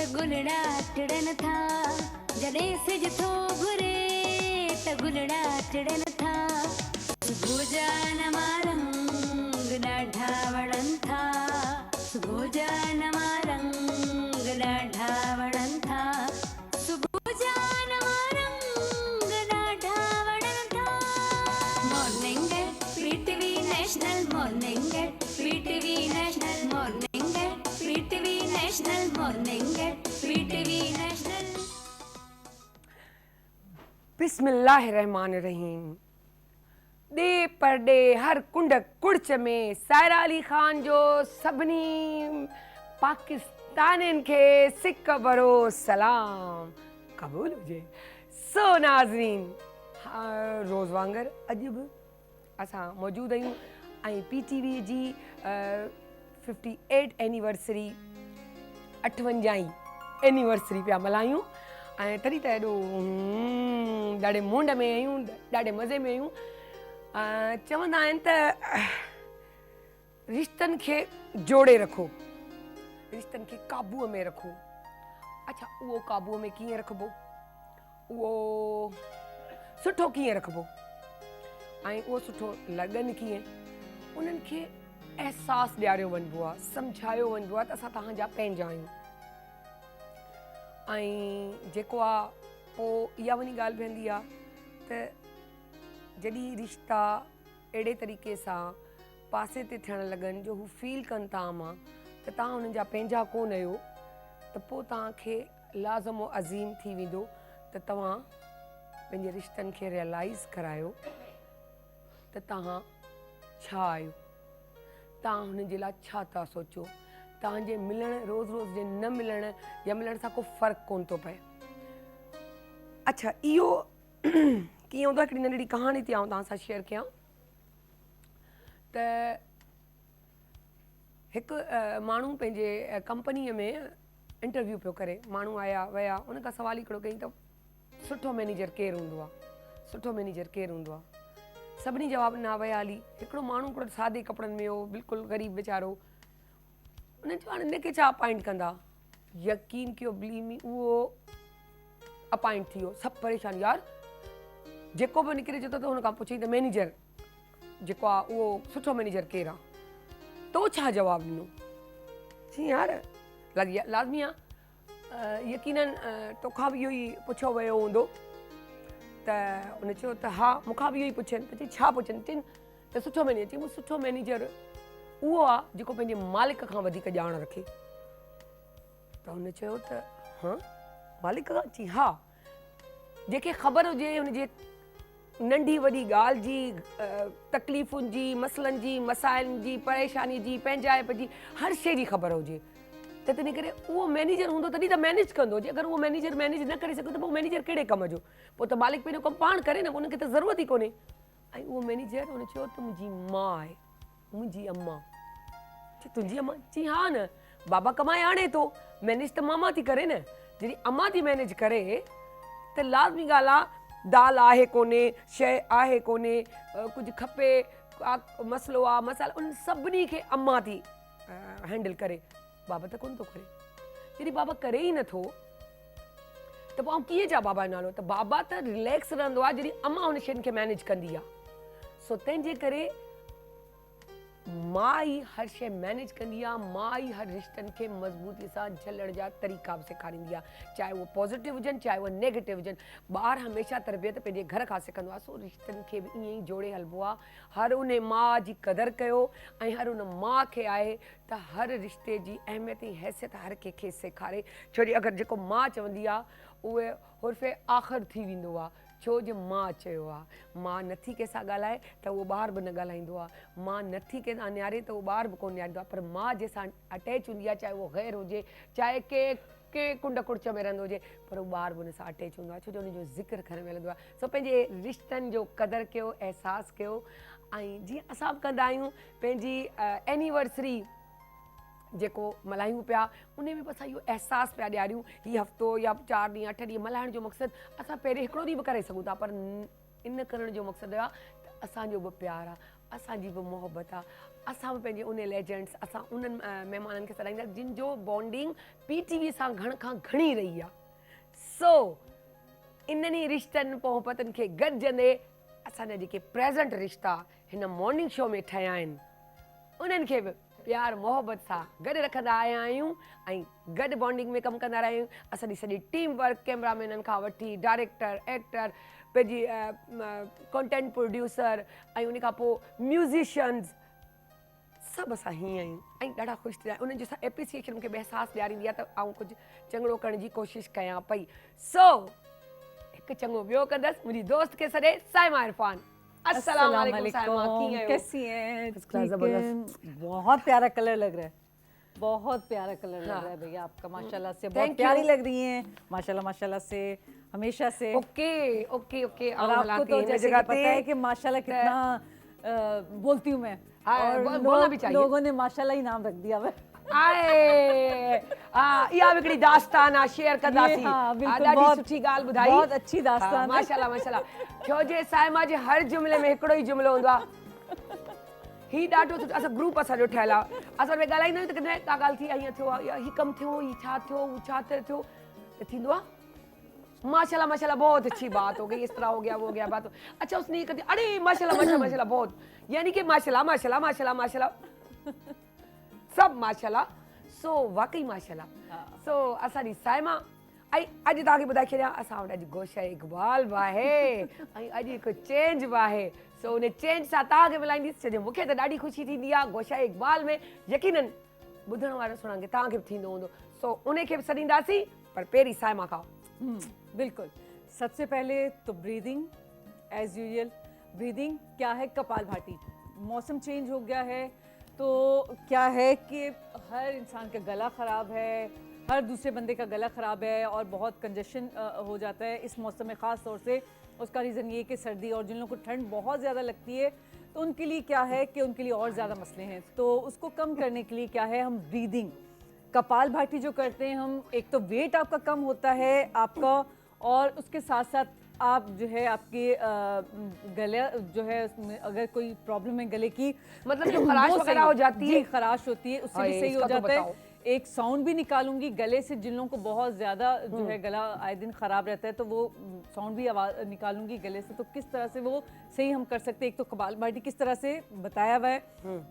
त गुलड़ा टिड़न था, जॾहिं सिज थो घुरे त गुलड़ा टिड़न था। सुबुह जा नवा रंग ॾाढा वणनि था, सुबुह जा नवा रंग ॾाढा वणनि था, सुबुह जा नवा रंग ॾाढा वणनि था। Morning at PTV national, morning at PTV national, morning at PTV national, morning at PTV national. बिस्मिल्लाहिर्रहमानिर्रहीम। डे पर डे हर कुंड कुड़च में सायरा अली ख़ान जो सभिनी पाकिस्तानियुनि खे सिक भरो सलाम क़बूल हुजे। सो नाज़रीन, रोज़ वांगर अॼु बि असां मौजूदु आहियूं ऐं PTV जी 58 एनिवर्सरी 58 एनिवर्सरी पिया मल्हायूं ऐं तॾहिं त एॾो ॾाढे मुंड में आहियूं, ॾाढे मज़े में आहियूं। चवंदा आहिनि त रिश्तनि खे जोड़े रखो, रिश्तनि खे काबूअ में रखो। अच्छा, उहो काबूअ में कीअं रखिबो, उहो सुठो कीअं रखिबो ऐं उहो सुठो लॻनि कीअं, उन्हनि खे अहसासु ॾियारियो वञिबो आहे, सम्झायो वञिबो आहे त असां तव्हांजा पंहिंजा आहियूं। ऐं जेको आहे पोइ इहा वञी ॻाल्हि बीहंदी आहे त जॾहिं रिश्ता अहिड़े तरीक़े सां पासे ते थियणु लॻनि जो हू फील कनि था मां त तव्हां हुननि जा पंहिंजा कोन आहियो, त पोइ तव्हांखे लाज़िमो अज़ीम थी वेंदो त तव्हां पंहिंजे रिश्तनि खे रियलाइज़ करायो त तव्हां छा आहियो, तव्हां हुननि जे लाइ छा था सोचो। तव्हांजे मिलण, रोज़ रोज़ जे न मिलण या मिलण सां को फ़र्क़ु कोन थो पए। अच्छा, इहो कीअं हूंदो आहे, हिकिड़ी नंढड़ी कहाणी थी आऊं तव्हां सां शेयर कयां त हिकु माण्हू पंहिंजे कंपनीअ में इंटरव्यू पियो करे। माण्हू आया विया, उन खां सवाल हिकिड़ो कई त सुठो मैनेजर केरु हूंदो आहे, सुठो मैनेजर केरु हूंदो आहे। सभिनी जवाबु ॾिना, विया हली। हिकिड़ो माण्हू हिकिड़ो सादे कपिड़नि में हो, बिल्कुलु ग़रीब वीचारो। उन चयो हाणे हिनखे छा अपॉइंट कंदा, यकीन कयो बिलीव मी, उहो अपॉइंट थी वियो। सभु परेशान, यार जेको बि निकिरे चए थो त हुन खां पुछई त मैनेजर जेको आहे उहो सुठो मैनेजर केरु आहे, तो छा जवाबु ॾिनो। जी यार लाज़मी आहे, यकीनन तोखां बि इहो ई पुछियो वियो हूंदो। त उन चयो त हा मूंखां बि इहो ई पुछनि। त चई छा पुछनि, चईं त सुठो मैनेजर। चई सुठो मैनेजर उहो आहे जेको पंहिंजे मालिक खां वधीक ॼाण रखे। त हुन चयो त हा मालिक खां, चई हा, जंहिंखे ख़बर हुजे हुनजे नंढी वॾी ॻाल्हि जी, तकलीफ़ुनि जी, मसइलनि जी, मसाइलनि जी, परेशानी जी, पंहिंजाइप जी, हर शइ जी ख़बर हुजे, त तंहिं करे उहो मैनेजर हूंदो तॾहिं त मैनेज कंदो। जे अगरि उहो मैनेजर मैनेज न करे सघे त पोइ मैनेजर कहिड़े कम जो, पोइ त मालिक पंहिंजो कमु पाण करे न, उनखे त ज़रूरत ई कोन्हे। ऐं उहो मैनेजर हुन चयो त मुंहिंजी माउ आहे, मुंहिंजी अम्मा। चई तुंहिंजी अम्मा, चई हा न, बाबा कमाए आणे थो, मैनेज त मामा थी करे न। जॾहिं अम्मा थी मैनेज करे त लाज़मी ॻाल्हि आहे, दाल आहे कोन्हे, शइ आहे कोन्हे, कुझु खपे, मसइलो आहे, मसाला, उन सभिनी खे अम्मा थी हैंडल करे, बाबा त कोन थो करे। जॾहिं बाबा करे ई नथो त पोइ आउं कीअं चवां बाबा जो नालो। त बाबा त रिलैक्स रहंदो आहे जॾहिं अम्मा हुन शयुनि खे मैनेज कंदी आहे। सो तंहिंजे करे मां ई हर शइ मैनेज कंदी आहे, मां ई हर रिश्तनि खे मज़बूती सां झलण जा तरीक़ा बि सेखारींदी आहे, चाहे उहे पॉज़िटिव हुजनि चाहे उहे नेगेटिव हुजनि। ॿारु हमेशह तरबियत पंहिंजे घर खां सिखंदो आहे। सो रिश्तनि खे बि ईअं ई जोड़े हलिबो आहे। हर उन माउ जी क़दुरु कयो ऐं हर उन माउ खे आहे त हर रिश्ते जी अहमियत ऐं हैसियत हर कंहिंखे सेखारे। छो जो अगरि जेको माउ चवंदी आहे उहे हुर्फ़े आख़िर थी वेंदो आहे, छो जो मां चयो आहे। मां नथी कंहिंसां ॻाल्हाए त उहो ॿारु बि न ॻाल्हाईंदो आहे, मां नथी कंहिंसां नियारे त उहो ॿारु बि कोन नियारींदो आहे। पर मां जंहिंसां अटैच हूंदी आहे, चाहे उहो ग़ैर हुजे, चाहे के कुंड कुड़च में रहंदो हुजे, पर उहो ॿारु बि हुन सां अटैच हूंदो आहे, छो जो हुनजो ज़िक्र खण मिलंदो आहे। सो पंहिंजे रिश्तनि जो क़दुरु कयो, अहसासु कयो। ऐं जीअं असां बि कंदा आहियूं पंहिंजी एनिवर्सरी जेको मल्हायूं पिया, उन में बि असां इहो अहसासु पिया ॾियारियूं। हीउ हफ़्तो या 4 ॾींहं 8 ॾींहं मल्हाइण जो मक़सदु असां पहिरें हिकिड़ो ॾींहुं बि करे सघूं था, पर इन करण जो मक़सदु आहे त असांजो बि प्यारु आहे, असांजी बि मोहबत आहे, असां बि पंहिंजे उन लेजेंड्स, असां उन्हनि महिमाननि खे सॾाईंदा जिन जो बॉन्डिंग PTV सां घण खां घणी रही आहे। सो इन्हनि रिश्तनि मोहबतनि खे गॾिजंदे असांजा जेके प्रेज़ेंट रिश्ता हिन मॉर्निंग शो में ठहिया आहिनि उन्हनि खे बि प्यार मोहबत सां गॾु रखंदा आया आहियूं ऐं गॾु बॉन्डिंग में कमु कंदा रहिया आहियूं। असांजी सॼी टीम वर्क, कैमरामैननि खां वठी डायरेक्टर, एक्टर, पंहिंजी कंटेंट प्रोड्यूसर ऐं उन खां पोइ म्यूज़िशियन्स, सभु असां हीअं आहियूं ऐं ॾाढा ख़ुशि थींदा आहियूं। उन्हनि जो एप्रिसिएशन मूंखे बि अहसासु ॾियारींदी आहे त आउं कुझु चङो करण जी कोशिशि कयां पई। सो हिकु चङो ॿियो कंदसि मुंहिंजी दोस्त खे सॾे, साइमा इरफान। अस्सलाम वालेकुम साइमा, कीअं आहियो? कैसी हैं? First class, जबरदस्त। बहुत प्यारा कलर लग रहा है, बहुत प्यारा कलर लग रहा है भैया आपका, माशाल्लाह से बहुत प्यारी लग रही हैं, माशाल्लाह माशाल्लाह से, हमेशा से। Okay okay okay. और आपको तो जैसे कि पता है कि माशाल्लाह कितना बोलती हूँ मैं, और बोलना भी चाहिए। लोगों ने माशाल्लाह ही नाम रख दिया है। आए इहा हिकिड़ी दास्तान आहे, शेयर कंदासीं। ॾाढी सुठी ॻाल्हि ॿुधाई, बहुत अच्छी दास्तान है। माशाल्लाह माशाल्लाह। छो जे साइमा जे हर जुमिले में हिकिड़ो ई जुमिलो हूंदो आहे। ही ॾाढो सुठो, असां ग्रुप असांजो ठहियलु आहे, असां में ॻाल्हाईंदा आहियूं त कॾहिं का ॻाल्हि थी हीअं थियो आहे या हीउ कमु थियो, हीउ छा थियो, हू छा थियो, त थींदो आहे माशाल्लाह माशाल्लाह बहुत अच्छी बात हो गई, इस तरह हो गया वो हो गया बात हो। अच्छा उसने ये कर दिया, अरे माशाल्लाह माशाल्लाह माशाल्लाह बहुत, यानी कि माशाल्लाह माशाल्लाह माशाल्लाह माशाल्लाह सब माशाल्लाह। सो वाकई माशाल्लाह। सो असांजी साइमा ऐं अॼु तव्हांखे ॿुधाए छॾियां असां वटि अॼु गोशा इक़बाल बि आहे ऐं अॼु हिकु चेंज बि आहे। सो उन चेंज सां तव्हांखे मिलाईंदीसि, छो जो मूंखे त ॾाढी ख़ुशी थींदी आहे। गोशा इक़बाल में यकीनन ॿुधण वारो सुणांगे तव्हांखे बि थींदो हूंदो। सो उनखे बि सॾींदासीं, पर पहिरीं साइमा खां। बिल्कुल, सबसे पहले तो ब्रीदिंग, एज यूजुअल ब्रीदिंग क्या है, कपालभाति। मौसम चेंज हो गया है तो क्या है कि हर इंसान का गला ख़राब है, हर दूसरे बंदे का गला ख़राब है और बहुत कंजेशन हो जाता है इस मौसम में, ख़ास तौर से उसका रीज़न ये कि सर्दी, और जिन लोगों को ठंड बहुत ज़्यादा लगती है तो उनके लिए क्या है कि उनके लिए और ज़्यादा मसले हैं। तो उसको कम करने के लिए क्या है, हम ब्रीदिंग, कपालभाति जो करते हैं हम, एक तो वेट आपका कम होता है आपका, और उसके साथ साथ आप जो है आपके गले जो है उसमें अगर कोई प्रॉब्लम है गले की, मतलब जो खराश वगैरह हो जाती है, खराश होती है, उससे भी सही हो जाता है। एक साउंड भी निकालूंगी गले से, जिन लोगों को बहुत ज़्यादा जो है गला आए दिन ख़राब रहता है तो वो साउंड भी आवाज़ निकालूंगी गले से, तो किस तरह से वो सही हम कर सकते हैं। एक तो कपालभाति किस तरह से बताया हुआ है,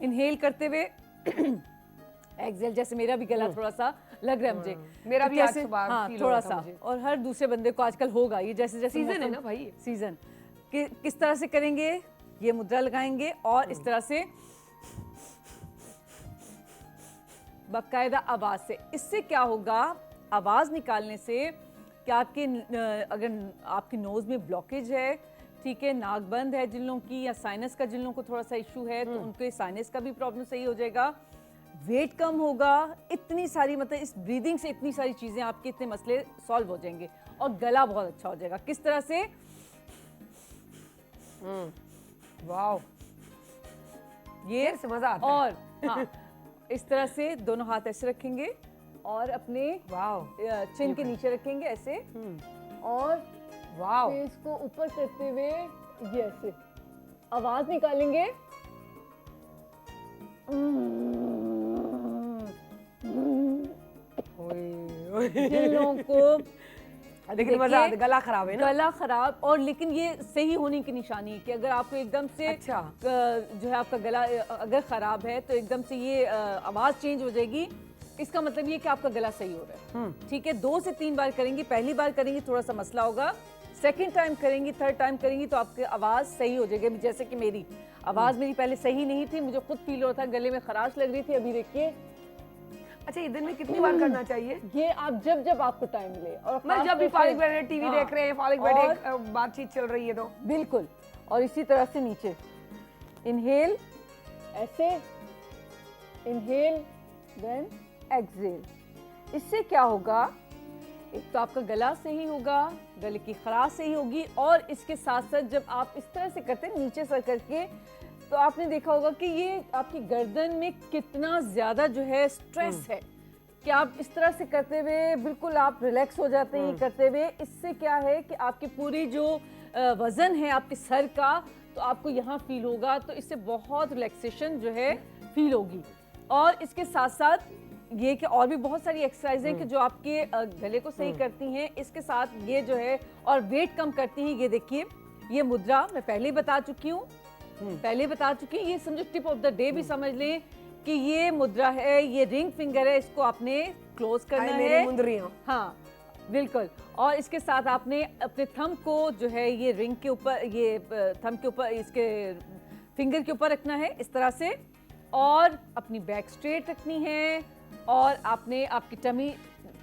इनहेल करते हुए एक्सेल, जैसे मेरा भी गला थोड़ा सा लग रहा है मुझे, मेरा भी आज सुबह हाँ फील थोड़ा हो रहा था सा, मुझे। और हर दूसरे बंदे को आजकल होगा ये, जैसे जैसे सीजन है ना भाई, सीजन किस तरह से करेंगे, ये मुद्रा लगाएंगे और इस तरह से बाकायदा आवाज से। इससे क्या होगा, आवाज निकालने से कि आपके अगर आपकी नोज में ब्लॉकेज है, ठीक है, नाक बंद है जिन लोगों की, या साइनस का जिन लोगों को थोड़ा सा इशू है तो उनके साइनस का भी प्रॉब्लम सही हो जाएगा, वेट कम होगा, इतनी सारी मतलब इस ब्रीदिंग से इतनी सारी चीजें आपके इतने मसले सॉल्व हो जाएंगे और गला बहुत अच्छा हो जाएगा। किस तरह से, वाओ, ये से मजा आता है। और हाँ, इस तरह से दोनों हाथ ऐसे रखेंगे और अपने वाओ चिन के नीचे रखेंगे ऐसे, और वाओ फेस को ऊपर करते हुए ये ऐसे आवाज निकालेंगे, जिन लोगों को लेकिन मजा आता है, गला खराब है ना, गला खराब, और लेकिन ये सही होने की निशानी है कि अगर आपको एकदम से अच्छा जो है आपका गला अगर खराब है तो एकदम से ये आवाज चेंज हो जाएगी, इसका मतलब ये कि आपका गला सही हो रहा है। ठीक है, 2 से 3 बार करेंगी, पहली बार करेंगी थोड़ा सा मसला होगा, सेकंड टाइम करेंगी, थर्ड टाइम करेंगी तो आपकी आवाज सही हो जाएगी। जैसे कि मेरी आवाज मेरी पहले सही नहीं थी, मुझे खुद फील हो रहा था, गले में खराश लग रही थी, अभी देखिए। अच्छा, ये दिन में कितनी बार करना चाहिए? ये आप जब जब आपको टाइम मिले, और मतलब जब भी फारिग बैठे टीवी हाँ, देख रहे हैं, फारिग बैठे बातचीत चल रही है तो बिल्कुल। और इसी तरह से नीचे इनहेल, ऐसे इनहेल देन एक्सहेल। इससे क्या होगा, एक तो आपका गला सही होगा, गले की खराश सही होगी, और इसके साथ साथ जब आप इस तरह से करते हैं नीचे सर करके, तो आपने देखा होगा कि ये आपकी गर्दन में कितना ज्यादा जो है स्ट्रेस है, कि आप इस तरह से करते हुए बिल्कुल आप रिलैक्स हो जाते हैं करते हुए। इससे क्या है कि आपकी पूरी जो वजन है आपके सर का तो आपको यहाँ फील होगा, तो इससे बहुत रिलैक्सेशन जो है फील होगी। और इसके साथ साथ ये कि और भी बहुत सारी एक्सरसाइज हैं कि जो आपके गले को सही करती हैं। इसके साथ ये जो है और वेट कम करती हैं। ये देखिए, ये मुद्रा मैं पहले ही बता चुकी हूँ, ये समझो टिप ऑफ द डे भी समझ लें कि ये मुद्रा है, ये रिंग फिंगर है, इसको आपने क्लोज करना है। मुंदरियां। हाँ बिल्कुल। और इसके साथ आपने अपने थंब को जो है ये रिंग के ऊपर, ये थंब के ऊपर, इसके फिंगर के ऊपर रखना है इस तरह से, और अपनी बैक स्ट्रेट रखनी है, और आपने आपकी टमी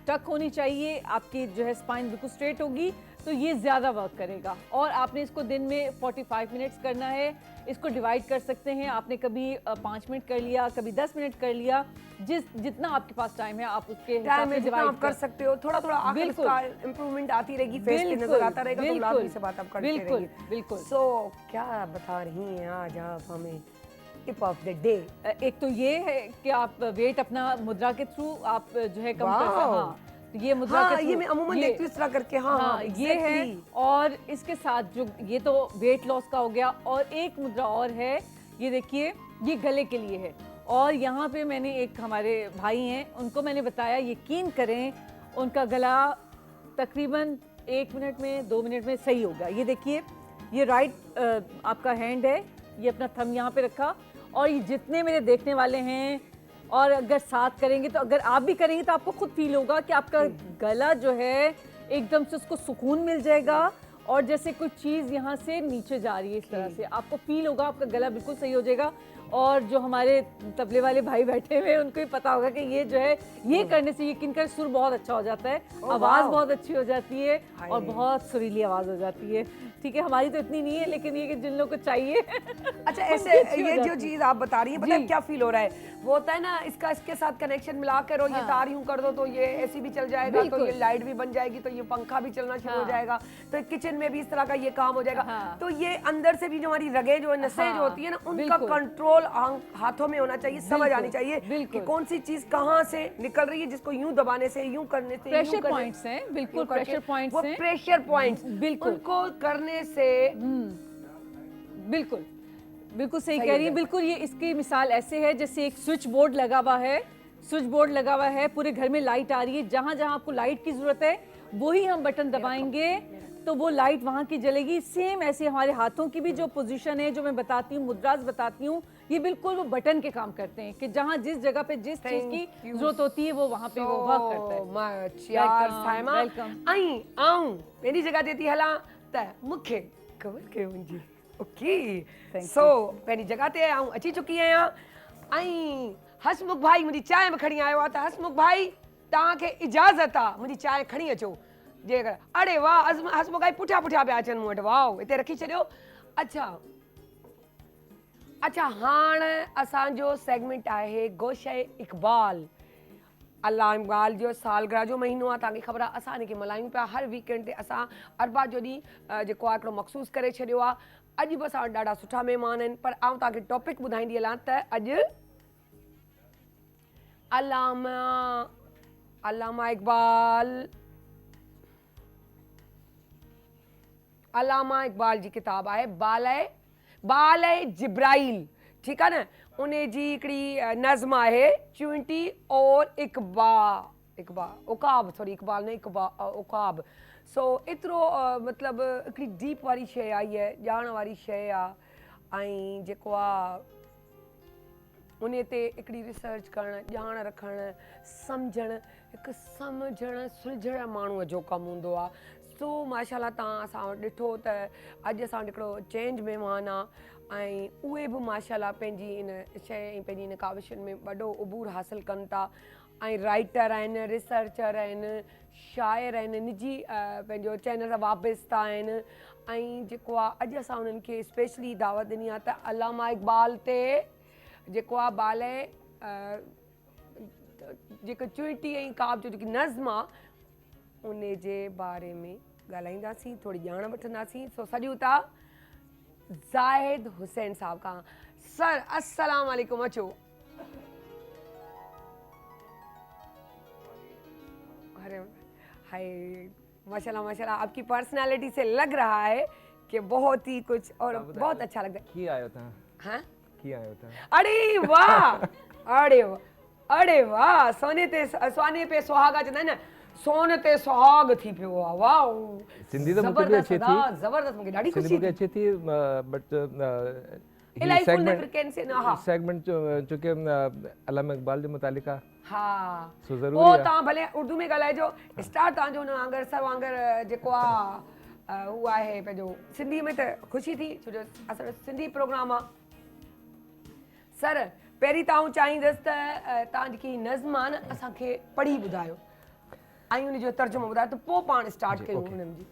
टक होनी चाहिए, आपकी जो है स्पाइन बिल्कुल स्ट्रेट होगी, तो ये ज़्यादा वर्क करेगा। और आपने इसको दिन में 45 मिनट्स करना है। इसको डिवाइड कर सकते हैं, आपने कभी 5 मिनट कर लिया, कभी 10 मिनट कर लिया, जितना आपके पास टाइम है आप उसके हिसाब से डिवाइड कर सकते हो। थोड़ा थोड़ा आगे इसका इंप्रूवमेंट आती रहेगी, फेस पे नजर आता रहेगा, तो लाभ से बात आप करते रहेंगे। बिल्कुल बिल्कुल। सो क्या बता रही हैं आज आप हमें टिप ऑफ द डे? एक तो ये है कि आप वेट अपना मुद्रा के थ्रू आप जो है कम कर सकते हैं। हाँ, तो ये मुद्रा के थ्रू, ये मैं अमूमन देखती हूँ इस तरह करके। हाँ, ये है। और इसके साथ जो ये तो वेट लॉस का हो गया, और एक मुद्रा और है, ये देखिए, ये गले के लिए है। और यहाँ पे मैंने एक हमारे भाई हैं, उनको मैंने बताया, यकीन करें उनका गला तकरीबन 1 मिनट में 2 मिनट में सही हो गया। ये देखिए, ये राइट आपका हैंड है, ये अपना थंब यहाँ पे रखा, और ये जितने मेरे देखने वाले हैं, और अगर साथ करेंगे, तो अगर आप भी करेंगे तो आपको खुद फील होगा कि आपका गला जो है एकदम से उसको सुकून मिल जाएगा, और जैसे कोई चीज़ यहाँ से नीचे जा रही है, इस तरह से आपको फील होगा, आपका गला बिल्कुल सही हो जाएगा। और जो हमारे तबले वाले भाई बैठे हुए हैं, उनको भी पता होगा कि ये जो है, ये करने से यकीन कर सुर बहुत अच्छा हो जाता है, आवाज़ बहुत अच्छी हो जाती है, और बहुत सुरीली आवाज़ हो जाती है। ठीक है, हमारी तो इतनी नहीं है, लेकिन ये कि जिन लोगों को चाहिए। अच्छा, ऐसे ये जो चीज आप बता रही हैं, पता है क्या फील हो रहा है? वो होता है ना, इसके साथ कनेक्शन मिला कर, और ये तार यूं कर दो तो ये ऐसी भी चल जाएगा, तो ये लाइट भी बन जाएगी, तो ये पंखा भी चलना शुरू हो जाएगा, तो किचन में भी इस तरह का ये काम हो जाएगा। तो ये अंदर से भी जो हमारी रगें, जो नसें जो होती है ना, उनका कंट्रोल हाथों में होना चाहिए, समझ आनी चाहिए कि कौन सी चीज कहाँ से निकल रही है, जिसको यूं दबाने से, यूं करने से, प्रेशर पॉइंट्स हैं, बिल्कुल प्रेशर पॉइंट्स हैं, प्रेशर पॉइंट्स, बिल्कुल उनको करने से बिल्कुल बिल्कुल सही कह रही है। बिल्कुल, ये इसकी मिसाल ऐसे है जैसे एक स्विच बोर्ड लगा हुआ है, पूरे घर में लाइट आ रही है, जहां जहां आपको लाइट की जरूरत है वही हम बटन दबाएंगे तो वो लाइट वहां की जलेगी। सेम ऐसे हमारे हाथों की भी जो पोजीशन है, जो मैं बताती हूँ, मुद्रास बताती हूँ, ये बिल्कुल वो बटन के काम करते हैं कि जहां जिस जगह पे जिस चीज की जरूरत होती है, वो वहां पे वो वर्क करता है। मच यार साइमा, आई आऊं मेरी जगह देती हला त मुखे खबर के मुंजी। ओके, सो पहिरीं जगह ते आऊं अची चुकी आहियां, ऐं हसमुख भाई मुंहिंजी चांहि में खणी आयो आहे, त हसमुख भाई तव्हांखे इजाज़त आहे मुंहिंजी चांहि खणी अचो। जेकर अड़े वाह, हसमुख भाई पुठियां पुठियां पिया अचनि मूं वटि, वाह, हिते रखी छॾियो। अच्छा, हाणे असांजो सेगमेंट आहे गोशे इक़बाल। अल्लाह इक़बाल जो सालगिरह जो महीनो आहे, तव्हांखे ख़बर आहे, असां हिनखे मल्हायूं पिया हर वीकेंड ते। असां अरबा जो ॾींहुं जेको आहे हिकिड़ो मख़सूस करे छॾियो आहे। अॼु बि असां वटि ॾाढा सुठा महिमान आहिनि, पर आउं तव्हांखे टॉपिक ॿुधाईंदी हलां त अॼु अल्लामा इक़बाल जी किताब आहे बाले जिब्राइल, ठीकु आहे न, उन जी हिकिड़ी नज़्म आहे चूंटी और उकाब। सो एतिरो मतिलबु हिकिड़ी डीप वारी शइ आहे, इहा ॼाण वारी शइ आहे, ऐं जेको आहे उन ते हिकिड़ी रिसर्च करणु, ॼाण रखणु, सम्झणु, हिकु सम्झणु सुलझण माण्हूअ जो कमु हूंदो आहे। सो माशाल्लाह तव्हां असां वटि ॾिठो त अॼु असां वटि हिकिड़ो चेंज महिमान आहे, ऐं उहे बि माशाल्लाह पंहिंजी इन शइ ऐं पंहिंजी इन काविशुनि में वॾो उबूर हासिलु कनि था, ऐं राइटर आहिनि, रिसर्चर आहिनि, शाइर आहिनि, निजी पंहिंजो चैनल सां वाबस्ता आहिनि, ऐं जेको आहे अॼु असां उन्हनि खे स्पेशली दावत ॾिनी आहे त अल्लामा इक़बाल ते जेको आहे बाले जेको चुंटी ऐं काब जो जेकी नज़्म आहे उन जे बारे में ॻाल्हाईंदासीं, थोरी ॼाण वठंदासीं। सो सॼूं था ज़ाहिद हुसैन साहब खां। सर अस्सलाम वालेकुम, अचो। अरे हाय, माशाल्लाह माशाल्लाह, आपकी पर्सनालिटी से लग रहा है कि बहुत ही कुछ और बहुत अच्छा लगता है। की आयो था हाँ की आयो था अरे वाह अरे वाह अरे वाह सोने पे सुहागा चवंदा आहिनि न सोन ते सुहाग थी पियो आहे वाह सिंधी तो मूंखे बि अचे थी ज़बरदस्त मूंखे ॾाढी सिंधी ख़ुशी मूंखे थी अचे थी बट इलाही फुल फ्रिक्वेंसी न हा सेगमेंट चूंकि अल्लामा इक़बाल जे मुतालिक़ आहे हा सो पोइ ज़रूरी आहे तव्हां भले उर्दू में ॻाल्हाइजो स्टार तव्हांजो हुन वांगुरु सर वांगुरु जेको आहे हू आहे पंहिंजो सिंधी में त ख़ुशी थी छो जो असांजो सिंधी प्रोग्राम आहे सर पहिरीं तव्हां चाहींदसि त तव्हां जेकी नज़्म आहे न असांखे पढ़ी ॿुधायो ऐं उन जो तर्जुमो ॿुधायो त पोइ पाण स्टार्ट कयूं हुननि जी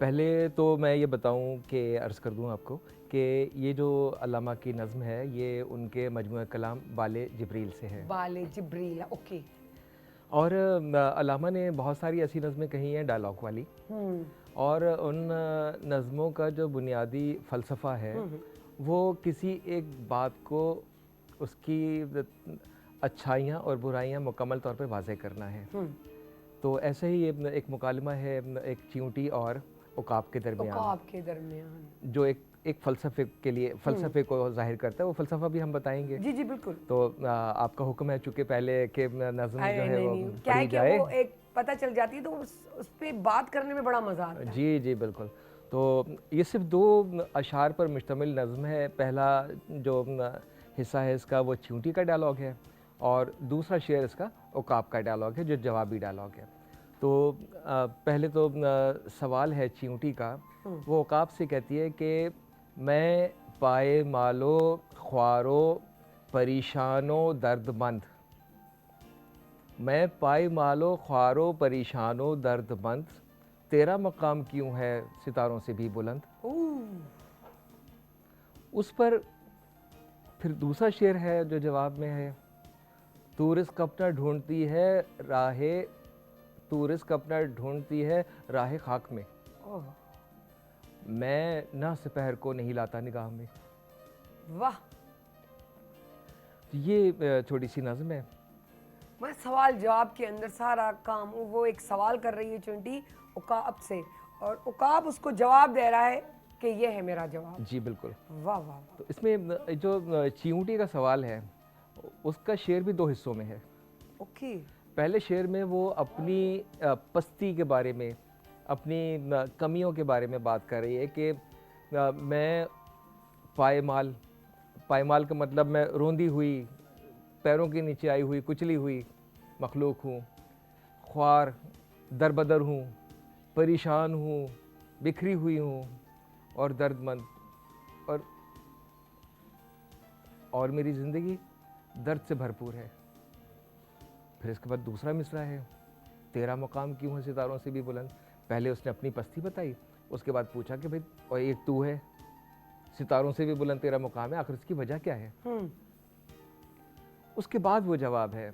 पहले तो मैं ये बताऊं कि अर्ज़ कर दूं आपको कि ये जो अल्लामा की नज़्म है ये उनके मजमूआ कलाम बाले जिब्रील से है बाले जिब्रील ओके और अल्लामा ने बहुत सारी ऐसी नज़में कही हैं डायलॉग वाली और उन नज़मों का जो बुनियादी फ़लसफ़ा है वो किसी एक बात को उसकी अच्छाइयाँ और बुराइयाँ मुकम्मल तौर पर वाज़ेह करना है। तो ऐसे ही एक मुकालमा है एक चींटी और उकाब के दरमियान जो एक फ़लसफ़े के लिए फ़लसफ़े को जाहिर करता है वो फ़लसफ़ा भी हम बताएंगे। जी जी बिल्कुल। तो आपका हुक्म है चूँकि पहले के नज़्म जो है वो क्या है पढ़ी कि जाए वो एक पता चल जाती है तो उस पे बात करने में बड़ा मज़ा आता है। जी जी बिल्कुल। तो ये सिर्फ दो अशार पर मुश्तमिल नज़्म है। पहला जो हिस्सा है इसका वो चींटी का डायलॉग है और दूसरा शेर इसका उकाब का डायलॉग है जो जवाबी डायलॉग है। तो पहले तो सवाल है चींटी का, वो उकाब से कहती है कि मैं पाए मालो ख्वारो परेशानो दर्दमंद, मैं पाए मालो ख्वारो परेशानो दर्दमंद, तेरा मकाम क्यों है सितारों से भी बुलंद। उस पर फिर दूसरा शेर है जो जवाब में है, तू रिज़्क़ अपना ढूंढती है राहे, तू रिज़्क़ अपना ढूंढती है राहे खाक में, मैं ना सपहर को नहीं लाता निगाह में। वाह, ये छोटी सी नज़्म है। मैं सवाल जवाब के अंदर सारा काम वो एक सवाल कर रही है चींटी उकाब से और उकाब उसको जवाब दे रहा है कि ये है मेरा जवाब। जी बिल्कुल। वाह वाह। तो इसमें जो चींटी का सवाल है उसका शेर भी दो हिस्सों में है। ओके। पहले पहले शेर में वो अपनी पस्ती के बारे में, अपनी कमियों के बारे में बात कर रही है कि मैं पायमाल, पायमाल का मतलब मैं रोंदी हुई, पैरों के नीचे आई हुई, कुचली हुई मखलूक हूँ, ख्वार दरबदर हूँ, परेशान हूँ, बिखरी हुई हूँ और दर्दमंद, और मेरी ज़िंदगी दर्द से भरपूर है। फिर इसके बाद दूसरा मिसरा है, तेरा मकाम क्यों है सितारों से भी बुलंद। पहले उसने अपनी पस्ती बताई, उसके बाद पूछा कि भाई और एक तू है, सितारों से भी बुलंद तेरा मुकाम है, आखिर इसकी वजह क्या है। उसके बाद वो जवाब है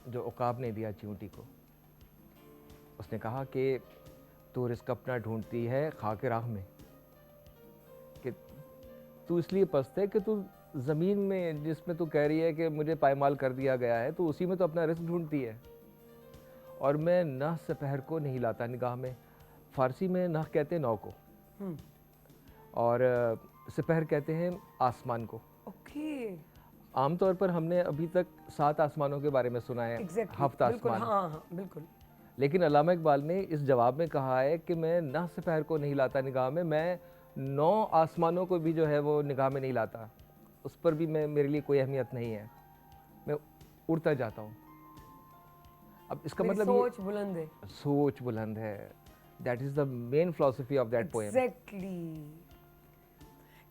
जो उकाब ने दिया चींटी को। उसने कहा कि तू रिज़्क़ अपना ढूंढती है खाक राह में, कि तू इसलिए पस्त है कि तू ज़मीन में जिसमें तू कह रही है कि मुझे पायमाल कर दिया गया है, तो उसी में तो अपना रिज़्क़ ढूंढती है। और मैं नह सपहर को नहीं लाता निगाह में। फ़ारसी में नह कहते हैं नौ को और सपहर कहते हैं आसमान को। ओके। आमतौर पर हमने अभी तक 7 आसमानों के बारे में सुना है, हफ्ता आसमान। हाँ, बिल्कुल। लेकिन अल्लामा इकबाल ने इस जवाब में कहा है कि मैं नह सपहर को नहीं लाता निगाह में, मैं 9 आसमानों को भी जो है वो निगाह में नहीं लाता, उस पर भी मेरे लिए कोई अहमियत नहीं है, मैं उड़ता जाता हूँ। अब इसका मतलब सोच बुलंद है। सोच बुलंद है। That is the main philosophy of that poem. Exactly.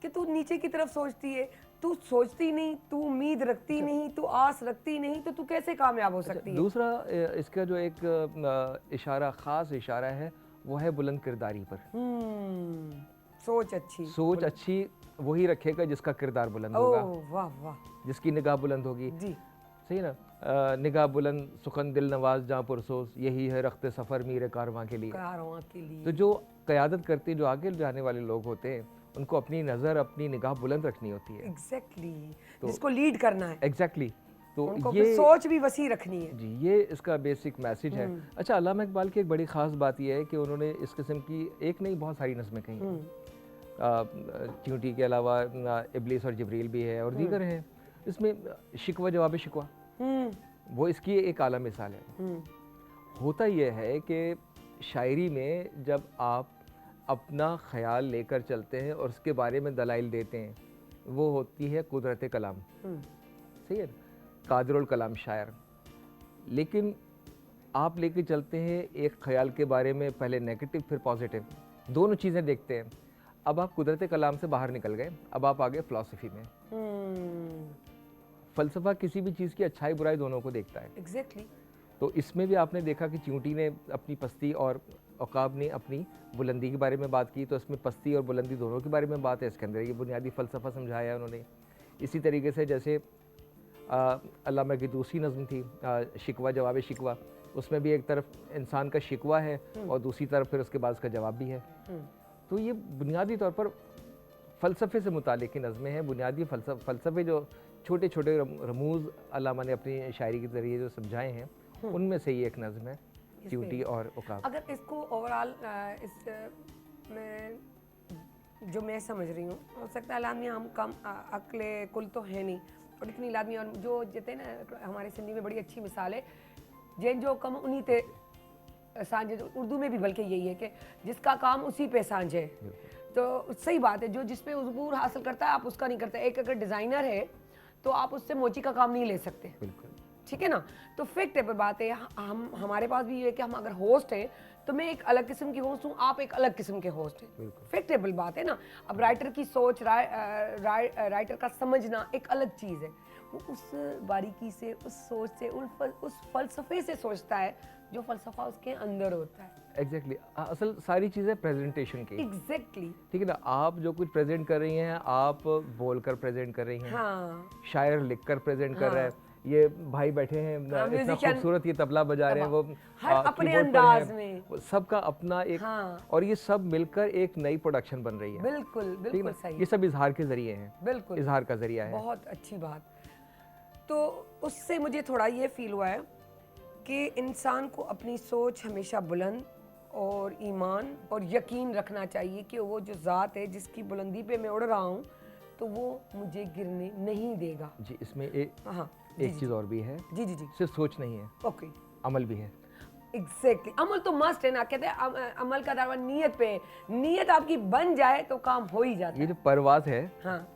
कि तू नीचे की तरफ सोचती है, तू सोचती नहीं, तू उम्मीद रखती नहीं, तू आस रखती नहीं, तो तू कैसे कामयाब हो सकती है। दूसरा इसका जो एक इशारा, खास इशारा है, वो है बुलंद किरदारी पर। सोच अच्छी, सोच अच्छी वही रखेगा जिसका किरदार बुलंद होगा। वाह वाह। जिसकी निगाह बुलंद होगी। जी सही ना। निगाह बुलंद सुखन दिल नवाज जहाँ पुरसोस, यही है रख्त सफ़र मीरे कारवां के लिए। तो जो क़यादत करती, जो आगे जाने वाले लोग होते हैं, उनको अपनी नज़र, अपनी निगाह बुलंद रखनी होती है। एग्जैक्टली। जिसको लीड करना है। एग्जैक्टली। तो उनको ये सोच भी वसी रखनी है। जी, ये इसका बेसिक मैसेज है। अच्छा, अल्लामा इकबाल की एक बड़ी ख़ास बात यह है कि उन्होंने इस किस्म की एक नहीं बहुत सारी नज़में कही। चींटी के अलावा इब्लीस और जिब्रील भी है और दीगर हैं। इसमें शिकवा जवाब शिकवा वो इसकी एक आला मिसाल है। होता यह है कि शायरी में जब आप अपना ख्याल लेकर चलते हैं और उसके बारे में दलाइल देते हैं, वो होती है कुदरत कलाम। सही है, कादिरुल कलाम शायर। लेकिन आप लेके चलते हैं एक ख्याल के बारे में, पहले नेगेटिव फिर पॉजिटिव, दोनों चीज़ें देखते हैं। अब आप कुदरत कलाम से बाहर निकल गए, अब आप आ गए फ़िलासफ़ी में। फ़लसफ़ा किसी भी चीज़ की अच्छाई बुराई दोनों को देखता है। एग्जैक्टली। तो इसमें भी आपने देखा कि चींटी ने अपनी पस्ती और औकाब ने अपनी बुलंदी के बारे में बात की, तो इसमें पस्ती और बुलंदी दोनों के बारे में बात है। इसके अंदर ये बुनियादी फ़लसफ़ा समझाया है उन्होंने। इसी तरीके से जैसे अल्लामा की दूसरी नज़्म थी शिकवा जवाब शिकवा, उसमें भी एक तरफ इंसान का शिकवा है और दूसरी तरफ फिर उसके बाद उसका जवाब भी है। तो ये बुनियादी तौर पर फ़लसफ़े से मुतालिक की नज़में हैं। बुनियादी फ़लसफ़े जो छोटे छोटे रमूज़ अल्लामा ने अपनी शायरी के ज़रिए जो समझाए हैं, उनमें से ये एक नज़म है चींटी और औकाब। अगर इसको ओवरऑल इस में जो मैं समझ रही हूँ, हो सकता है लादमी हम कम अक्ल कुल तो है नहीं, और इतनी लादमी और जो जिते ना हमारे सिंधी में बड़ी अच्छी मिसाल है, जैन जो कम उन्हीं ते सांझे, उर्दू में भी बल्कि यही है कि जिसका काम उसी पे सांझे। तो सही बात है, जो जिस पे उजबूर हासिल करता है आप उसका नहीं करते। एक अगर डिज़ाइनर है तो आप उससे मोची का काम नहीं ले सकते, बिल्कुल ठीक है ना। तो फैक्टेबल बात है। हम हमारे पास भी ये है कि हम अगर होस्ट हैं तो मैं एक अलग किस्म की होस्ट हूँ, आप एक अलग किस्म के होस्ट हैं। फैक्टेबल बात है ना। अब राइटर की सोच, राइटर का समझना एक अलग चीज़ है। वो उस बारीकी से, उस सोच से, उस फ़लसफ़े से सोचता है जो फ़लसफ़ा उसके अंदर होता है। एग्जैक्टली असल सारी चीज़ें प्रेजेंटेशन की। एग्जैक्टली। ठीक है ना, आप जो कुछ प्रेजेंट कर रही हैं, आप बोलकर प्रेजेंट कर रही हैं। हाँ, शायर लिखकर प्रेजेंट कर रहा है। ये भाई बैठे हैं इतना म्यूजिशियन खूबसूरत ये तबला बजा रहे हैं, वो हर अपने कीबोर्ड पर अंदाज हैं। में। वो सबका अपना एक और ये सब मिलकर एक नई प्रोडक्शन बन रही है। बिल्कुल ठीक है बिल्कुल ना? सही। ये सब इजहार के जरिए हैं, बिल्कुल इजहार का जरिया है। बहुत अच्छी बात। तो उससे मुझे थोड़ा ये फील हुआ है कि इंसान को अपनी सोच हमेशा बुलंद और ईमान और यकीन रखना चाहिए कि वो जो ज़ात है जिसकी बुलंदी पे मैं उड़ रहा हूँ, तो वो मुझे गिरने नहीं देगा। जी, इसमें हाँ एक चीज़ और भी है। जी जी जी। सिर्फ सोच नहीं है, ओके, अमल भी है। एग्जैक्टली। अमल तो मस्ट है ना, कहते हैं अमल का दावा नियत पे है। नियत आपकी बन जाए तो काम हो ही जाता ये है। जो परवाज़ है, हाँ,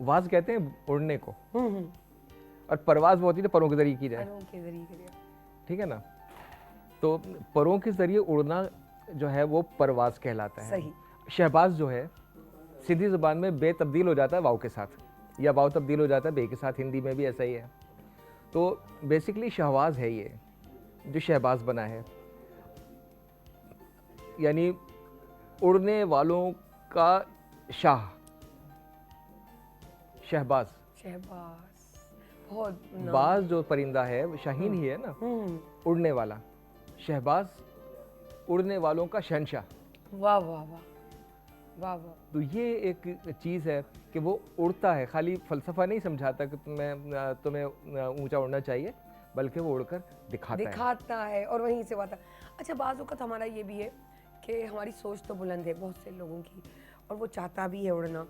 वाज कहते हैं उड़ने को, और परवाज़ वो होती है परों के जरिए की जाए। परों के जरिए करिए। ठीक है ना। तो परों के जरिए उड़ना जो है वो परवाज़ कहलाता है। सही। शहबाज जो है सिंधी ज़ुबान में बे तब्दील हो जाता है वाव के साथ, या वाव तब्दील हो जाता है बे के साथ। हिंदी में भी ऐसा ही है। तो बेसिकली शहबाज है ये जो शहबाज बना है, यानी उड़ने वालों का शाह, शहबाज। शहबाज बहुत बाज जो परिंदा है वो शाहीन ही है ना, उड़ने वाला। शहबाज उड़ने वालों का शहंशाह। वाह वाह वाह वाह वाह। तो ये एक चीज़ है कि वो उड़ता है, खाली फ़लसफ़ा नहीं समझाता कि तुम्हें ऊंचा उड़ना चाहिए, बल्कि वो उड़कर दिखाता है। और वहीं से आता है। अच्छा, बाज़ वक़्त हमारा ये भी है कि हमारी सोच तो बुलंद है बहुत से लोगों की, और वो चाहता भी है उड़ना।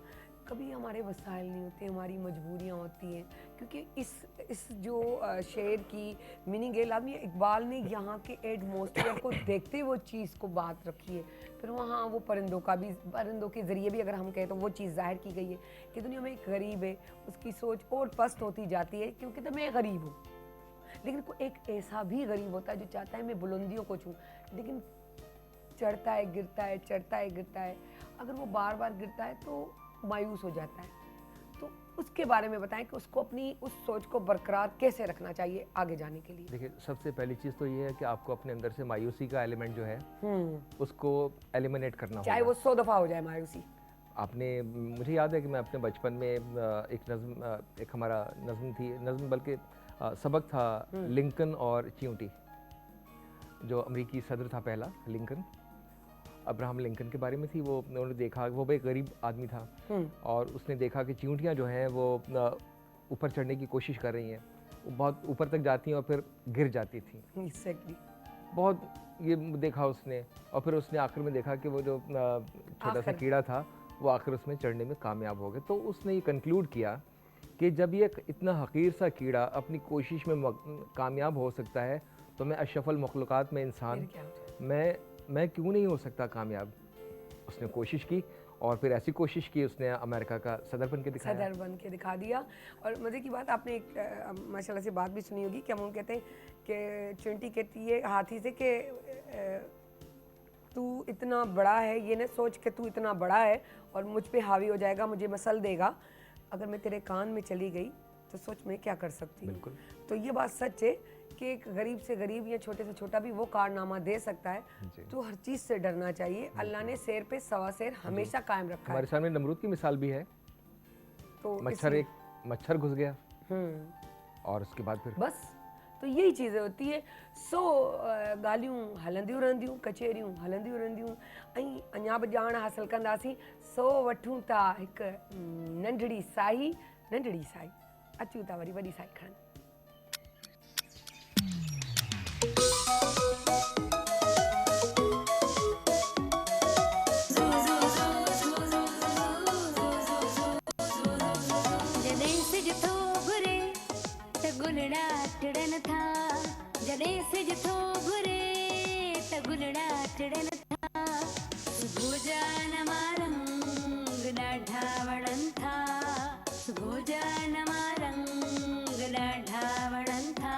कभी हमारे वसाइल नहीं होते, हमारी मजबूरियाँ होती हैं। क्योंकि इस जो शेर की मीनिंग है, आदमी इकबाल ने यहाँ के एटमॉस्फेयर को देखते वो चीज़ को बात रखी है। फिर वहाँ वो परिंदों के ज़रिए भी अगर हम कहें तो वो चीज़ ज़ाहिर की गई है कि दुनिया में एक गरीब है, उसकी सोच और पस्त होती जाती है क्योंकि तो मैं गरीब हूँ। लेकिन कोई एक ऐसा भी गरीब होता है जो चाहता है मैं बुलंदियों को छूं, लेकिन चढ़ता है गिरता है, चढ़ता है गिरता है। अगर वो बार बार गिरता है तो मायूस हो जाता है। तो उसके बारे में बताएं कि उसको अपनी उस सोच को बरकरार कैसे रखना चाहिए आगे जाने के लिए। देखिए, सबसे पहली चीज़ तो ये है कि आपको अपने अंदर से मायूसी का एलिमेंट जो है उसको एलिमिनेट करना चाहे होगा। वो 100 दफ़ा हो जाए मायूसी। आपने, मुझे याद है कि मैं अपने बचपन में एक हमारा नज़म बल्कि सबक था लिंकन और चींटी। जो अमेरिकी सदर था पहला, लिंकन, अब्राहम लिंकन के बारे में थी। वो उन्होंने देखा, वो एक गरीब आदमी था और उसने देखा कि चींटियाँ जो हैं वो ऊपर चढ़ने की कोशिश कर रही हैं। वो बहुत ऊपर तक जाती हैं और फिर गिर जाती थी। Exactly. बहुत ये देखा उसने, और फिर उसने आखिर में देखा कि वो जो छोटा सा कीड़ा था वो आखिर उसमें चढ़ने में कामयाब हो गए। तो उसने ये कंक्लूड किया कि जब ये इतना हकीर सा कीड़ा अपनी कोशिश में कामयाब हो सकता है तो मैं अशरफुल मखलूक़ात में इंसान मैं क्यों नहीं हो सकता कामयाब। उसने कोशिश की और फिर ऐसी कोशिश की उसने अमेरिका का सदर बन के दिखा दिया। और मज़े की बात, आपने एक माशाल्लाह से बात भी सुनी होगी कि हम कहते हैं कि चिंटी कहती है हाथी से कि तू इतना बड़ा है, ये न सोच के तू इतना बड़ा है और मुझ पे हावी हो जाएगा, मुझे मसल देगा। अगर मैं तेरे कान में चली गई तो सोच मैं क्या कर सकती हूँ। बिल्कुल। तो ये बात सच है कि एक गरीब से गरीब या छोटे से छोटा भी वो कारनामा दे सकता है। तो हर चीज़ से डरना चाहिए। अल्लाह ने शेर पे सवा शेर हमेशा कायम रखा है। हमारे सामने नमरूद की मिसाल भी है। तो मच्छर घुस गया और उसके बाद फिर बस तो यही चीज़ें होती है। सो ॻाल्हियूं हलंदियूं रहंदियूं, कचहरियूं हलंदियूं रहंदियूं ऐं अञा बि ॼाण हासिल कंदासीं। सो वठूं था हिकु नंढड़ी साई अचूं था वरी वॾी साई खणनि। जॾहिं सिज थो घुरे त गुलड़ा टिड़न था, जॾहिं सिज थो घुरे त गुलड़ा टिड़न था। सुबुह जा नवा रंग ॾाढा वणनि था, सुबुह जा नवा रंग ॾाढा वणनि था,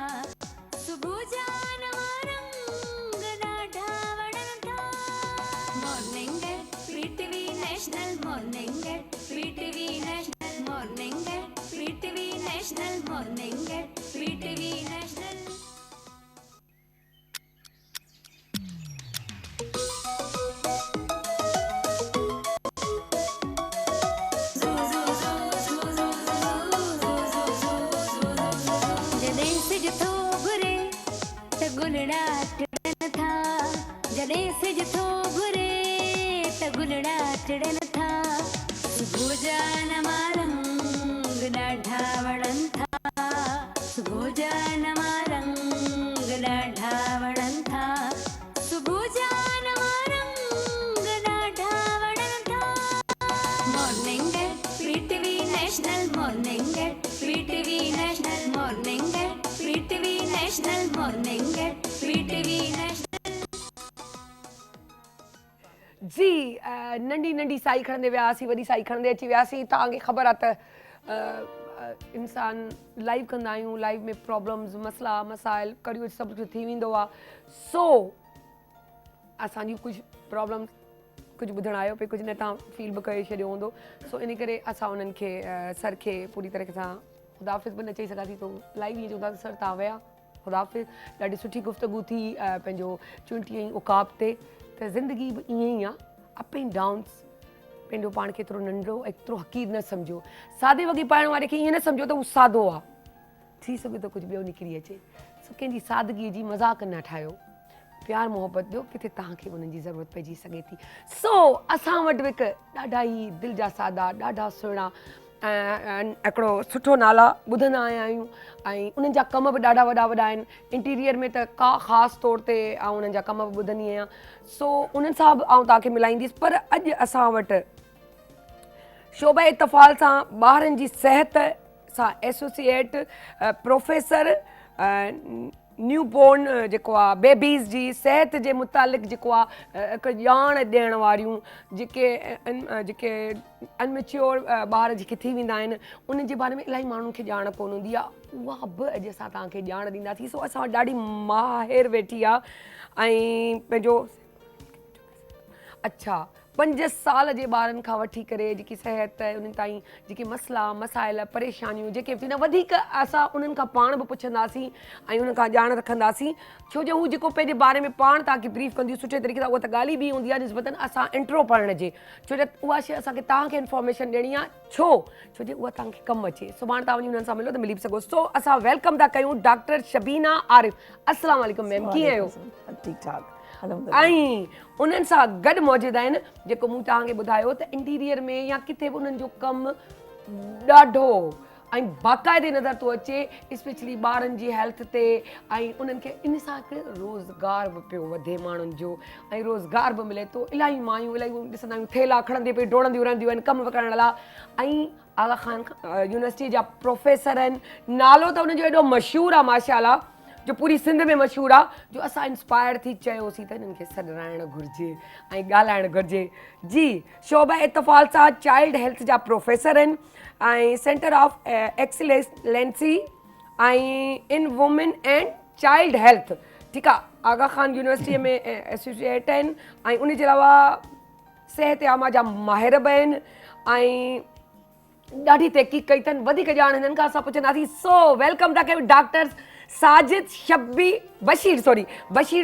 सुबुह जा नवा रंग ॾाढा वणनि था। Morning PTV national, morning PTV national, morning PTV national, morning PTV national. जॾहिं सिज थो घुरे त गुलड़ा टिड़न था, जॾहिं सिज थो घुरे त गुलड़ा टिड़न था। सुबुह जा नवा रंग ॾाढा वणनि था, सुबुह जा नवा रंग ॾाढा वणनि था, सुबुह जा नवा रंग ॾाढा वणनि था। Morning PTV national, morning PTV national, morning PTV national, morning PTV national. जी नंढी नंढी साई खणंदे वियासीं, वॾी साई खणंदे अची वियासीं। तव्हांखे ख़बर आहे त इंसान लाइव कंदा आहियूं, लाइव में प्रॉब्लम्स, मसला मसाइल करियो सभु कुझु थी वेंदो आहे। सो असांजी कुझु प्रॉब्लम्स कुझु ॿुधणु आयो पे, कुझु न तव्हां फील बि करे छॾियो हूंदो। सो इन करे असां उन्हनि खे सर खे पूरी तरीक़े सां ख़ुदाफ़िज़ बि न चई सघासीं। तो लाइव ईअं चवंदा सर तव्हां विया ख़ुदाफ़िज़। ॾाढी सुठी गुफ़्तगू थी पंहिंजो 20 उकाब ते। त ज़िंदगी बि ईअं ई आहे, अप एंड डाउन्स। पंहिंजो पाण खे एतिरो नंढो एतिरो हक़ीर न सम्झो। सादे वॻे पाइण वारे खे ईअं न सम्झो त उहो सादो आहे, थी सघे थो कुझु ॿियो निकिरी अचे। सो कंहिंजी सादगीअ जी मज़ाक न ठाहियो, प्यार मोहब्बत ॾियो, किथे तव्हांखे उन्हनि जी ज़रूरत पइजी सघे थी। सो असां वटि बि हिकु ॾाढा ई दिलि जा सादा, ॾाढा सुहिणा हिकिड़ो सुठो नाला ॿुधंदा आया आहियूं ऐं उन्हनि जा कम बि ॾाढा वॾा वॾा आहिनि। इंटीरियर में त का ख़ासि तौर ते ऐं उन्हनि जा कम बि ॿुधंदी आहियां। सो उन्हनि सां बि आउं तव्हांखे मिलाईंदसि। पर अॼु असां वटि शोबा इतफ़ाल सां ॿारनि जी सिहत सां एसोसिएट प्रोफेसर न्यू बोर्न जेको आहे बेबीज़ जी सिहत जे मुतालिक़ जेको आहे हिकु ॼाण ॾियण वारियूं जेके अनमेच्योर ॿार जेके थी वेंदा आहिनि उन्हनि जे बारे में इलाही माण्हुनि खे ॼाण कोन हूंदी आहे। उहा बि अॼु असां तव्हांखे ॼाण ॾींदासीं। सो असां वटि ॾाढी माहिर वेठी आहे ऐं पंहिंजो अच्छा 5 साल जे ॿारनि खां वठी करे जेकी सिहत उन्हनि ताईं जेके मसला मसाइल परेशानियूं जेके बि थींदा वधीक असां उन्हनि खां पाण बि पुछंदासीं ऐं उन्हनि खां ॼाण रखंदासीं। छो जो हू जेको पंहिंजे बारे में पाण तव्हांखे ब्रीफ कंदियूं सुठे तरीक़े सां, उहा त ॻाल्हि ई ॿी हूंदी आहे निस्बतन असां इंट्रो पढ़ण जे। छो जो उहा शइ असांखे तव्हांखे इंफॉर्मेशन ॾियणी आहे। छो जो उहा तव्हांखे कमु अचे। सुभाणे तव्हां वञी उन्हनि सां मिलो त मिली बि सघो। सो असां वेलकम था कयूं डॉक्टर शबीना आरिफ। अस्सलाम वालेकुम मैम, कीअं आहियो? ठीकु ठाक। ऐं उन्हनि सां गॾु मौजूदु आहिनि जेको मूं तव्हांखे ॿुधायो त इंटीरियर में या किथे बि उन्हनि जो कमु ॾाढो ऐं बाक़ाइदे नज़र थो अचे स्पेशली ॿारनि जी हेल्थ ते ऐं उन्हनि खे इन सां हिकिड़ो रोज़गार बि पियो वधे माण्हुनि जो ऐं रोज़गार बि मिले थो। इलाही मायूं इलाही ॾिसंदा आहियूं थेला खणंदी पई डोड़ंदियूं रहंदियूं आहिनि कमु करण लाइ। ऐं आगा खान यूनिवर्सिटी जा प्रोफेसर आहिनि, नालो त उनजो एॾो मशहूरु आहे माशाअल्लाह, जो पूरी सिंध में मशहूरु आहे, जो असां इंस्पायर थी चयोसीं त हिननि खे सॾाइणु घुरिजे ऐं ॻाल्हाइणु घुरिजे। जी, शोभा इतफ़ाल सां चाइल्ड हेल्थ जा प्रोफेसर आहिनि ऐं सेंटर ऑफ एक्सीलेंसी ऐं इन वुमेन एंड चाइल्ड हेल्थ, ठीकु आहे, आगा खान यूनिवर्सिटीअ में एसोसिएट आहिनि ऐं उनजे अलावा सिहत आमा जा माहिर बि आहिनि ऐं ॾाढी तहक़ीक़ कई अथनि, वधीक ॼाण हिननि खां असां पुछंदासीं। सो वेलकम था कयूं डॉक्टर साजिद शब्बी बशीर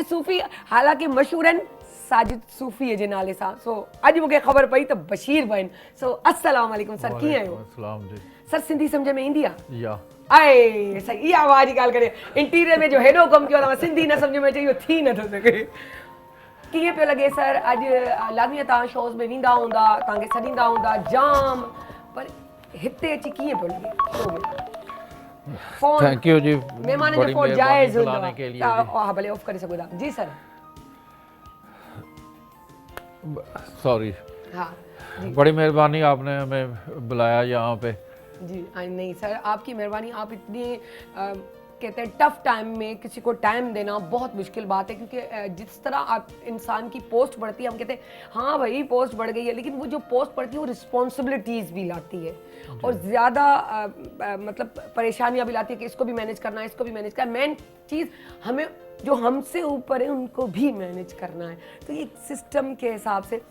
सूफ़ी, हालांकि मशहूरु आहिनि साजिद सूफ़ीअ जे नाले सां। सो अॼु मूंखे ख़बर पई त बशीर बि आहिनि। सो अस्सलाम वालेकुम सर, कीअं आहियो? सर सिंधी सम्झ में ईंदी आहे? आहे सही, इहा आवाज़ जी ॻाल्हि करे इंटीरियर में जो हेॾो कमु कयो तव्हां सिंधी न सम्झ में अचे, इहो थी नथो सघे। कीअं पियो लॻे सर? अॼु लाज़मी तव्हां शोज़ में वेंदा हूंदा, तव्हांखे सॾींदा हूंदा जाम, पर हिते अची कीअं पियो लॻे शो में? थैंक यू जी, महिमान जो फोन जायज़ हूंदो आहे, हा भले ऑफ करे सघो था। जी सर। सॉरी, हाँ जी, बड़ी मेहरबानी आपने हमें बुलाया यहाँ पे। जी नहीं सर, आपकी मेहरबानी। आप इतनी कहते हैं टफ टाइम में किसी को टाइम देना बहुत मुश्किल बात है, क्योंकि जिस तरह आप इंसान की पोस्ट बढ़ती है, हम कहते हैं हाँ भाई पोस्ट बढ़ गई है, लेकिन वो जो पोस्ट बढ़ती है वो रिस्पॉन्सिबिलिटीज़ भी लाती है और ज़्यादा मतलब परेशानियाँ भी लाती है कि इसको भी मैनेज करना है, इसको भी मैनेज करना है। मेन चीज़ हमें जो हमसे ऊपर है उनको भी मैनेज करना है, तो ये सिस्टम के हिसाब से।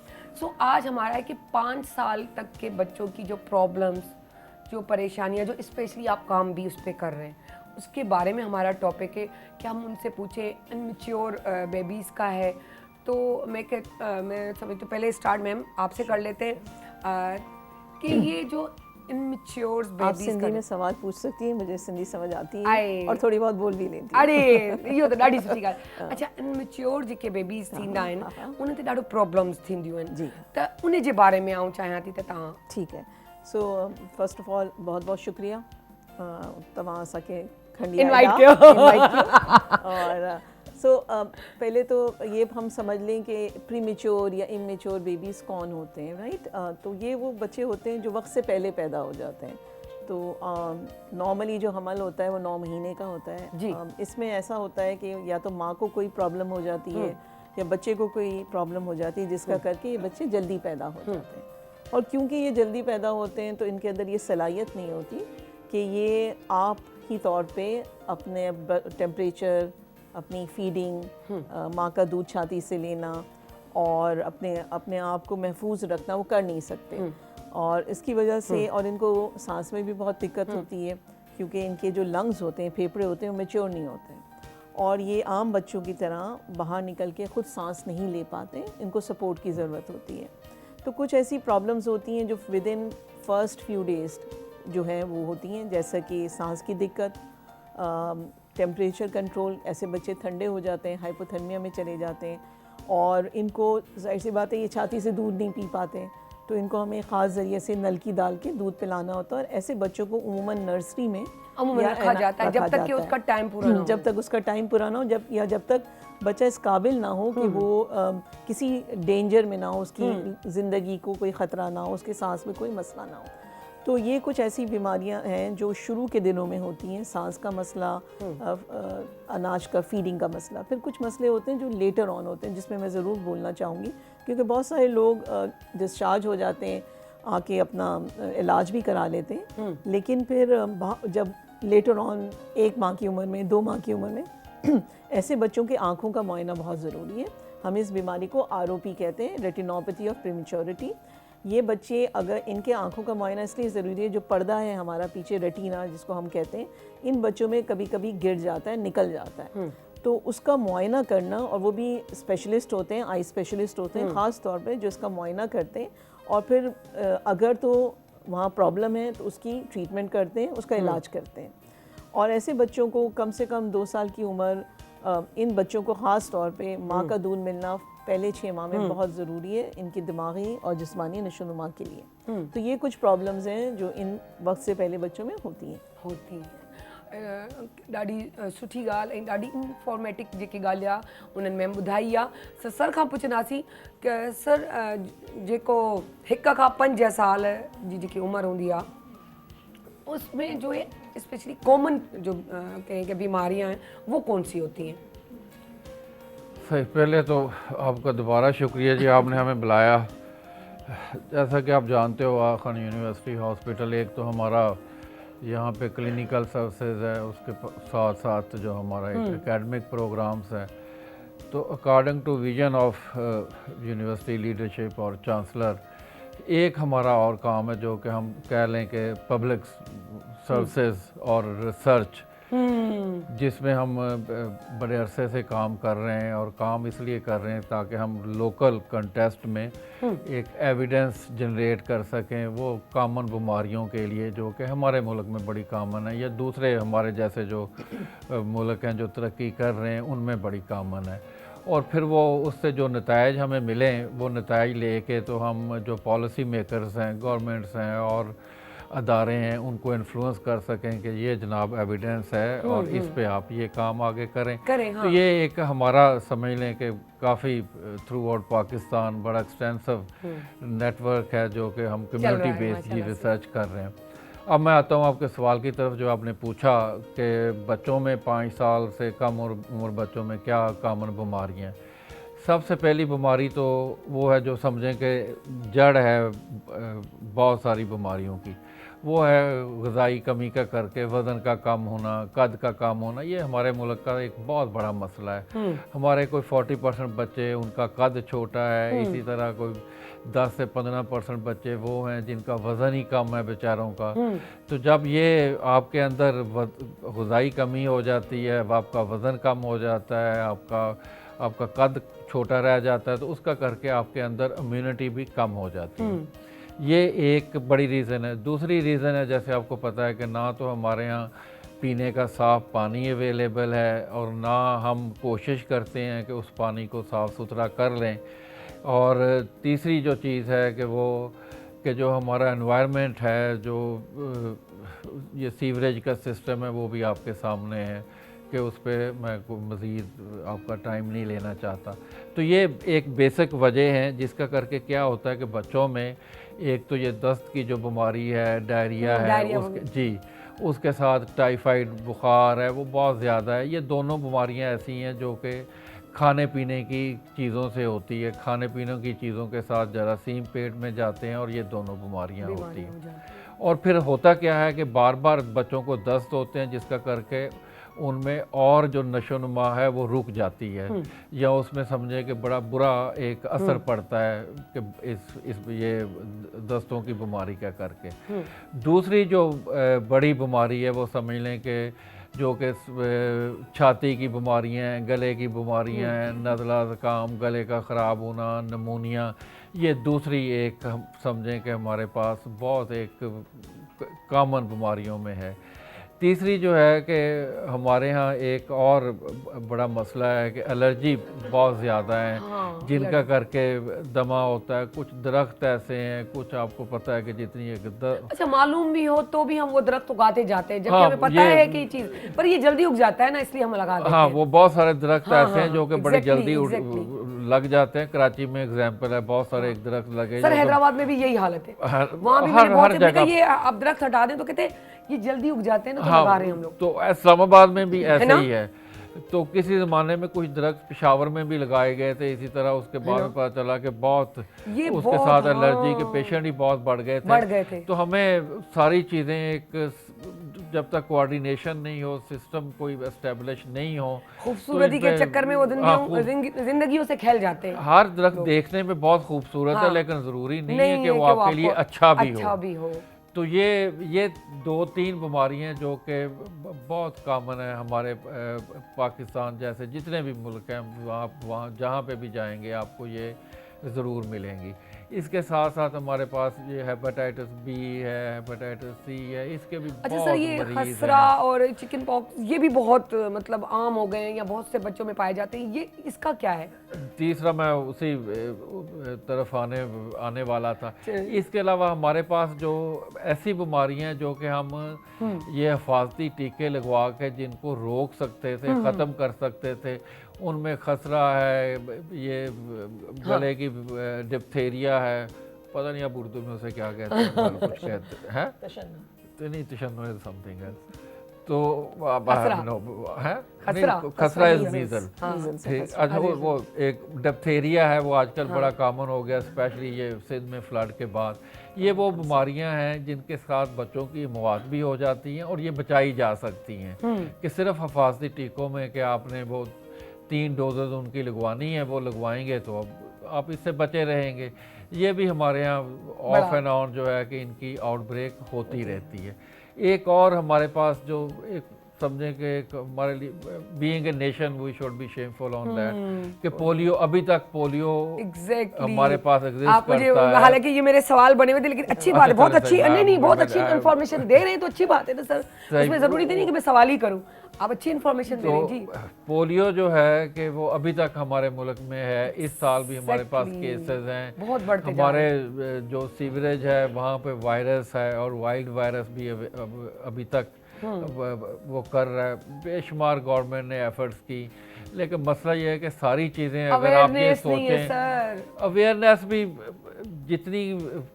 सो आज हमारा है कि 5 साल तक के बच्चों की जो प्रॉब्लम्स, जो परेशानियाँ, जो स्पेशली आप काम भी उस पर कर रहे हैं, उसके बारे में हमारा टॉपिक है कि हम उनसे पूछें। इनमेच्योर बेबीज़ का है, तो मैं समझ तो पहले स्टार्ट मैम आपसे कर लेते हैं कि ये जो इनमेच्योर आप बेबीज़ सिंधी में सवाल पूछ सकती हैं, मुझे सिंधी समझ आती है और थोड़ी बहुत बोल भी लेती है। अरे इहो त ॾाढी सुठी ॻाल्हि। अच्छा, इनमेच्योर जेके बेबीज़ थींदा आहिनि उन्हनि ते ॾाढो प्रॉब्लम्स थींदियूं आहिनि, जी, त उन जे बारे में आऊं चाहियां थी त तव्हां। ठीक है। सो फर्स्ट ऑफ ऑल बहुत बहुत शुक्रिया तव्हां असांखे खंडी इनवाइट आया, कयो। इनवाइट कयो। और पहले तो ये हम समझ लें कि प्रीमेच्योर या इमेच्योर बेबीज़ कौन होते हैं, राइट? तो ये वो बच्चे होते हैं जो वक्त से पहले पैदा हो जाते हैं। तो नॉर्मली जो हमल होता है वो 9 महीने का होता है जी। इसमें ऐसा होता है कि या तो माँ को कोई प्रॉब्लम हो जाती है या बच्चे को कोई प्रॉब्लम हो जाती है, जिसका करके ये बच्चे जल्दी पैदा हो जाते हैं। और क्योंकि ये जल्दी पैदा होते हैं तो इनके अंदर ये सलाहियत नहीं होती कि ये आप ही तौर पे अपने टेम्परेचर, अपनी फीडिंग, माँ का दूध छाती से लेना और अपने आप को महफूज रखना वो कर नहीं सकते। और इसकी वजह से और इनको सांस में भी बहुत दिक्कत होती है, क्योंकि इनके जो लंग्स होते हैं, फेफड़े होते हैं, वो मैच्योर नहीं होते हैं और ये आम बच्चों की तरह बाहर निकल के खुद सांस नहीं ले पाते, इनको सपोर्ट की ज़रूरत होती है। तो कुछ ऐसी प्रॉब्लम्स होती हैं जो with in first few days जो है वो होती हैं, जैसा कि सांस की दिक्कत, टेम्परेचर कंट्रोल, ऐसे बच्चे ठंडे हो जाते हैं, हाइपोथर्मिया में चले जाते हैं और इनको जाहिर सी बात है ये छाती से दूध नहीं पी पाते, तो इनको हमें ख़ास ज़रिए से नलकी डाल के दूध पिलाना होता है। और ऐसे बच्चों को उमूमन नर्सरी में रखा जाता है जब तक कि उसका टाइम पूरा ना हो, जब तक उसका टाइम पूरा ना हो, जब तक बच्चा इस काबिल ना हो कि वो किसी डेंजर में ना हो, उसकी ज़िंदगी को कोई ख़तरा ना हो, उसके सांस में कोई मसला ना हो। तो ये कुछ ऐसी बीमारियां हैं जो शुरू के दिनों में होती हैं, सांस का मसला, अनाज का फीडिंग का मसला। फिर कुछ मसले होते हैं जो लेटर ऑन होते हैं, जिसमें मैं ज़रूर बोलना चाहूँगी, क्योंकि बहुत सारे लोग डिस्चार्ज हो जाते हैं, आके अपना इलाज भी करा लेते हैं, लेकिन फिर जब लेटर ऑन 1 माह की उम्र में, 2 माह की उम्र में ऐसे बच्चों के आँखों का मुआयना बहुत ज़रूरी है। हम इस बीमारी को ROP कहते हैं, रेटिनोपैथी ऑफ प्रीमेच्योरिटी। ये बच्चे अगर इनके आँखों का मुआयना इसलिए ज़रूरी है, जो पर्दा है हमारा पीछे रेटिना जिसको हम कहते हैं, इन बच्चों में कभी कभी गिर जाता है, निकल जाता है, तो उसका मुआयना करना, और वो भी स्पेशलिस्ट होते हैं, आई स्पेशलिस्ट होते हैं ख़ास तौर पे जो इसका मुआयना करते हैं, और फिर अगर तो वहाँ प्रॉब्लम है तो उसकी ट्रीटमेंट करते हैं, उसका इलाज करते हैं। और ऐसे बच्चों को कम से कम 2 साल की उम्र इन बच्चों को ख़ास तौर पे माँ का दूध मिलना पहले 6 माह में बहुत ज़रूरी है इनकी दिमागी और जिस्मानी नशोनुमा के लिए। तो ये कुछ प्रॉब्लम्स हैं जो इन वक्त से पहले बच्चों में होती हैं। ॾाढी सुठी ॻाल्हि ऐं ॾाढी इंफॉर्मेटिक जेकी ॻाल्हि आहे उन्हनि मैम ॿुधाई आहे। सर खां पुछंदासीं की सर जेको 1 खां 5 साल जी जेकी उमिरि हूंदी आहे उसमें जो है स्पेशली कॉमन जो कहीं बीमारियां हैं वो कौन सी होती हैं? सही, पहले तो आपका दोबारा शुक्रिया जी, आपने हमें बुलाया। जैसा कि आप जानते हो आखान यूनिवर्सिटी हॉस्पिटल एक तो हमारा यहाँ पे क्लिनिकल सर्विसेज है, उसके साथ साथ जो हमारा एकेडमिक प्रोग्राम्स है। तो according to vision of university leadership और चांसलर एक हमारा और काम है जो कि हम कह लें कि पब्लिक सर्विसेज और रिसर्च, जिसमें हम बड़े अरसे से काम कर रहे हैं और काम इसलिए कर रहे हैं ताकि हम लोकल कंटेस्ट में एक एविडेंस जनरेट कर सकें वो कॉमन बीमारियों के लिए जो कि हमारे मुल्क में बड़ी कॉमन है या दूसरे हमारे जैसे जो मुल्क हैं जो तरक्की कर रहे हैं उनमें बड़ी कॉमन है। और फिर वो उससे जो नताइज हमें मिलें वो नताइज लेके तो हम जो पॉलिसी मेकर्स हैं, गवर्नमेंट्स हैं और अदारे हैं उनको इन्फ्लुएंस कर सकें कि ये जनाब एविडेंस है और इस पे आप ये काम आगे करें। हाँ। तो ये एक हमारा समझ लें कि काफ़ी थ्रू आउट पाकिस्तान बड़ा एक्सटेंसिव नेटवर्क है जो कि हम कम्युनिटी बेस्ड की रिसर्च कर रहे हैं। अब मैं आता हूँ आपके सवाल की तरफ जो आपने पूछा कि बच्चों में 5 साल से कम उम्र बच्चों में क्या कॉमन बीमारियाँ हैं। सबसे पहली बीमारी तो वो है जो समझें कि जड़ है बहुत सारी बीमारियों की, वो है ग़िज़ाई कमी का करके वज़न का कम होना, कद का कम होना। ये हमारे मुल्क का एक बहुत बड़ा मसला है। हमारे कोई 40% बच्चे उनका कद छोटा है, इसी तरह कोई 10 से 15% बच्चे वो हैं जिनका वज़न ही कम है बेचारों का। तो जब ये आपके अंदर ग़िज़ाई कमी हो जाती है, आपका वज़न कम हो जाता है, आपका कद छोटा रह जाता है, तो उसका करके आपके अंदर इम्यूनिटी भी कम हो जाती है। ये एक बड़ी रीज़न है। दूसरी रीज़न है जैसे आपको पता है कि ना तो हमारे यहाँ पीने का साफ़ पानी अवेलेबल है और ना हम कोशिश करते हैं कि उस पानी को साफ़ सुथरा कर लें। और तीसरी जो चीज़ है कि जो हमारा एनवायरनमेंट है, जो ये सीवरेज का सिस्टम है वो भी आपके सामने है कि उस पर मैं मज़ीद आपका टाइम नहीं लेना चाहता। तो ये एक बेसिक वजह है जिसका करके क्या होता है कि बच्चों में एक तो ये दस्त की जो बीमारी है, डायरिया है, उसके साथ टाइफाइड बुखार है वो बहुत ज़्यादा है। ये दोनों बीमारियां ऐसी हैं जो कि खाने पीने की चीज़ों से होती है, खाने पीने की चीज़ों के साथ जरासीम पेट में जाते हैं और ये दोनों बीमारियां होती हैं। और फिर होता क्या है कि बार बार बच्चों को दस्त होते हैं जिसका करके उनमें और जो नशोनुमा है वो रुक जाती है या उसमें समझे कि बड़ा बुरा एक असर पड़ता है कि इस ये दस्तों की बीमारी का करके। दूसरी जो बड़ी बीमारी है वो समझ लें कि जो कि छाती की बीमारियां हैं, गले की बीमारियां हैं, नज़ला ज़ुकाम, गले का ख़राब होना, नमूनिया, ये दूसरी एक हम समझें कि हमारे पास बहुत एक कॉमन बीमारियों में है। तीसरी जो है कि हमारे यहाँ एक और बड़ा मसला है कि एलर्जी बहुत ज़्यादा है, जिनका करके दमा होता है। कुछ दरख्त ऐसे हैं, कुछ आपको पता है कि जितनी अच्छा मालूम भी हो तो भी हम वो दरख्त उगाते जाते हैं जबकि हमें पता है कि चीज़ पर ये जल्दी उग जाता है ना, इसलिए हम लगा देते हैं। हाँ, वो बहुत सारे दरख्त ऐसे हैं जो कि बड़े जल्दी लग जाते हैं। कराची में एग्जाम्पल है, बहुत सारे एक दरख्त लगे। सर हैदराबाद में भी यही हालत है, वहाँ भी हर जगह ये आप दरख्त हटा दें तो कहते ये जल्दी उग जाते हैं ना, तो लगा रहे हैं हम लोग। तो इस्लामाबाद में भी ऐसे ही है। तो किसी ज़माने में कुछ दरख्त पेशावर में भी लगाए गए थे इसी तरह, उसके बाद में पता चला कि उसके साथ एलर्जी के पेशेंट ही बहुत बढ़ गए थे। तो हमें सारी चीज़ें एक जब तक कोऑर्डिनेशन नहीं हो, सिस्टम कोई एस्टेब्लिश नहीं हो, खूबसूरती के चक्कर में वो जिंदगियों से खेल जाते हैं। हर दरख्त देखने में बहुत खूबसूरत है लेकिन ज़रूरी नहीं है कि वो आपके लिए अच्छा भी हो। तो ये 2-3 बीमारियां जो कि बहुत कॉमन है हमारे पाकिस्तान जैसे जितने भी मुल्क हैं, वहाँ जहाँ पे भी जाएंगे आपको ये ज़रूर मिलेंगी। इसके साथ साथ हमारे पास ये हेपेटाइटिस बी है, हेपेटाइटिस सी है, इसके भी अच्छा बहुत सर, ये मरीज खसरा हैं। और चिकन पॉक्स ये भी बहुत मतलब आम हो गए हैं या बहुत से बच्चों में पाए जाते हैं, ये इसका क्या है? तीसरा मैं उसी तरफ आने वाला था। इसके अलावा हमारे पास जो ऐसी बीमारियां हैं जो कि हम ये हिफाजती टीके लगवा के जिनको रोक सकते थे, ख़त्म कर सकते थे, उनमें खसरा है, ये गले की डिप्थेरिया है, पता नहीं आप उर्दू में उसे क्या कहते हैं, पर कुछ कहते हैं, तो नहीं, तशन्नुह इज समथिंग एल्स। तो खसरा इज मीजल। अच्छा, वो एक डिप्थेरिया है, वो आजकल बड़ा कॉमन हो गया, स्पेशली ये सिंध में फ्लड के बाद। ये वो बीमारियां हैं जिनके साथ बच्चों की मौत भी हो जाती हैं और ये बचाई जा सकती हैं कि सिर्फ हिफाजती टीकों में कि आपने वो 3 डोजेज उनकी लगवानी है, वो लगवाएंगे तो अब आप इससे बचे रहेंगे। ये भी हमारे यहाँ ऑफ एंड ऑन जो है कि इनकी आउटब्रेक होती रहती है। एक और हमारे पास जो एक समझें कि एक हमारे लिए being a nation we should be shameful on that कि पोलियो, अभी तक पोलियो हमारे पास एग्जिस्ट आप मुझे, करता है। हालांकि ये मेरे सवाल बने हुए थे लेकिन अच्छी बात है, बहुत अच्छी, नहीं नहीं बहुत अच्छी मैं- इन्फॉर्मेशन दे रहे हैं तो अच्छी बात है ना सर, उसमें जरूरी नहीं कि मैं सवाल ही करूं, आप अच्छी इन्फॉर्मेशन दे रहे हैं जी। पोलियो जो है कि वो अभी तक हमारे मुल्क में है, इस साल भी हमारे पास केसेस हैं, बहुत बढ़ते जा हमारे जो सीवरेज है वहाँ पे वायरस है और वाइल्ड वायरस भी अभी तक वो कर रहा है। बेशुमार गवर्नमेंट ने एफर्ट्स की, लेकिन मसला ये है कि सारी चीज़ें अगर आप ये सोचें, अवेयरनेस भी जितनी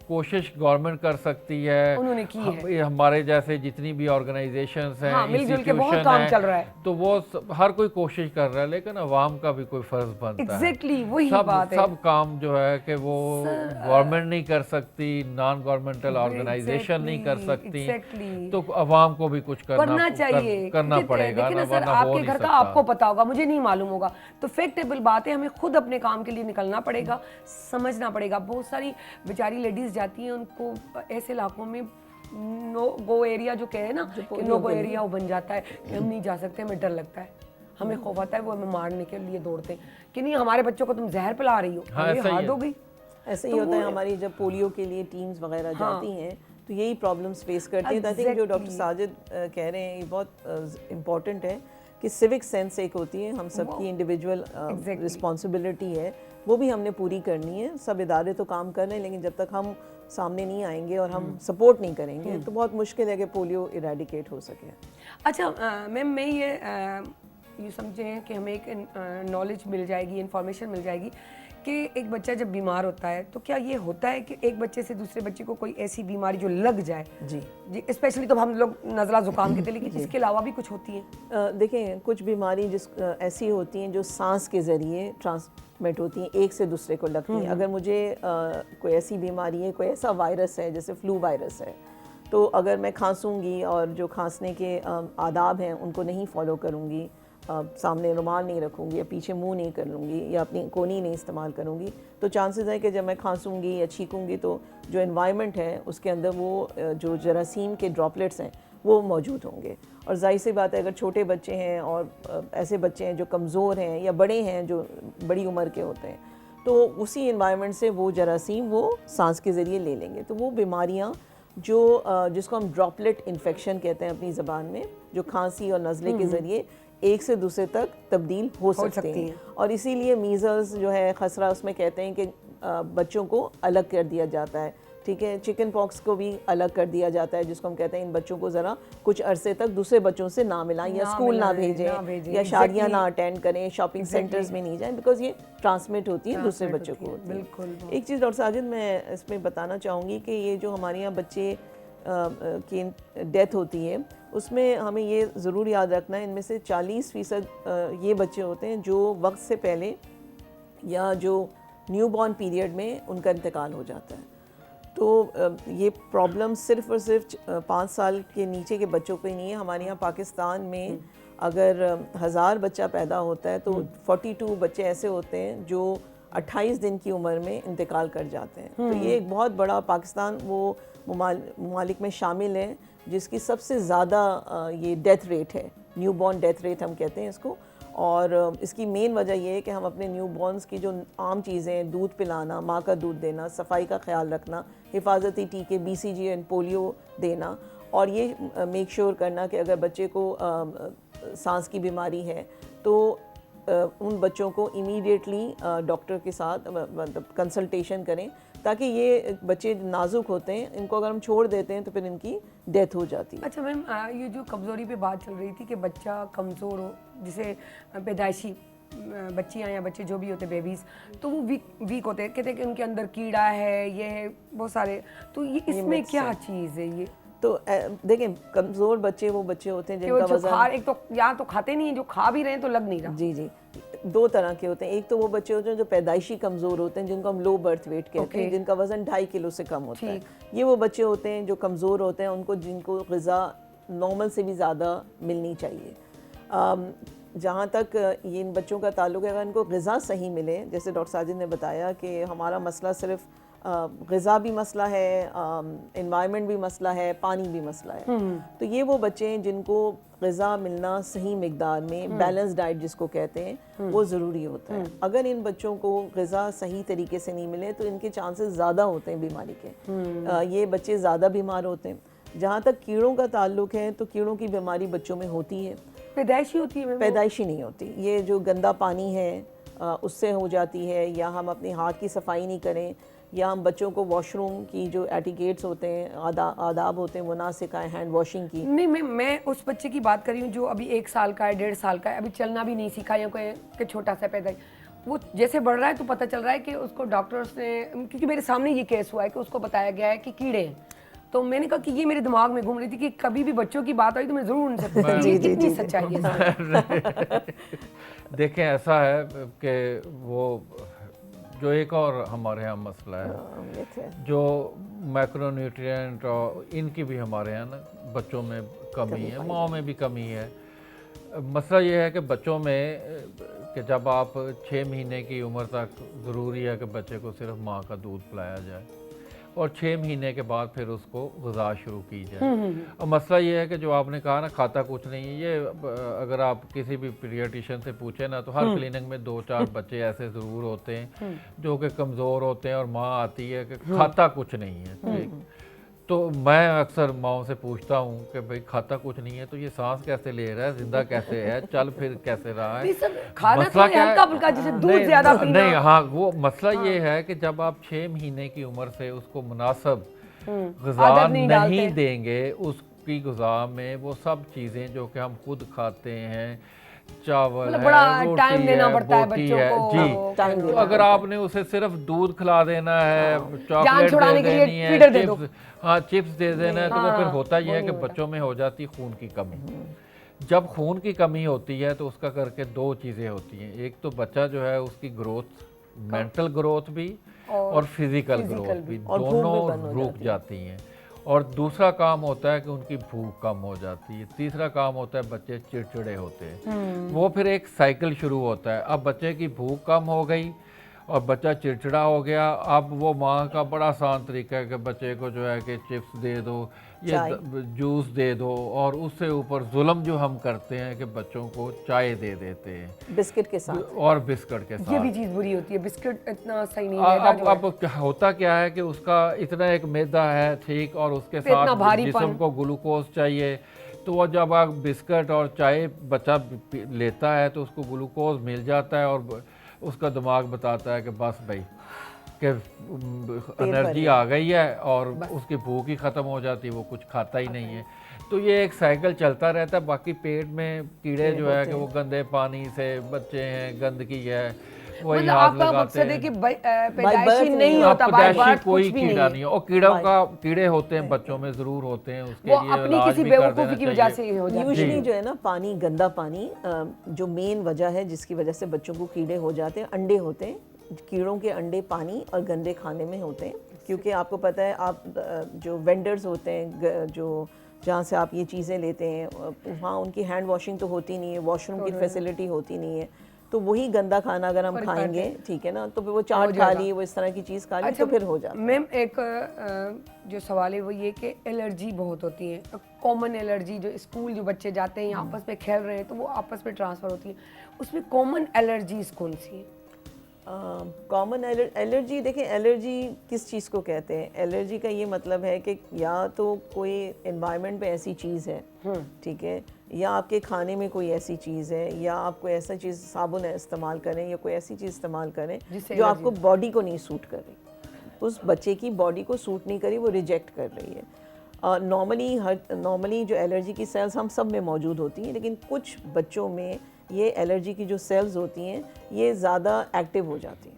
कोशिश गवर्नमेंट कर सकती है, उन्होंने की है। ये हमारे जैसे जितनी भी ऑर्गेनाइजेशंस हैं, हाँ, मिलजुल के बहुत institution काम हैं, चल रहा है। तो वो हर कोई कोशिश कर रहा है, लेकिन अवाम का भी कोई फर्ज बनता है। एग्जैक्टली वही सब बात है। सब काम जो है कि वो गवर्नमेंट नहीं कर सकती, नॉन गवर्नमेंटल ऑर्गेनाइजेशन नहीं कर सकती, exactly. तो अवाम को भी कुछ करना चाहिए, करना देखिए- पड़ेगा देखिए ना ना, सर, वरना हो आपके नहीं घर का सकता। आपको पता होगा, मुझे नहीं मालूम होगा, तो फैक्टेबल बात है, हमें खुद अपने काम के लिए निकलना पड़ेगा, समझना पड़ेगा। बहुत सारी बेचारी लेडीज जाती हैं, उनको ऐसे इलाकों में नो गो एरिया जो कहे ना कि नो गो एरिया वो बन जाता है कि हम नहीं जा सकते, हमें डर लगता है, हमें खौफ आता है, वो हमें मारने के लिए दौड़ते हैं कि नहीं हमारे बच्चों को तुम जहर पिला रही हो, हाँ, हमें ऐसा ही हाथ है। हो गई। ऐसे ही होता है हमारी जब पोलियो के लिए टीम्स वगैरह जाती हैं तो यही प्रॉब्लम्स फेस करती हैं। आई थिंक जो डॉक्टर साजिद कह रहे हैं ये बहुत इम्पॉर्टेंट है कि सिविक सेंस एक होती है, हम सबकी इंडिविजुअल रिस्पॉन्सिबिलिटी है, वो भी हमने पूरी करनी है। सब इदारे तो काम कर रहे हैं, लेकिन जब तक हम सामने नहीं आएंगे और हम सपोर्ट नहीं करेंगे तो बहुत मुश्किल है कि पोलियो इरेडिकेट हो सके। अच्छा मैम, मैं ये समझें कि हमें एक नॉलेज मिल जाएगी, इन्फॉर्मेशन मिल जाएगी कि एक बच्चा जब बीमार होता है तो क्या ये होता है कि एक बच्चे से दूसरे बच्चे को कोई ऐसी बीमारी जो लग जाए जी स्पेशली तो हम लोग नज़ला ज़ुकाम कहते हैं, लेकिन इसके अलावा भी कुछ होती है? देखें, कुछ बीमारी ऐसी होती हैं जो सांस के ज़रिए ट्रांसमिट होती हैं, एक से दूसरे को लगती हैं। अगर मुझे कोई ऐसी बीमारी है, कोई ऐसा वायरस है जैसे फ्लू वायरस है, तो अगर मैं खांसूंगी और जो खांसने के आदाब हैं उनको नहीं फॉलो करूंगी, सामने रुमाल नहीं रखूंगी या पीछे मुंह नहीं कर लूँगी या अपनी कोनी नहीं इस्तेमाल करूंगी, तो चांसेस है कि जब मैं खांसूंगी या छींकूंगी तो जो एनवायरनमेंट है उसके अंदर वो जो जरासीम के ड्रॉपलेट्स हैं वो मौजूद होंगे। और जाहिर सी बात है अगर छोटे बच्चे हैं और ऐसे बच्चे हैं जो कमज़ोर हैं या बड़े हैं जो बड़ी उम्र के होते हैं, तो उसी एनवायरनमेंट से वो जरासीम वो सांस के ज़रिए ले लेंगे। तो वो बीमारियाँ जो जिसको हम ड्रॉपलेट इन्फेक्शन कहते हैं अपनी ज़बान में, जो खांसी और नज़ले के ज़रिए एक से दूसरे तक तब्दील हो सकती हैं। और इसीलिए मीज़ल्स जो है, खसरा, उसमें कहते हैं कि बच्चों को अलग कर दिया जाता है, ठीक है। चिकन पॉक्स को भी अलग कर दिया जाता है, जिसको हम कहते हैं इन बच्चों को ज़रा कुछ अरसे तक दूसरे बच्चों से ना मिलाएं या स्कूल ना भेजें या शादियां ना अटेंड करें, शॉपिंग सेंटर्स में नहीं जाएं, बिकॉज ये ट्रांसमिट होती है दूसरे बच्चों को होती है। बिल्कुल। एक चीज़ डॉक्टर साजिद मैं इसमें बताना चाहूँगी कि ये जो हमारे यहाँ बच्चे की डेथ होती है उसमें हमें ये ज़रूर याद रखना है, इनमें से 40% ये बच्चे होते हैं जो वक्त से पहले या जो न्यूबॉर्न पीरियड में उनका इंतकाल हो जाता है। तो ये प्रॉब्लम सिर्फ़ और सिर्फ 5 साल के नीचे के बच्चों को ही नहीं है। हमारे यहाँ पाकिस्तान में अगर 1000 बच्चा पैदा होता है तो 42 बच्चे ऐसे होते हैं जो 28 दिन की उम्र में इंतकाल कर जाते हैं। तो ये एक बहुत बड़ा, पाकिस्तान वो ममालिक में शामिल है जिसकी सबसे ज़्यादा ये डेथ रेट है, न्यूबॉर्न डेथ रेट हम कहते हैं इसको। और इसकी मेन वजह ये है कि हम अपने न्यूबॉर्न्स की जो आम चीज़ें हैं, दूध पिलाना, माँ का दूध देना, सफाई का ख्याल रखना, हिफाजती टीके BCG एंड पोलियो देना, और ये मेक श्योर करना कि अगर बच्चे को सांस की बीमारी है तो उन बच्चों को इमीडिएटली डॉक्टर के साथ मतलब कंसल्टेशन करें, ताकि ये बच्चे नाजुक होते हैं, इनको अगर हम छोड़ देते हैं तो फिर इनकी डेथ हो जाती है। अच्छा मैम, ये जो कमज़ोरी पे बात चल रही थी कि बच्चा कमज़ोर हो, जिसे पैदाइशी बच्चियाँ या बच्चे जो भी होते बेबीज़, तो वो वीक होते हैं, कहते हैं कि उनके अंदर कीड़ा है, ये है, बहुत सारे, तो ये इसमें क्या चीज़ है ये? तो देखें, कमज़ोर बच्चे वो बच्चे होते हैं कि वो जिनका जो खा, वजन, एक तो या तो खाते नहीं है, जो खा भी रहे हैं तो लग नहीं रहा। जी जी, दो तरह के होते हैं। एक तो वो बच्चे होते हैं जो पैदाइशी कमज़ोर होते हैं, जिनको हम लो बर्थ वेट कहते हैं, जिनका वज़न 2.5 किलो से कम होता है। ये वो बच्चे होते हैं जो कमज़ोर होते हैं, उनको जिनको ग़िज़ा नॉर्मल से भी ज़्यादा मिलनी चाहिए। जहाँ तक ये इन बच्चों का ताल्लुक़ है, अगर इनको ग़िज़ा सही मिले, जैसे डॉक्टर साजिद ने बताया कि हमारा मसला सिर्फ ग़िज़ा भी मसला है, एनवायरनमेंट भी मसला है, पानी भी मसला है। तो ये वो बच्चे हैं जिनको ग़िज़ा मिलना सही मिकदार में, बैलेंस डाइट जिसको कहते हैं, वो ज़रूरी होता है। अगर इन बच्चों को ग़िज़ा सही तरीके से नहीं मिले तो इनके चांसेस ज़्यादा होते हैं बीमारी के, ये बच्चे ज़्यादा बीमार होते हैं। जहाँ तक कीड़ों का ताल्लुक़ है, तो कीड़ों की बीमारी बच्चों में होती है, पैदाइशी होती है? पैदाइशी नहीं होती। ये जो गंदा पानी है उससे हो जाती है, या हम अपने हाथ की सफाई नहीं करें, या हम बच्चों को वॉशरूम की जो एटिकेट्स होते हैं, आदाब होते हैं, वो ना सिखाएं, हैंड वॉशिंग की। नहीं, मैं उस बच्चे की बात कर रही हूँ जो अभी 1 साल का है, 1.5 साल का है, अभी चलना भी नहीं सीखा, या कोई छोटा सा पैदा, वो जैसे बढ़ रहा है तो पता चल रहा है कि उसको डॉक्टर्स ने, क्योंकि मेरे सामने ये केस हुआ है कि उसको बताया गया है कि कीड़े हैं, तो मैंने कहा कि ये मेरे दिमाग में घूम रही थी कि कभी भी बच्चों की बात आई तो मैं ज़रूर उनसे पूछूंगी कितनी सच्चाई है। देखें, ऐसा है कि वो जो एक और हमारे यहाँ मसला है, जो मैक्रोन्यूट्रिएंट और इनकी भी हमारे यहाँ ना बच्चों में कमी है, माँओं में भी कमी है। मसला ये है कि बच्चों में कि जब आप 6 महीने की उम्र तक ज़रूरी है कि बच्चे को सिर्फ माँ का दूध पिलाया जाए, और 6 महीने के बाद फिर उसको ग़िज़ा शुरू की जाए। और मसला ये है कि जो आपने कहा ना, खाता कुछ नहीं है, ये अगर आप किसी भी पीडियाट्रिशियन से पूछे ना, तो हर क्लिनिक में 2-4 बच्चे ऐसे ज़रूर होते हैं जो कि कमज़ोर होते हैं, और माँ आती है कि खाता कुछ नहीं है। तो मैं अक्सर माँओं से पूछता हूँ कि भाई खाता कुछ नहीं है तो ये सांस कैसे ले रहा है, जिंदा कैसे है, चल फिर कैसे रहा है, मसला क्या है? जैसे दूध ज़्यादा पीना। नहीं, हाँ, वो मसला ये है कि जब आप 6 महीने की उम्र से उसको मुनासिब ग़िज़ा नहीं देंगे, उसकी ग़िज़ा में वो सब चीज़ें जो कि हम खुद खाते हैं, चावल मतलब है, बड़ा रोटी टाइम देना है, पड़ता है बोटी बच्चों है, को, जी। तो अगर आपने उसे सिर्फ दूध खिला देना है, चॉकलेट छुड़ाने दे के लिए देनी है, फीडर दे दो। हाँ, चिप्स दे देना है, तो वो फिर होता यह है कि बच्चों में हो जाती खून की कमी। जब खून की कमी होती है तो उसका करके 2 चीज़ें होती हैं। एक तो बच्चा जो है उसकी ग्रोथ, मेंटल ग्रोथ भी और फिजिकल ग्रोथ भी, दोनों रुक जाती हैं। और दूसरा काम होता है कि उनकी भूख कम हो जाती है। तीसरा काम होता है बच्चे चिड़चिड़े होते हैं। वो फिर एक साइकिल शुरू होता है। अब बच्चे की भूख कम हो गई और बच्चा चिड़चिड़ा हो गया, अब वो माँ का बड़ा आसान तरीका है कि बच्चे को जो है कि चिप्स दे दो, ये जूस दे दो, और उससे ऊपर जुल्म जो हम करते हैं कि बच्चों को चाय दे देते हैं बिस्किट के साथ, और बिस्किट के साथ। ये भी चीज़ बुरी होती है, बिस्किट इतना सही नहीं है। अब होता क्या है कि उसका इतना एक मैदा है, ठीक, और उसके साथ जिस्म को ग्लूकोज चाहिए, तो वो जब आप बिस्किट और चाय बच्चा लेता है तो उसको ग्लूकोज मिल जाता है, और उसका दिमाग बताता है कि बस भाई कि एनर्जी आ गई है, और उसकी भूख ही ख़त्म हो जाती है, वो कुछ खाता ही नहीं है। तो ये एक साइकिल चलता रहता है। बाकी पेट में कीड़े जो है कि वो गंदे पानी से बच्चे हैं, गंदगी है, वही हाथ लगाते हैं। कि पैदाइशी नहीं होता, पैदाइशी कोई कीड़ा नहीं है, और कीड़े होते हैं बच्चों में ज़रूर होते हैं, उसके लिए अपनी किसी बेवकूफ़ी की वजह से हो जाती है। यूजुअली जो है ना, पानी, गंदा पानी, जो मेन वजह है जिसकी वजह से बच्चों को कीड़े हो जाते हैं, अंडे होते हैं। कीड़ों के अंडे पानी और गंदे खाने में होते हैं, क्योंकि आपको पता है, आप जो वेंडर्स होते हैं, जो जहाँ से आप ये चीज़ें लेते हैं, वहाँ उनकी हैंड वॉशिंग तो होती नहीं है, वॉशरूम की फैसिलिटी होती नहीं है। तो वही गंदा खाना अगर हम खाएंगे, ठीक है ना, तो फिर वो चाट खा ली, वो इस तरह की चीज़ खा ली, तो फिर हो जाता है। मैम एक जो सवाल है वो ये कि एलर्जी बहुत होती है, कॉमन एलर्जी जो स्कूल जो बच्चे जाते हैं आपस में खेल रहे हैं तो वो आपस में ट्रांसफ़र होती है, उसमें कॉमन एलर्जीज कौन सी है? कॉमन एलर्जी, देखें एलर्जी किस चीज़ को कहते हैं। एलर्जी का ये मतलब है कि या तो कोई एनवायरनमेंट पे ऐसी चीज़ है, ठीक है, या आपके खाने में कोई ऐसी चीज़ है, या आप कोई ऐसा चीज़ साबुन इस्तेमाल करें या कोई ऐसी चीज़ इस्तेमाल करें जो आपको बॉडी को नहीं सूट कर रही, उस बच्चे की बॉडी को सूट नहीं करी, वो रिजेक्ट कर रही है। नॉर्मली जो एलर्जी की सेल्स हम सब में मौजूद होती हैं, लेकिन कुछ बच्चों में ये एलर्जी की जो सेल्स होती हैं ये ज़्यादा एक्टिव हो जाती हैं,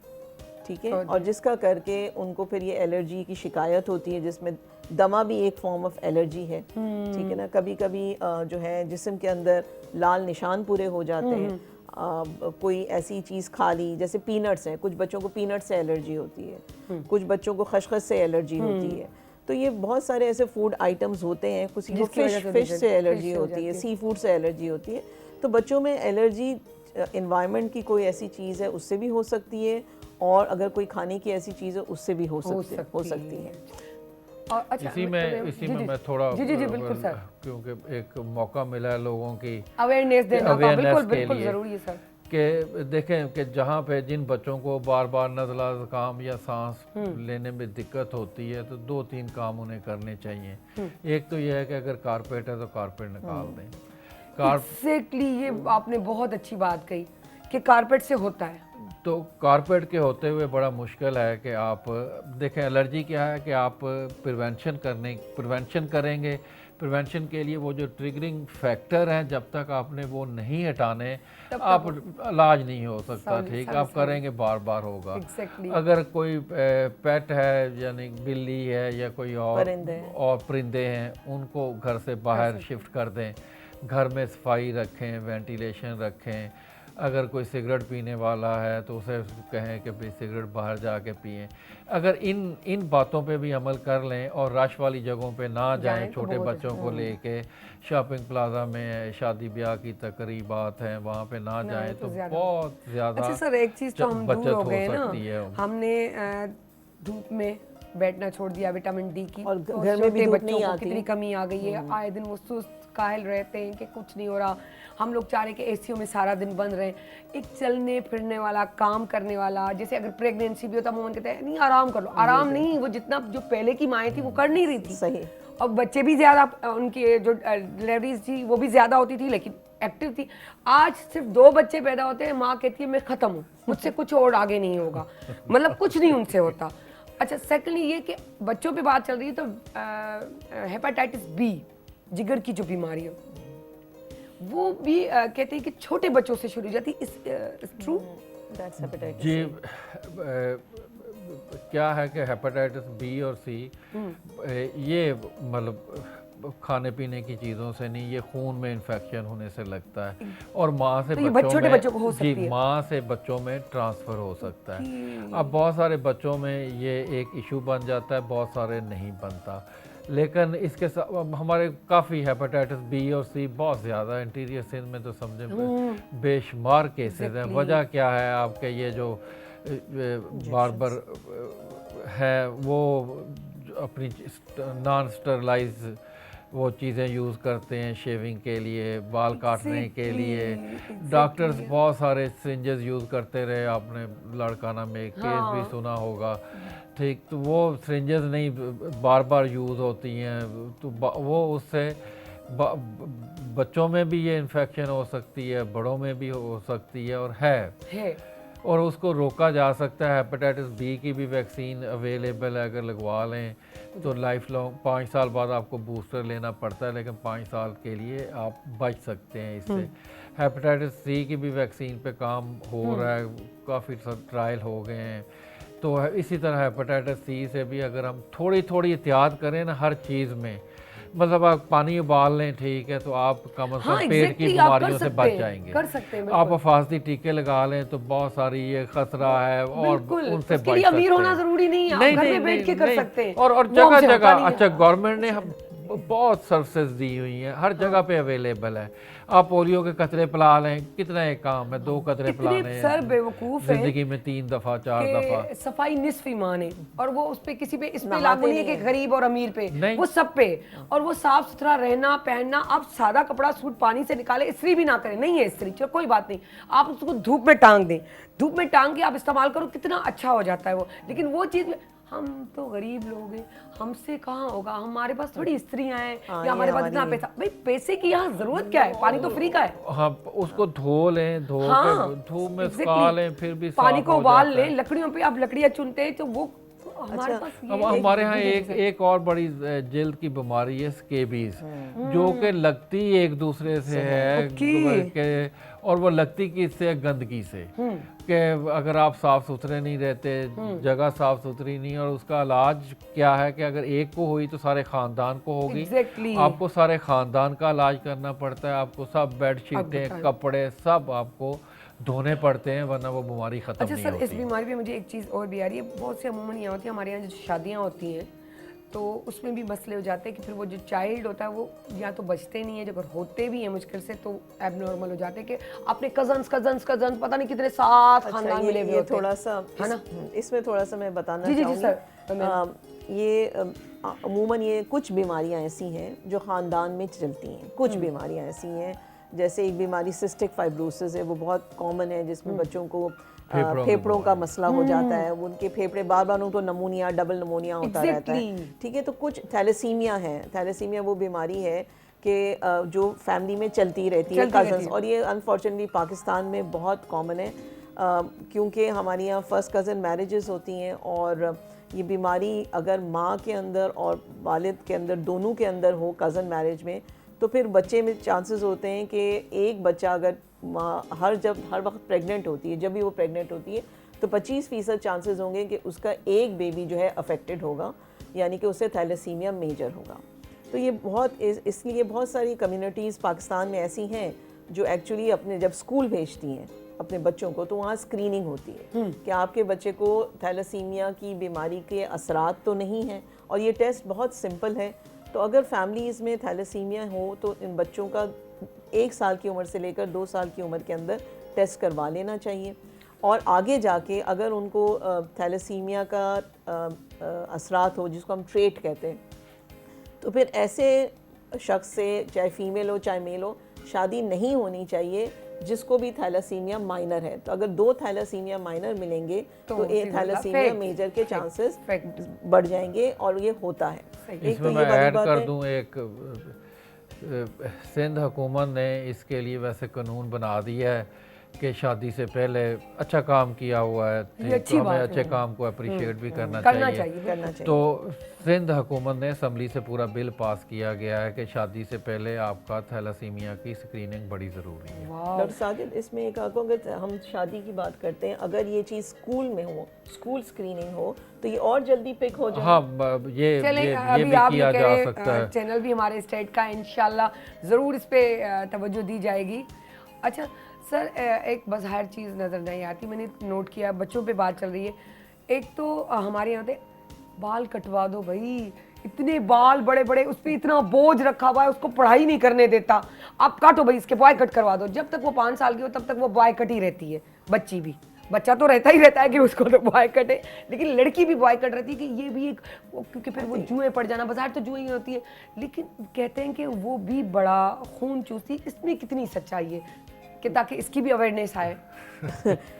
ठीक है, और जिसका करके उनको फिर ये एलर्जी की शिकायत होती है, जिसमें दमा भी एक फॉर्म ऑफ एलर्जी है, ठीक है ना। कभी कभी जो है जिस्म के अंदर लाल निशान पूरे हो जाते हैं, कोई ऐसी चीज़ खा ली, जैसे पीनट्स हैं, कुछ बच्चों को पीनट से एलर्जी होती है, कुछ बच्चों को खसखस से एलर्जी होती है, तो ये बहुत सारे ऐसे फूड आइटम्स होते हैं, किसी को फिश से एलर्जी होती है, सी फूड से एलर्जी होती है। तो बच्चों में एलर्जी एनवायरनमेंट की कोई ऐसी चीज़ है उससे भी हो सकती है, और अगर कोई खाने की ऐसी चीज़ है उससे भी हो सकती है। और अच्छा, इसी में मैं थोड़ा जी बिल्कुल सर, क्योंकि एक मौका मिला है लोगों की अवेयरनेस देना, अवेयरनेस के बिल्कुल लिए ज़रूरी है सर, कि देखें कि जहाँ पे जिन बच्चों को बार बार नज़ला ज़ुकाम या सांस लेने में दिक्कत होती है तो 2-3 काम उन्हें करने चाहिए। एक तो यह है कि अगर कारपेट है तो कारपेट निकाल दें। एग्जैक्टली, ये आपने बहुत अच्छी बात कही कि कारपेट से होता है, तो कारपेट के होते हुए बड़ा मुश्किल है कि आप देखें एलर्जी क्या है कि आप प्रिवेंशन करेंगे। प्रिवेंशन के लिए वो जो ट्रिगरिंग फैक्टर हैं जब तक आपने वो नहीं हटाने आप इलाज नहीं हो सकता, ठीक, आप करेंगे बार बार होगा। अगर कोई पेट है यानी बिल्ली है या कोई और परिंदे हैं, उनको घर से बाहर शिफ्ट कर दें, घर में सफाई रखें, वेंटिलेशन रखें। अगर कोई सिगरेट पीने वाला है तो उसे कहें कि भाई सिगरेट बाहर जाके पिएं। अगर इन बातों पे भी अमल कर लें और रश वाली जगहों पे ना जाएं, छोटे बच्चों को लेके शॉपिंग प्लाजा में शादी ब्याह की तकरीबात हैं वहाँ पे ना जाएं तो बहुत ज़्यादा। अच्छा सर, एक चीज़ तो हम दूर हो गए ना, हमने धूप में बैठना छोड़ दिया, विटामिन डी की, और घर में भी धूप नहीं आती, कितनी कमी आ गई है, आए दिन वो सुस्त कायल रहते हैं कि कुछ नहीं हो रहा। हम लोग चाह रहे कि एसीओ में सारा दिन बंद रहे। एक चलने फिरने वाला, काम करने वाला, जैसे अगर प्रेगनेंसी भी होता मोमन कहते हैं नहीं आराम कर लो, आराम नहीं, वो जितना जो पहले की माएँ थी वो कर नहीं रही थी, सही, और बच्चे भी ज़्यादा, उनके जो डिलीवरीज थी वो भी ज़्यादा होती थी लेकिन एक्टिव थी। आज सिर्फ 2 बच्चे पैदा होते हैं, माँ कहती है मैं ख़त्म हूँ, मुझसे कुछ और आगे नहीं होगा, मतलब कुछ नहीं उनसे होता। अच्छा, सेकेंडली ये कि बच्चों पे बात चल रही है तो हेपेटाइटिस बी, जिगर की जो बीमारी है वो भी कहते हैं कि छोटे बच्चों से शुरू हो जाती है, इस ट्रू? जी, क्या है कि हेपेटाइटिस बी और सी ये मतलब खाने पीने की चीज़ों से नहीं, ये खून में इन्फेक्शन होने से लगता है, और माँ से तो छोटे बच्चों को हो सकती है, माँ से बच्चों में ट्रांसफ़र हो सकता है। अब बहुत सारे बच्चों में ये एक इशू बन जाता है, बहुत सारे नहीं बनता, लेकिन इसके साथ हमारे काफ़ी हेपेटाइटिस बी और सी बहुत ज़्यादा इंटीरियर सिंध में तो समझे बेशुमार केसेस हैं। वजह क्या है, आपके ये जो बार्बर है वो अपनी नॉन स्टरलाइज वो चीज़ें यूज़ करते हैं शेविंग के लिए, बाल काटने के लिए। डॉक्टर्स बहुत सारे सिरिंजेस यूज़ करते रहे, आपने लड़काना में एक केस भी सुना होगा, ठीक, तो वो सिरिंजेस नहीं बार बार यूज़ होती हैं, तो वो उससे बच्चों में भी ये इन्फेक्शन हो सकती है, बड़ों में भी हो सकती है, और है और उसको रोका जा सकता है। हेपेटाइटिस बी की भी वैक्सीन अवेलेबल है, अगर लगवा लें तो लाइफ लॉन्ग 5 साल बाद आपको बूस्टर लेना पड़ता है, लेकिन 5 साल के लिए आप बच सकते हैं इससे। हेपेटाइटिस सी की भी वैक्सीन पे काम हो रहा है, काफ़ी ट्रायल हो गए हैं। तो इसी तरह हेपेटाइटिस सी से भी अगर हम थोड़ी थोड़ी एहतियात करें ना हर चीज़ में, मतलब आप पानी उबाल लें, ठीक है, तो आप कम से कम पेट की बीमारियों से बच जाएंगे। कर सकते हैं, आप हिफाजती टीके लगा लें तो बहुत सारी ये खतरा है, और उनसे बच अमीर होना जरूरी नहीं है, घर में बैठ के कर सकते हैं। और जगह जगह अच्छा गवर्नमेंट ने बहुत सर्विसेज दी हुई हैं, हर जगह पे अवेलेबल है। आप पोलियो के कतरे पिला लें, कितना एक काम है, 2 कतरे पिलाने इतने सर बेवकूफ हैं जिंदगी में 3 दफा 4 दफा। कि सफाई निस्फ ईमान है, और वो उस पे किसी पे इस पे नहाते लागू नहीं है नहीं कि है। गरीब और अमीर पे, नहीं। वो सब पे। और वो साफ सुथरा रहना पहनना, आप सादा कपड़ा सूट पानी से निकाले, इस्त्री भी ना करें, नहीं है इस्त्री, चलो कोई बात नहीं, आप उसको धूप में टांग दें, धूप में टांग के आप इस्तेमाल करो, कितना अच्छा हो जाता है वो। लेकिन वो चीज़, हम तो गरीब लोग हैं, हमसे कहाँ होगा, हमारे पास थोड़ी स्त्रियां हैं या हमारे पास इतना पैसा, भाई पैसे की यहाँ जरूरत क्या है, पानी तो फ्री का है। हाँ, उसको धो लें, धो हाँ, के धूप में exactly. सुखा लें, फिर भी पानी साफ को हो उबाल जाता है। लें, लकड़ियों पे आप लकड़ियां चुनते हैं तो वो हमारे पास ये अब हमारे यहाँ एक और बड़ी जल्द की बीमारी है स्केबीज, जो कि लगती एक दूसरे से है और वो लगती किससे है, गंदगी से। कि अगर आप साफ सुथरे नहीं रहते, जगह साफ सुथरी नहीं, और उसका इलाज क्या है कि अगर एक को हुई तो सारे खानदान को होगी। Exactly. आपको सारे खानदान का इलाज करना पड़ता है, आपको सब बेडशीटें, कपड़े सब आपको धोने पड़ते हैं, वरना वो बीमारी खत्म अच्छा नहीं सर, होती। इस बीमारी पे मुझे एक चीज़ और भी आ रही है, बहुत सी अमूमन ये होती है हमारे यहाँ जो शादियाँ होती हैं तो उसमें भी मसले हो जाते हैं कि फिर वो जो चाइल्ड होता है वो या तो बचते नहीं है, जो अगर होते भी हैं मुश्किल से तो एबनॉर्मल हो जाते हैं कि अपने कजन्स पता नहीं कितने साथ खानदान मिले हुए ये होते हैं। थोड़ा सा है ना? इसमें थोड़ा सा मैं बताना जी, जी, चाहूँगी। सर। ये अमूमन ये कुछ बीमारियां ऐसी हैं जो ख़ानदान में चलती हैं, कुछ बीमारियां ऐसी हैं, जैसे एक बीमारी सिस्टिक फाइब्रोसिस है, वो बहुत कॉमन है, जिसमें बच्चों को फेफड़ों का मसला हो जाता है, उनके फेफड़े बार बार उनको नमूनिया, डबल नमूनिया होता रहता है। ठीक है, तो कुछ थैलेसीमिया है, थैलेसीमिया वो बीमारी है कि जो फैमिली में चलती रहती है, कजन्स, और ये अनफॉर्चुनेटली पाकिस्तान में बहुत कॉमन है, क्योंकि हमारे यहाँ फर्स्ट कज़न मैरिजेस होती हैं, और ये बीमारी अगर माँ के अंदर और वालिद के अंदर, दोनों के अंदर हो कज़न मैरिज में, तो फिर बच्चे में चांसेस होते हैं कि एक बच्चा अगर माँ हर वक्त प्रेग्नेंट होती है, जब भी वो प्रेग्नेंट होती है तो 25% चांसेस होंगे कि उसका एक बेबी जो है अफेक्टेड होगा, यानी कि उसे थैलेसीमिया मेजर होगा। तो ये बहुत, इसलिए बहुत सारी कम्युनिटीज़ पाकिस्तान में ऐसी हैं जो एक्चुअली अपने जब स्कूल भेजती हैं अपने बच्चों को, तो वहाँ स्क्रीनिंग होती है कि आपके बच्चे को थैलेसीमिया की बीमारी के असरात तो नहीं हैं, और ये टेस्ट बहुत सिंपल है। तो अगर फैमिलीज़ में थैलेसीमिया हो तो इन बच्चों का 1 साल की उम्र से लेकर 2 साल की उम्र के अंदर टेस्ट करवा लेना चाहिए, और आगे जाके अगर उनको थैलेसीमिया का असरात हो, जिसको हम ट्रेट कहते हैं, तो फिर ऐसे शख्स से, चाहे फीमेल हो चाहे मेल हो, शादी नहीं होनी चाहिए जिसको भी थैलेसीमिया माइनर है। तो अगर 2 थैलेसीमिया माइनर मिलेंगे तो एक थैलेसीमिया मेजर के चांसेस बढ़ जाएंगे, और ये होता है। इसमें मैं ऐड कर दूं, एक सिंध हुकूमत ने इसके लिए वैसे कानून बना दिया है कि शादी से पहले अच्छा काम किया हुआ है, तो हमें अच्छे काम को अप्रिशिएट भी करना चाहिए। तो सिंध हुकूमत ने असम्बली से पूरा बिल पास किया गया है कि शादी से पहले आपका थैलेसीमिया की स्क्रीनिंग बड़ी ज़रूरी है। डॉक्टर साजिद, इसमें एक आपको, अगर हम शादी की बात करते हैं, अगर ये चीज़ स्कूल में हो, स्कूल स्क्रीनिंग हो, तो ये और जल्दी पिक हो जाए। हाँ, ये भी किया जा सकता है। चैनल भी हमारे स्टेट का, इंशाल्लाह ज़रूर इस पे तवज्जो दी जाएगी। अच्छा सर, एक बज़ाहिर चीज़ नज़र नहीं आती, मैंने नोट किया, बच्चों पे बात चल रही है, एक तो हमारे यहाँ पे बाल कटवा दो भाई, इतने बाल बड़े बड़े, उस पर इतना बोझ रखा हुआ है, उसको पढ़ाई नहीं करने देता, आप काटो भाई, इसके बॉय कट करवा दो। जब तक वो 5 साल की हो तब तक वो बॉय कट ही रहती है, बच्ची भी, बच्चा तो रहता ही रहता है कि उसको तो बॉय कट है, लेकिन लड़की भी बॉय कट रहती है कि ये भी एक, क्योंकि फिर वो जुएं पड़ जाना, बाजार तो जुएं ही होती है, लेकिन कहते हैं कि वो भी बड़ा खून चूसती है। इसमें कितनी सच्चाई है कि ताकि इसकी भी अवेयरनेस आए?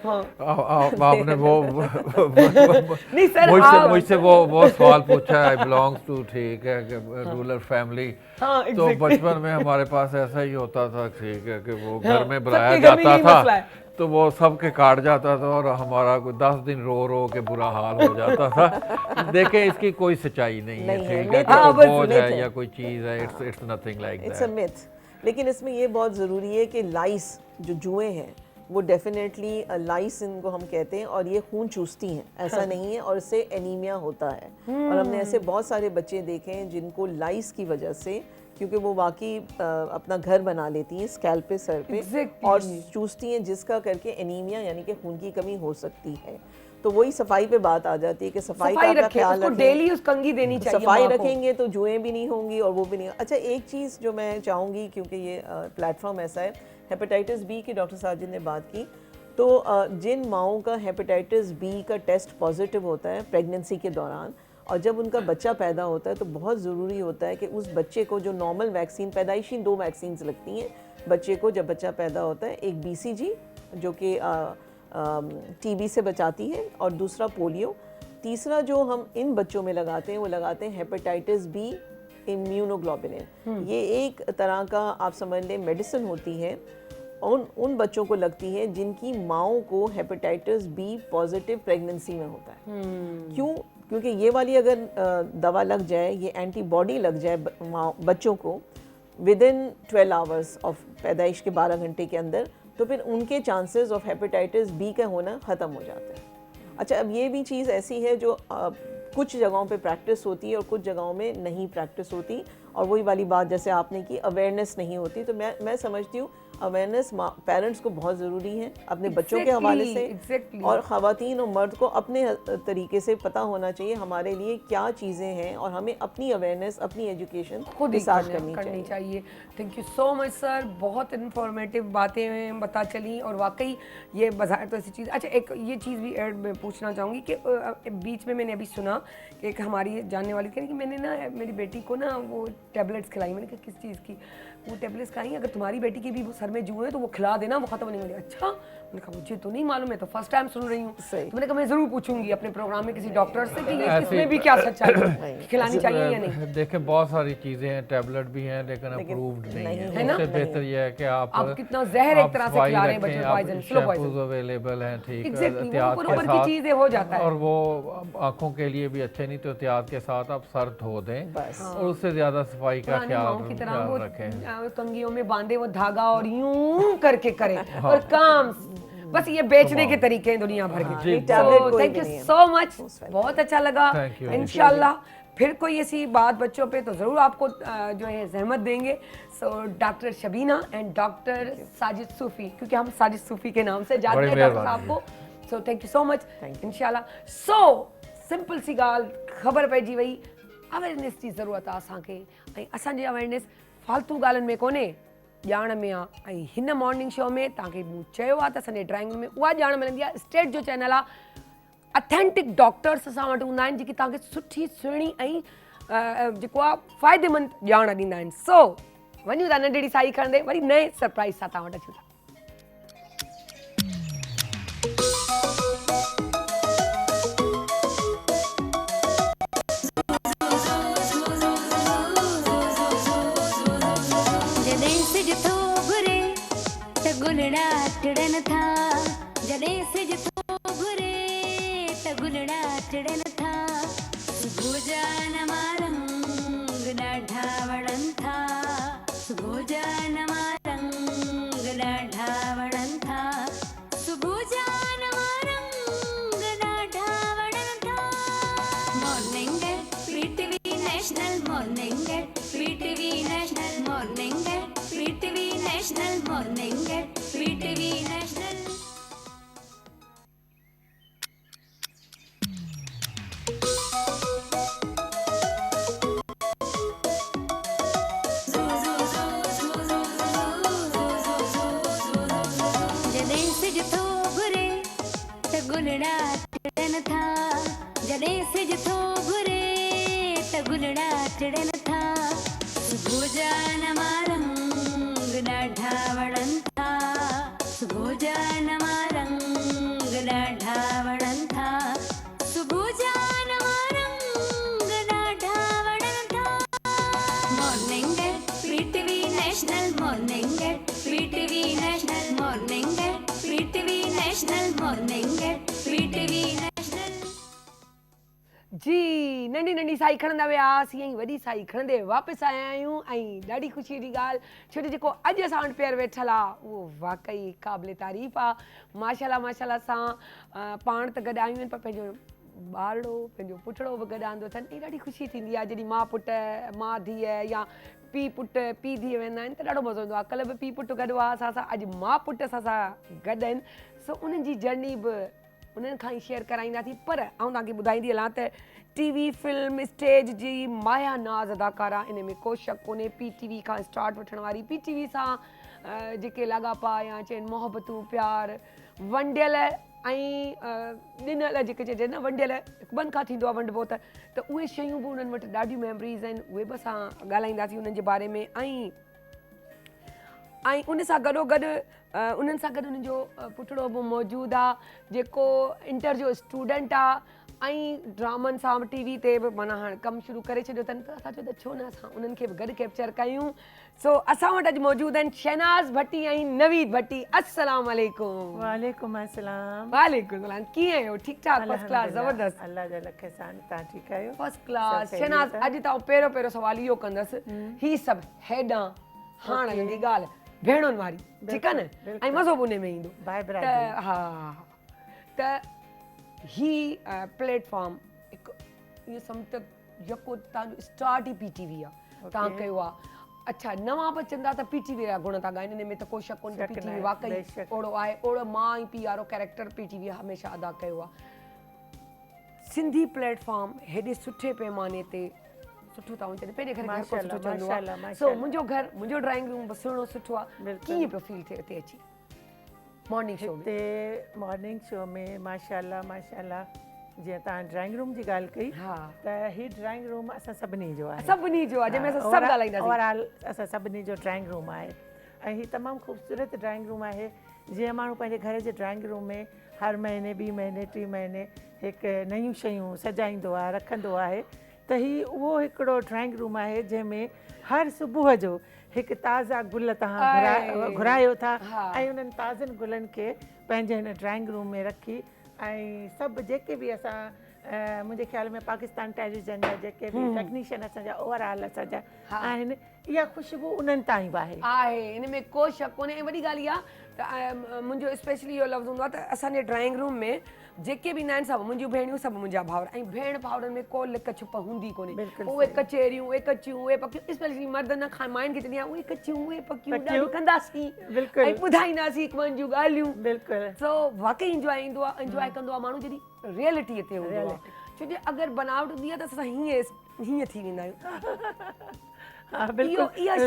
हाँ, आपने वो नहीं सर, मुझसे वो सवाल पूछा, आई बिलोंग्स टू, ठीक है, रूरल फैमिली, तो बचपन में हमारे पास ऐसा ही होता था, ठीक है, कि वो घर में बुलाया जाता था तो वो सबके काट जाता था, और हमारा 10 दिन रो रो के बुरा हाल हो जाता था। देखें, इसकी कोई सच्चाई नहीं है, ठीक है, कोई बोझ है या कोई चीज़ है, it's nothing like that, it's a myth. लेकिन इसमें ये बहुत ज़रूरी है कि लाइस जो जुएं हैं वो डेफिनेटली लाइस इनको हम कहते हैं, और ये खून चूसती हैं, ऐसा नहीं है, और इससे एनीमिया होता है। और हमने ऐसे बहुत सारे बच्चे देखे हैं जिनको लाइस की वजह से, क्योंकि वो वाकई अपना घर बना लेती हैं स्कैल्प पे, सर पे, और चूसती हैं, जिसका करके एनीमिया यानी कि खून की कमी हो सकती है। तो वही सफाई पे बात आ जाती है कि सफाई सफाई का रखें, ख्याल उसको रखें। डेली उस कंघी देनी चाहिए सफाई माँ को। रखेंगे तो जुएं भी नहीं होंगी और वो भी नहीं। अच्छा, एक चीज़ जो मैं चाहूँगी, क्योंकि ये प्लेटफॉर्म ऐसा है, हेपेटाइटिस बी की डॉक्टर साजिद ने बात की, तो जिन माओं का हेपेटाइटिस बी का टेस्ट पॉजिटिव होता है प्रेगनेंसी के दौरान, और जब उनका बच्चा पैदा होता है, तो बहुत ज़रूरी होता है कि उस बच्चे को जो नॉर्मल वैक्सीन, पैदाइशी 2 वैक्सीन लगती हैं बच्चे को जब बच्चा पैदा होता है, एक BCG जो कि TB से बचाती है और दूसरा पोलियो। तीसरा जो हम इन बच्चों में लगाते हैं वो लगाते हैं हेपेटाइटिस बी इम्यूनोग्लोबुलिन। ये एक तरह का आप समझ लें मेडिसिन होती है, उन बच्चों को लगती है जिनकी माओं को हेपेटाइटिस बी पॉजिटिव प्रेगनेंसी में होता है। क्यों? क्योंकि ये वाली अगर दवा लग जाए, ये एंटीबॉडी लग जाए बच्चों को विदिन 12 आवर्स ऑफ पैदाइश के 12 घंटे के अंदर, तो फिर उनके चांसेस ऑफ हेपेटाइटिस बी का होना ख़त्म हो जाता है। अच्छा, अब ये भी चीज़ ऐसी है जो कुछ जगहों पे प्रैक्टिस होती है और कुछ जगहों में नहीं प्रैक्टिस होती, और वही वाली बात जैसे आपने की, अवेयरनेस नहीं होती। तो मैं समझती हूँ अवेयरनेस पेरेंट्स को बहुत ज़रूरी है अपने बच्चों के हवाले से, और ख़वातीन और मर्द को अपने तरीके से पता होना चाहिए हमारे लिए क्या चीज़ें हैं, और हमें अपनी अवेयरनेस, अपनी एजुकेशन खुद ही डिसाइड करनी चाहिए। Thank you so much sir, बहुत इन्फॉर्मेटिव बातें हैं पता चली, और वाकई ये बाजार तो ऐसी चीज़। अच्छा, एक ये चीज़ भी ऐड में पूछना चाहूँगी कि बीच में मैंने अभी सुना कि एक हमारी जानने वाली कह रही कि मैंने ना मेरी बेटी को ना वो टैबलेट्स खिलाई। मैंने कहा किस चीज़ की? वो टैबलेट्स खाई, अगर तुम्हारी बेटी के भी सर में जुए तो वो खिला देना, वो खत्म नहीं होगी। अच्छा, मैंने कहा मुझे तो नहीं मालूम है, तो फर्स्ट टाइम सुन रही हूँ। तो मैंने कहा मैं ज़रूर पूछूंगी अपने प्रोग्राम में किसी डॉक्टर से कि ये इसमें भी क्या सच्चाई है, खिलानी चाहिए या नहीं। देखें, बहुत सारी चीज़ें हैं, टैबलेट भी हैं लेकिन अप्रूव्ड नहीं है। उससे बेहतर यह है कि आप कितना जहर एक तरह से खिला रहे हैं बच्चों को, पॉइजन, स्लो पॉइजन अवेलेबल हैं, ठीक है, एग्जैक्टली, एहतियात ऊपर के ऊपर की साथ, चीज़ें हो जाता है। और वो आँखों के लिए भी अच्छे नहीं, तो एहतियात के साथ आप सर धो दें और उससे ज़्यादा सफाई का ख्याल रखें। कंघियों में बांधे वो धागा और यूं करके करें और काम, बस ये बेचने के तरीके हैं दुनिया भर के। थैंक यू सो मच, बहुत अच्छा लगा। इंशाल्लाह फिर कोई ऐसी बात बच्चों पे तो ज़रूर आपको जो है जहमत देंगे। So doctor Shabina and doctor Sajid Sufi, क्योंकि हम साजिद सूफी के नाम से जानते हैं डॉक्टर साहब को। So thank you so much, इंशाल्लाह। सो सिंपल सी गाल ख़बर पइजी वई, अवेयरनेस की ज़रूरत आहे असांखे, ऐं असांजी अवेयरनेस फालतू ॻाल्हियुनि में कोन्हे, ॼाण में आहे। ऐं हिन मॉर्निंग शो में तव्हांखे मूं चयो आहे त असांजे ड्राइंग में उहा ॼाण मिलंदी आहे। स्टेट जो चैनल आहे, अथेंटिक डॉक्टर्स असां वटि हूंदा आहिनि जेकी तव्हांखे सुठी सुहिणी ऐं जेको आहे फ़ाइदेमंद ॼाण ॾींदा आहिनि। सो वञूं था नंढड़ी साई खणंदे, वरी नए सरप्राइज़ सां तव्हां वटि अचूं था। गुलड़ा टिड़न था, जॾहिं सिज थो घुरे त गुलड़ा टिड़न था। सुबुह जा नवा रंग ॾाढा वणनि था, सुबुह जा नवा रंग ॾाढा वणनि था, सुबुह जा नवा रंग ॾाढा वणनि था। Morning PTV national, morning PTV national, morning PTV national, morning PTV national. जॾहिं सिज थो घुरे त गुलड़ा टिड़न था, जॾहिं सिज थो घुरे त गुलड़ा टिड़न था। सुबुह जा नवा रंग ॾाढा वणनि था, सुबुह जा नवा रंग ॾाढा वणनि था, सुबुह जा नवा रंग ॾाढा वणनि था। Morning PTV national, morning PTV national, morning PTV national, morning PTV national. जी, नंढी नंढी साई खणंदा वियासीं, ईअं ई वॾी साई खणंदे वापसि आया आहियूं। ऐं ॾाढी ख़ुशी जी ॻाल्हि, छो जो जेको अॼु असां वटि पेर वेठल आहे उहो वाक़ई क़ाबिले तारीफ़ आहे। माशाल्लाह माशाल्लाह सां पाण त गॾु आयूं आहिनि, पर पंहिंजो ॿारड़ो, पंहिंजो पुटड़ो बि गॾु आंदो अथनि। ॾाढी ख़ुशी थींदी आहे जॾहिं माउ पुट, माउ धीअ या पीउ पुट पीउ धीअ वेंदा आहिनि त ॾाढो मज़ो ईंदो आहे। कल्ह बि पीउ पुटु गॾु हुआ असां सां, अॼु माउ पुट असां सां गॾु आहिनि। सो उन्हनि जी जर्नी बि उन्हनि खां ई शेयर कराईंदासीं। पर आउं तव्हांखे ॿुधाईंदी हलां त टीवी फिल्म स्टेज जी माया नाज़ अदाकारा, इन में को शक कोन्हे। PTV खां स्टार्ट वठण वारी, PTV सां जेके लाॻापा या चइनि मोहबतूं प्यार वंडियल ऐं ॾिनल जेके चइजे न वंडियल बंदि खां थींदो आहे वंडिबो त उहे शयूं बि उन्हनि वटि ॾाढियूं मेमरीज़ आहिनि, उहे बि असां ॻाल्हाईंदासीं उन्हनि जे बारे में। ऐं उन सां गॾोगॾु उन्हनि सां गॾु उन्हनि जो पुटड़ो बि मौजूदु आहे जेको इंटर जो स्टूडेंट आहे ऐं ड्रामनि सां बि TV ते बि माना हाणे कमु शुरू करे छॾियो अथनि। त असां चयो त छो न असां उन्हनि खे बि गॾु कैप्चर कयूं। सो असां वटि अॼु मौजूदु आहिनि शहनाज़ भट्टी ऐं नवीद भट्टी। अस्सलाम वालेकुम। वालेकुम अस्सलाम। वालेकुम सलाम। कीअं आहियो? ठीकु ठाक? First class? ज़बरदस्त। अल्लाह जा लख एहसान। तव्हां ठीकु आहियो? First class. शहनाज़ अॼु तव्हां पहिरियों सवाल इहो कंदसि, ही सभु हेॾां हाणे जी ॻाल्हि भेणुनि वारी, ठीकु आहे न, ऐं मज़ो बि उन में ईंदो। भाई त बरादरी। हा त ही प्लेटफॉर्म हिकु इहो सम्झ त जेको तव्हांजो स्टार्ट ई PTV आहे, तव्हां कयो आहे। अच्छा, नवां बि चवंदा त PTV जा गुण था ॻाइनि, हिन में त को शक कोन्हे। PTV वाक़ई ओड़ो आहे, ओड़ो मां ऐं पीउ वारो कैरेक्टर PTV हमेशह अदा कयो आहे। सिंधी प्लेटफॉर्म हेॾे सुठे पैमाने ते सुठो था वञनि, पंहिंजे घर में सुठो चवंदो आहे। सो मुंहिंजो घर, मुंहिंजो ड्राइंग रूम बि सुहिणो सुठो आहे। कीअं पियो फील थिए हिते अची मॉर्निंग शो में? हिते मॉर्निंग शो में माशाल्लाह माशाल्लाह, जीअं तव्हां ड्राइंग रूम जी ॻाल्हि कई, हा त ही ड्राइंग रूम असां सभिनी जो आहे। सभिनी जो आहे, जंहिंमें असां सभु ॻाल्हाईंदासीं। ओवरऑल असां सभिनी जो ड्राइंग रूम आहे ऐं ही तमामु ख़ूबसूरत ड्राइंग रूम आहे। जीअं माण्हू पंहिंजे घर जे ड्राइंग रूम में हर महीने 2 महीने 3 महीने हिकु नयूं शयूं सजाईंदो आहे, रखंदो आहे, त ही उहो हिकिड़ो ड्राइंग रूम आहे जंहिंमें हर सुबुह जो हिकु ताज़ा गुल तव्हां घुरायो था ऐं उन्हनि ताज़नि गुलनि खे पंहिंजे हिन ड्राइंग रूम में रखी ऐं सभु जेके बि असां मुंहिंजे ख़्याल में पाकिस्तान टेलीविज़न जा जेके बि टेक्नीशियन असांजा ओवरऑल असांजा आहिनि, इहा ख़ुशबू उन्हनि ताईं बि आहे। इन में को शक कोन्हे। ऐं वॾी ॻाल्हि इहा त मुंहिंजो स्पेशली इहो लफ़्ज़ हूंदो आहे त असांजे ड्राइंग रूम में जेके बि न आहिनि सभु मुंहिंजियूं भेणियूं, सभु मुंहिंजा भाउर, ऐं भेण भाउरनि में को लिक छुप हूंदी कोन्हे। उहे कचेरियूं, उहे कचियूं, उहे पकियूं, स्पेशली मर्द न खां माइनि खे चवंदी आहियां उहे कचियूं, उहे पकियूं ॾाढियूं कंदासीं ऐं ॿुधाईंदासीं हिकु ॿियनि जूं ॻाल्हियूं। बिल्कुलु। सो वाक़ई इंजॉय ईंदो आहे, इंजॉय कंदो आहे माण्हू जॾहिं रियलिटीअ ते हूंदो आहे। छो जो अगरि बनावट हूंदी आहे त असां हीअं थी वेंदा आहियूं।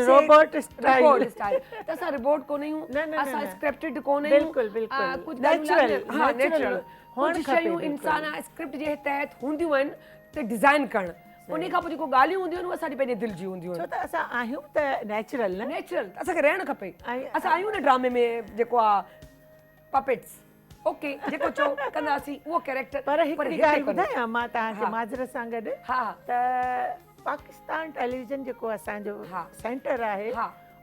रोबोट स्टाइल त असां रोबोट कोन आहियूं, असां स्क्रिप्टेड कोन आहियूं। बिल्कुलु बिल्कुलु। कुझु नेचुरल कुझु शयूं इंसान स्क्रिप्ट जे तहत हूंदियूं आहिनि त डिज़ाइन करणु, उन खां पोइ जेको ॻाल्हियूं हूंदियूं आहिनि उहे असांजे पंहिंजे दिलि जी हूंदियूं आहिनि। छो त असां आहियूं त नेचुरल न, नेचुरल असांखे रहणु खपे। असां आहियूं न ड्रामे में जेको आहे पपेट्स, ओके जेको चओ कंदासीं उहो कैरेक्टर। पर हिकिड़ी ॻाल्हि ॿुधायां मां तव्हांखे माज़रत सां गॾु, हा त पाकिस्तान टेलीविज़न जेको असांजो सेंटर आहे,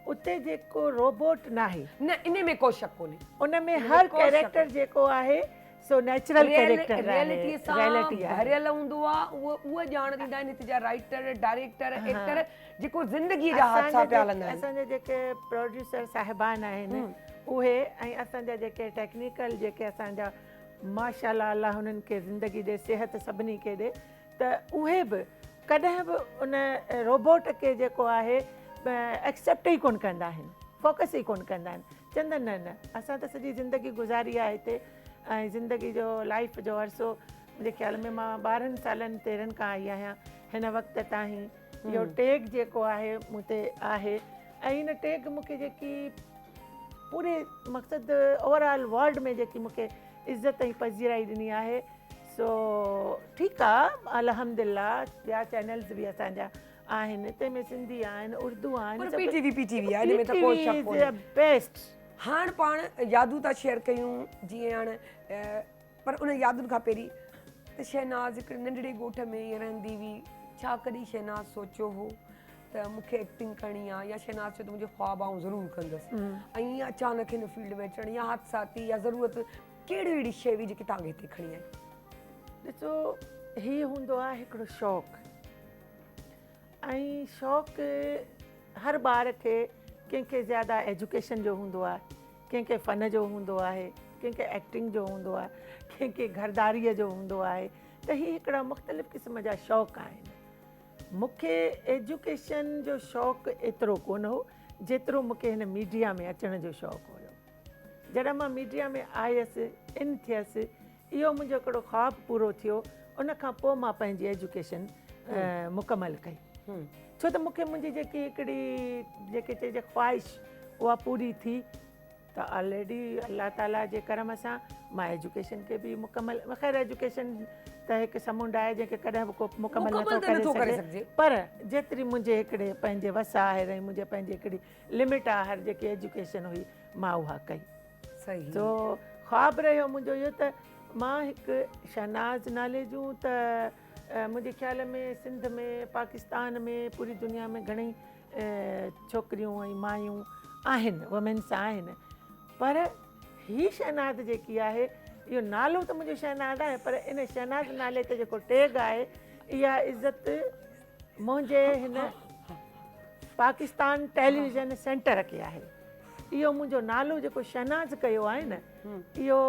उते जेको रोबोट न आहे न, इन में को शक कोन्हे। उन में हर कैरेक्टर जेको आहे सो नेचुरल कैरेक्टर रियलिटी सां भरियल हूंदो आहे। उहा ॼाण ॾींदा आहिनि हिते जा राइटर, डायरेक्टर, एक्टर जेको ज़िंदगीअ जा हादसा पिया हलंदा आहिनि। असांजा जेके प्रोड्यूसर साहिबान आहिनि उहे ऐं असांजा जेके टेक्निकल जेके असांजा माशाल्लाह अल्लाह हुननि खे ज़िंदगी ॾे, सिहत सभिनी खे ॾे, त उहे बि कॾहिं बि उन रोबोट खे जेको आहे एक्सेप्ट ई कोन कंदा आहिनि, फोकस ई कोन कंदा आहिनि। चवंदा न न असां त सॼी ज़िंदगी गुज़ारी आहे हिते ऐं ज़िंदगी जो लाइफ जो अरसो मुंहिंजे ख़्याल में मां 12 सालनि 13 खां आई आहियां। हिन वक़्त ताईं इहो टैग जेको आहे मूं ते आहे ऐं हिन टैग मूंखे जेकी पूरे मक़सदु ओवरऑल वर्ल्ड में जेकी मूंखे इज़त ऐं पज़ीराई ॾिनी आहे, सो ठीकु आहे अल्हम्दुलिल्लाह। ॿिया चैनल्स बि असांजा आहिनि, तंहिंमें सिंधी आहिनि, उर्दू आहिनि, PTV आहे, इन में त को शक कोन्हे। बेस्ट। हाणे पाण यादूं था शेयर कयूं, जीअं हाणे पर उन यादुनि खां पहिरीं त शहनाज़ हिकिड़े नंढड़े ॻोठ में ईअं रहंदी हुई। छा कॾहिं शहनाज़ सोचियो हो त मूंखे एक्टिंग करणी आहे, या शहनाज़ चयो त मुंहिंजो ख्वाबु आऊं ज़रूरु कंदसि, ऐं ईअं अचानक हिन फील्ड में अचणु या हादसाती या ज़रूरत कहिड़ी अहिड़ी शइ हुई जेकी तव्हांखे हिते खणी आई? ॾिसो, हीअ हूंदो आहे हिकिड़ो शौक़ु, ऐं शौक़ु हर ॿार खे कंहिंखे ज़्यादा एजुकेशन जो हूंदो आहे, कंहिंखे फ़न जो हूंदो आहे, कंहिंखे एक्टिंग जो हूंदो आहे, कंहिंखे घरदारीअ जो हूंदो आहे, त हीअ हिकिड़ा मुख़्तलिफ़ क़िस्म जा शौक़ु आहिनि। मूंखे एजुकेशन जो शौक़ु एतिरो कोन हो जेतिरो मूंखे हिन मीडिया में अचण जो शौक़ु हुयो। जॾहिं मां मीडिया में आयसि, इन थियसि, इहो मुंहिंजो हिकिड़ो ख़्वाबु पूरो थियो। उन खां पोइ मां पंहिंजी एजुकेशन मुकमल कई, छो त मूंखे मुंहिंजी जेकी हिकिड़ी जेके चइजे ख़्वाहिश उहा पूरी थी त ऑलरेडी अल्लाह ताला जे करम सां मां एजुकेशन खे बि मुकमल, ख़ैर एजुकेशन त हिकु समुंड आहे जंहिंखे कॾहिं बि को मुकमल नथो करे सघे, पर जेतिरी मुंहिंजे हिकिड़े पंहिंजे वस आहे ऐं मुंहिंजे पंहिंजी हिकिड़ी लिमिट आहे हर जेकी एजुकेशन हुई मां उहा कई। सही तो ख़्वाबु रहियो मुंहिंजो इहो त मां हिकु शहनाज़ नाले जूं त मुंहिंजे ख़्याल में सिंध में, पाकिस्तान में, पूरी दुनिया में घणेई छोकिरियूं ऐं मायूं आहिनि, वुमेन्स आहिनि, पर हीअ शहनाज़ जेकी आहे इहो नालो त मुंहिंजो शहनाज़ आहे, पर इन शहनाज़ नाले ते जेको टैग आहे इहा इज़त मुंहिंजे हिन पाकिस्तान टेलीविज़न सेंटर खे आहे। इहो मुंहिंजो नालो जेको शहनाज़ कयो आहे न, इहो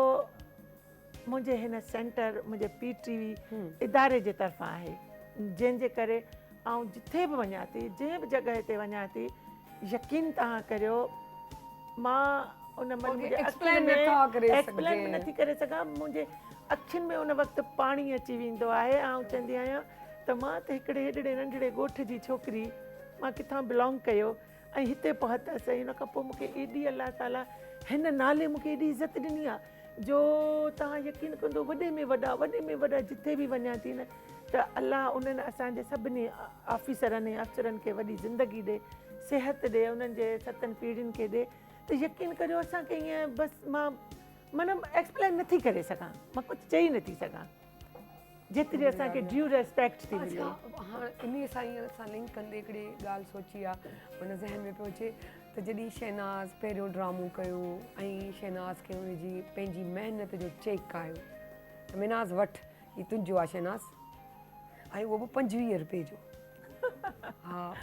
मुंहिंजे हिन सेंटर, मुंहिंजे PTV इदारे जे तरफ़ां आहे, जंहिंजे करे आउं जिथे बि वञा थी, जंहिं बि जॻह ते वञा थी, यकीन तव्हां करियो मां उन महिल एक्सप्लेन नथी करे सघां, मुंहिंजे अखियुनि में उन वक़्तु पाणी अची वेंदो आहे। आउं चवंदी आहियां त मां त हिकिड़े हेॾड़े नंढड़े ॻोठ जी छोकिरी, मां किथां बिलोंग कयो ऐं हिते पहुतसि, ऐं हिन खां पोइ मूंखे एॾी अल्लाह ताला हिन नाले मूंखे एॾी इज़त ॾिनी आहे जो तव्हां यकीन कंदो वॾे में वॾा जिथे बि वञा थी न त अल्लाह उन्हनि असांजे सभिनी ऑफिसरनि ऐं अफ़सरनि खे वॾी ज़िंदगी ॾे, सिहत ॾे, उन्हनि जे 7 पीढ़ियुनि खे ॾे, त यकीन करियो असांखे ईअं बसि मां माना एक्सप्लेन नथी करे सघां, मां कुझु चई नथी सघां, जेतिरी असांखे ड्यू रेस्पेक्ट थी मिले। हाणे इन सां ईअं असां लिंक कंदे हिकिड़ी ॻाल्हि सोची आहे, हुन ज़हन में पियो अचे त जॾहिं शहनाज़ पहिरियों ड्रामो कयो ऐं शहनाज़ खे हुनजी पंहिंजी महिनत जो चेक आयो त मिनाज़ वठि हीउ तुंहिंजो आहे शहनाज़, ऐं उहो बि 25 रुपए जो। हा,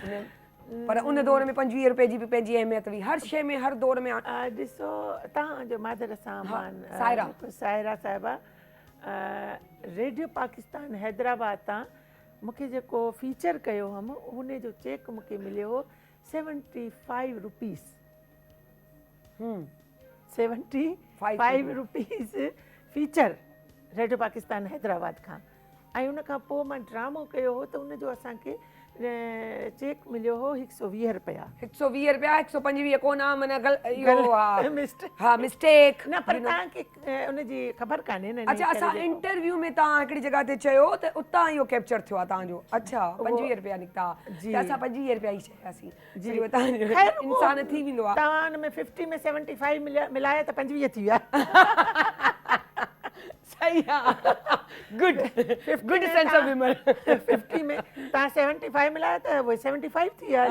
पर उन दौर में 25 रुपए जी बि पंहिंजी अहमियत हुई, हर शइ में, हर दौर में। ॾिसो तव्हांजो मादर सां सायरा साहिबा, रेडियो पाकिस्तान हैदराबाद तां मूंखे जेको फीचर कयो हुअमि हुन जो चेक मूंखे मिलियो हो 75 rupees, 75 rupees feature radio Pakistan Hyderabad खां। ऐं उन खां पोइ मां ड्रामो कयो हो त उनजो असांखे चेक मिलियो हो 120 रुपया। 120 रुपया, 125 कोन, माना हा मिस्टेक न, पर तव्हांखे उनजी ख़बर कान्हे न। अच्छा, असां इंटरव्यू में तव्हां हिकिड़ी जॻह ते चयो त उतां इहो कैप्चर थियो आहे तव्हांजो। अच्छा, 25 रुपया निकिता त असां 25 रुपया ई चयासीं जी, इंसान थी वेंदो आहे। तव्हां हुन में 50 में 75 मिलाया त 25 थी विया। सही आहे, गुड सेंस ऑफ ह्यूमर। 50 में तव्हां 75 मिलाया त उहे 75 थी विया।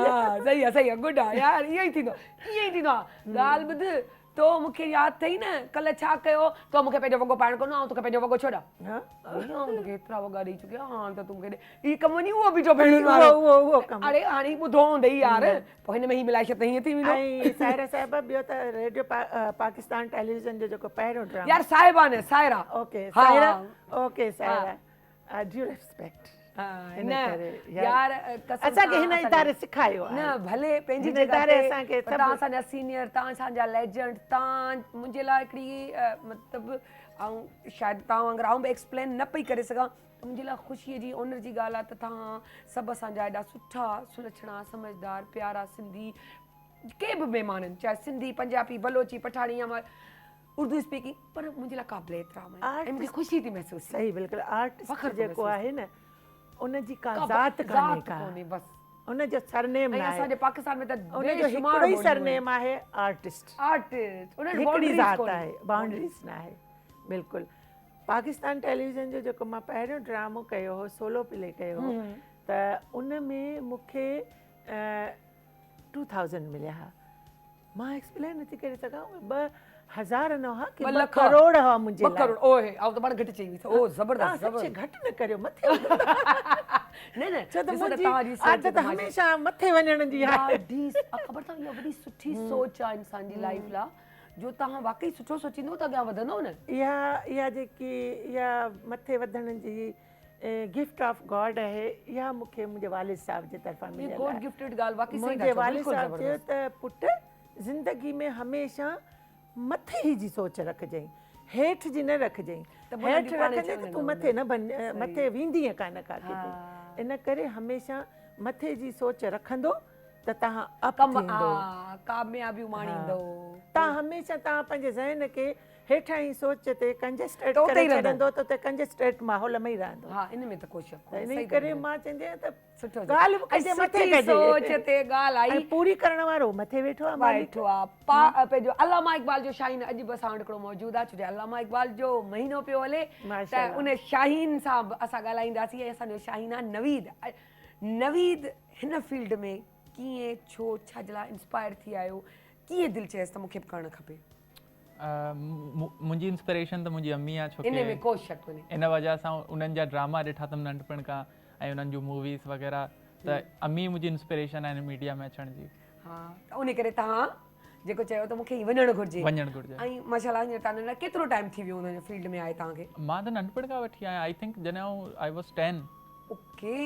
सही आहे, गुड आहे यार, इहो ई थींदो आहे। ॻाल्हि ॿुध, तो मूंखे यादि अथई न कल्ह छा कयो, तो मूंखे पंहिंजो वॻो पाइणु कोन, ऐं तोखे पंहिंजो वॻो छो ॾियां, तोखे एतिरा वॻा ॾेई चुकिया, हाणे त तूं हीअ कमु वञी उहो बीठो भेण वारो। अरे हाणे ॿुधो हूंदई यार, पोइ हिन में ही मिलाए छॾ त हीअं थी वेंदो। ऐं सायरा साहिबा, ॿियो त रेडियो पाकिस्तान टेलीविज़न जो जेको पहिरियों ड्रामो, यार साहिबा न Saira, okay Saira, okay Saira, due respect. यार असांखे हिन इदारे सिखायो न, भले पंहिंजी इदारे असांखे तव्हां असांजा सीनियर, तव्हां असांजा लेजेंड, तव्हां मुंहिंजे लाइ हिकिड़ी मतिलबु ऐं शायदि तव्हां वांगुरु आउं बि एक्सप्लेन न पई करे सघां, त मुंहिंजे लाइ ख़ुशीअ जी ऑनर जी ॻाल्हि आहे त तव्हां सभु असांजा एॾा सुठा, सुलक्षणा, समझदार, प्यारा सिंधी के बि महिमान आहिनि, चाहे सिंधी, पंजाबी, बलोची, पठाणी या उर्दू स्पीकिंग, पर मुंहिंजे लाइ क़ाबिल एतिराम आहिनि, मूंखे ख़ुशी थी महसूस। सही, बिल्कुलु। आर्टिस्ट जेको आहे न उनजी का ज़ात कान्हे, बसि उनजो सरनेम आहे। असांजे पाकिस्तान में त उनजो हिकिड़ो ई सरनेम आहे, आर्टिस्ट। हिकिड़ी ज़ात आहे, बाउंड्रीज़ न आहे। बिल्कुलु। पाकिस्तान टेलीविज़न जो जेको मां पहिरियों ड्रामो कयो हो, सोलो प्ले कयो हो, त उन में मूंखे 2000 मिलिया हुआ। मां एक्सप्लेन नथी करे सघां, 2000 न हुआ कि 2 करोड़ हुआ मुंहिंजे लाइ। 2 करोड़, ओए आउं त पाण घटि चई हुई, ओ ज़बरदस्त, ज़बरदस्त। घटि न करियो, मथे न छो त मुंहिंजी आदत हमेशह मथे वञण जी आहे। ख़बर अथव, इहा वॾी सुठी सोच आहे इंसान जी लाइफ लाइ, जो तव्हां वाकई सुठो सोचींदो त अॻियां वधंदो न। इहा जेकी इहा मथे वधण जी गिफ्ट ऑफ गॉड आहे, इहा मूंखे मुंहिंजे वालिद साहिब जे तरफ़ां मिली। गॉड गिफ्टेड ॻाल्हि वाकई सही। मुंहिंजे वालिद साहिब चयो त पुट ज़िंदगी में हमेशह मथे ई जी सोच रखजांइ, हेठि जी न रखजांइ। त बुलंदियूं हेठि पाणे रखंदे त चवंदा तूं मथे न बन मथे वेंदीअ कान का किथे इन करे हमेशह मथे जी सोच रखंदो त तव्हां अप कमु थींदो कामयाबियूं माणींदो तव्हां हमेशह तव्हां पंहिंजे ज़हन खे हेठां ई सोच ते कंजेस्टेड त उते करे ई रहंदो। छॾंदो त उते कंजेस्टेड माहौल में ई रहंदो हा इन में त कोई शक त कोन्हे इन करे मां चवंदी आहियां त सुठो ॻाल्हि बि कजे मथे सुठी सोच कजे ते ॻाल्हि आई ऐं पूरी करण वारो मथे वेठो आहे मालिक वेठो आहे पंहिंजो अलामा इक़बाल जो शाहीन अॼु बि असां वटि हिकिड़ो मौजूदु आहे छो जो अलामा इक़बाल जो महीनो पियो हले त माशाअल्लाह। उन शाहीन सां बि असां ॻाल्हाईंदासीं ऐं असांजो शाहीन आहे नवीद नवीद हिन फील्ड में कीअं छो छाजे लाइ इंस्पायर थी आहियो कीअं दिलि चयसि त मूंखे बि करणु खपे मुंहिंजी इंस्पिरेशन त मुंहिंजी अम्मी आहे छो इन की में को शक कोन्हे इन वजह सां उन्हनि जा ड्रामा ॾिठा अथमि नंढपण खां ऐं उन्हनि जूं मूवीज़ वग़ैरह त अम्मी मुंहिंजी इंस्पिरेशन आहे मीडिया में अचण जी हा त उन करे तव्हां जेको चयो त मूंखे वञणु घुरिजे वञणु घुरिजे ऐं माशाल्लाह हींअर तव्हां लाइ केतिरो टाइम थी वियो हुन फील्ड में आहे तव्हांखे मां त नंढपण खां वठी आहियां आई थिंक जॾहिं आई वॉज 10 ओके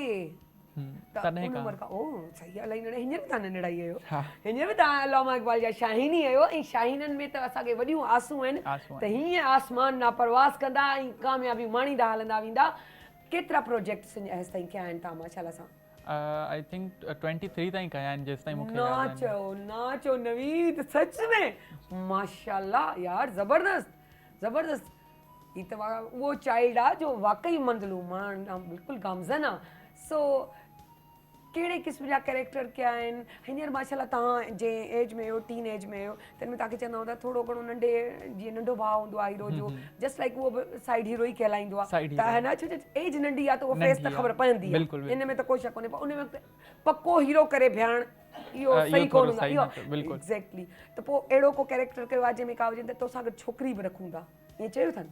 तॾहिं उन खां उमिरि खां ओ सही आहे इलाही हींअर बि तव्हां नंढड़ा ई आहियो हींअर बि तव्हां अलामा इक़बाल जा शाहीन ई आहियो ऐं शाहीननि में त असांखे वॾियूं आसूं आहिनि आसूं त हीअं आसमान ना परवास कंदा ऐं कामयाबी माणींदा हलंदा वेंदा केतिरा प्रोजेक्ट्स हेसि ताईं कया आहिनि तव्हां माशाल्लाह सां आई थिंक 23 ताईं कया आहिनि जेसि ताईं मूंखे यादि आहिनि। नाचो नवीद सच में माशाल्लाह यार ज़बरदस्त ही त उहो चाइल्ड आहे जो वाकई मंज़लूमान बिल्कुलु गामज़न आहे सो कहिड़े क़िस्म जा कैरेक्टर कया आहिनि हींअर माशाल्लाह तव्हां जंहिं एज में आहियो टीन एज में आहियो तंहिं में तव्हांखे चवंदा हूंदा थोरो घणो नंढे जीअं नंढो भाउ हूंदो आहे हीरो जो जस्ट लाइक उहो बि साइड हीरो ई कहलाईंदो आहे Side त है न छो जो एज नंढी आहे त उहो फेस त ख़बर पवंदी आहे बिल्कुलु, इन में त कोई शक कोन्हे पर उन में पको हीरो करे बिहारण इहो सही कोन हूंदो सही इहो न थियो, बिल्कुलु। एग्ज़ैक्टली त पोइ अहिड़ो को कैरेक्टर कयो आहे जंहिंमें का हुजे त तोसां गॾु छोकिरी बि रखूं था ईअं चयो अथनि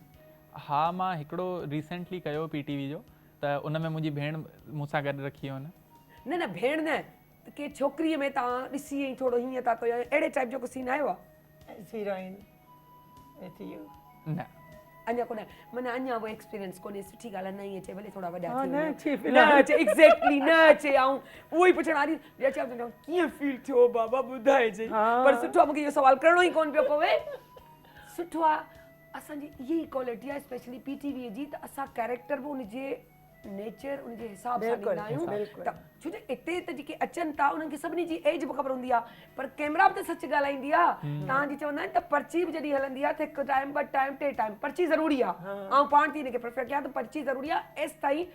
हा मां हिकिड़ो रिसेंटली कयो PTV जो त उन में मुंहिंजी भेण मूंसां गॾु रखी हुन न भेण न त के छोकिरीअ में तव्हां ॾिसी ऐं थोरो हीअं था कयो अहिड़े टाइप जो को सीन आयो आहे हीरोइन विथ यू न अञा कोन्हे माना अञा उहो एक्सपीरियंस कोन्हे सुठी ॻाल्हि आहे न ईअं अचे भले थोरा वॾा हा, थी न वञो। अचे न फिलहाल। अचे एग्ज़ैक्टली न अचे ऐं उहो ई पुछण वारी चयो कीअं फील थियो बाबा ॿुधाइजे पर सुठो आहे मूंखे इहो सवाल करिणो ई कोन पियो पवे सुठो आहे असांजी इहा ई क्वालिटी आहे स्पेशली PTV जी त असां कैरेक्टर बि उनजे नेचर उनजे हिसाब सां ॾींदा आहियूं त छो जो हिते त जेके अचनि था उन्हनि खे सभिनी जी एज बि ख़बर हूंदी आहे पर कैमरा बि त सच ॻाल्हाईंदी आहे तव्हांजी चवंदा आहिनि त पर्ची बि जॾहिं हलंदी आहे त हिकु टाइम ॿ टाइम टे टाइम पर्ची ज़रूरी आहे ऐं पाण थी हिनखे प्रेफर कयां त पर्ची ज़रूरी आहे एसि ताईं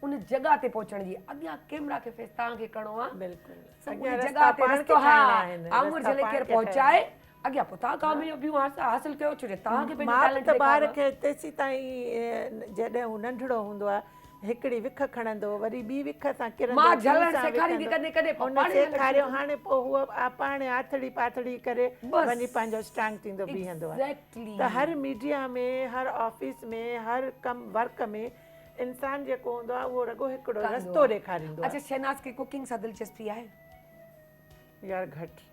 उन जॻह ते पहुचण जी अॻियां कैमरा खे फेस तव्हांखे करिणो आहे बिल्कुलु उन अॻियां जॻह ते पाण रस्तो खे हा ठाहिणा आहिनि, आमुर रस्ता जले पाण केरु खे पहुचाए अॻियां पोइ तव्हां कामयाबियूं हासिल कयो छो जो तव्हांखे पंहिंजो मां टैलेंट त ॿार ॾेखारियो खे तेसीं ताईं जॾहिं हू नंढड़ो हूंदो आहे हिकिड़ी विख खणंदो वरी ॿी विख सां किरंदो मां ॿी झलण सां सेखारींदी विकंदो। कॾहिं हुन पाणे हलण सेखारियो सिखो। हाणे पोइ हूअ पाण आथड़ी पाथड़ी करे बसि। वञी पंहिंजो स्ट्रांग थींदो बीहंदो आहे Exactly. त हर मीडिया में हर ऑफिस में हर कम वर्क में इंसान जेको हूंदो आहे उहो रुॻो हिकिड़ो रस्तो ॾेखारींदो अच्छा शहनाज खे कुकिंग सां दिलचस्पी आहे आहे यार घटि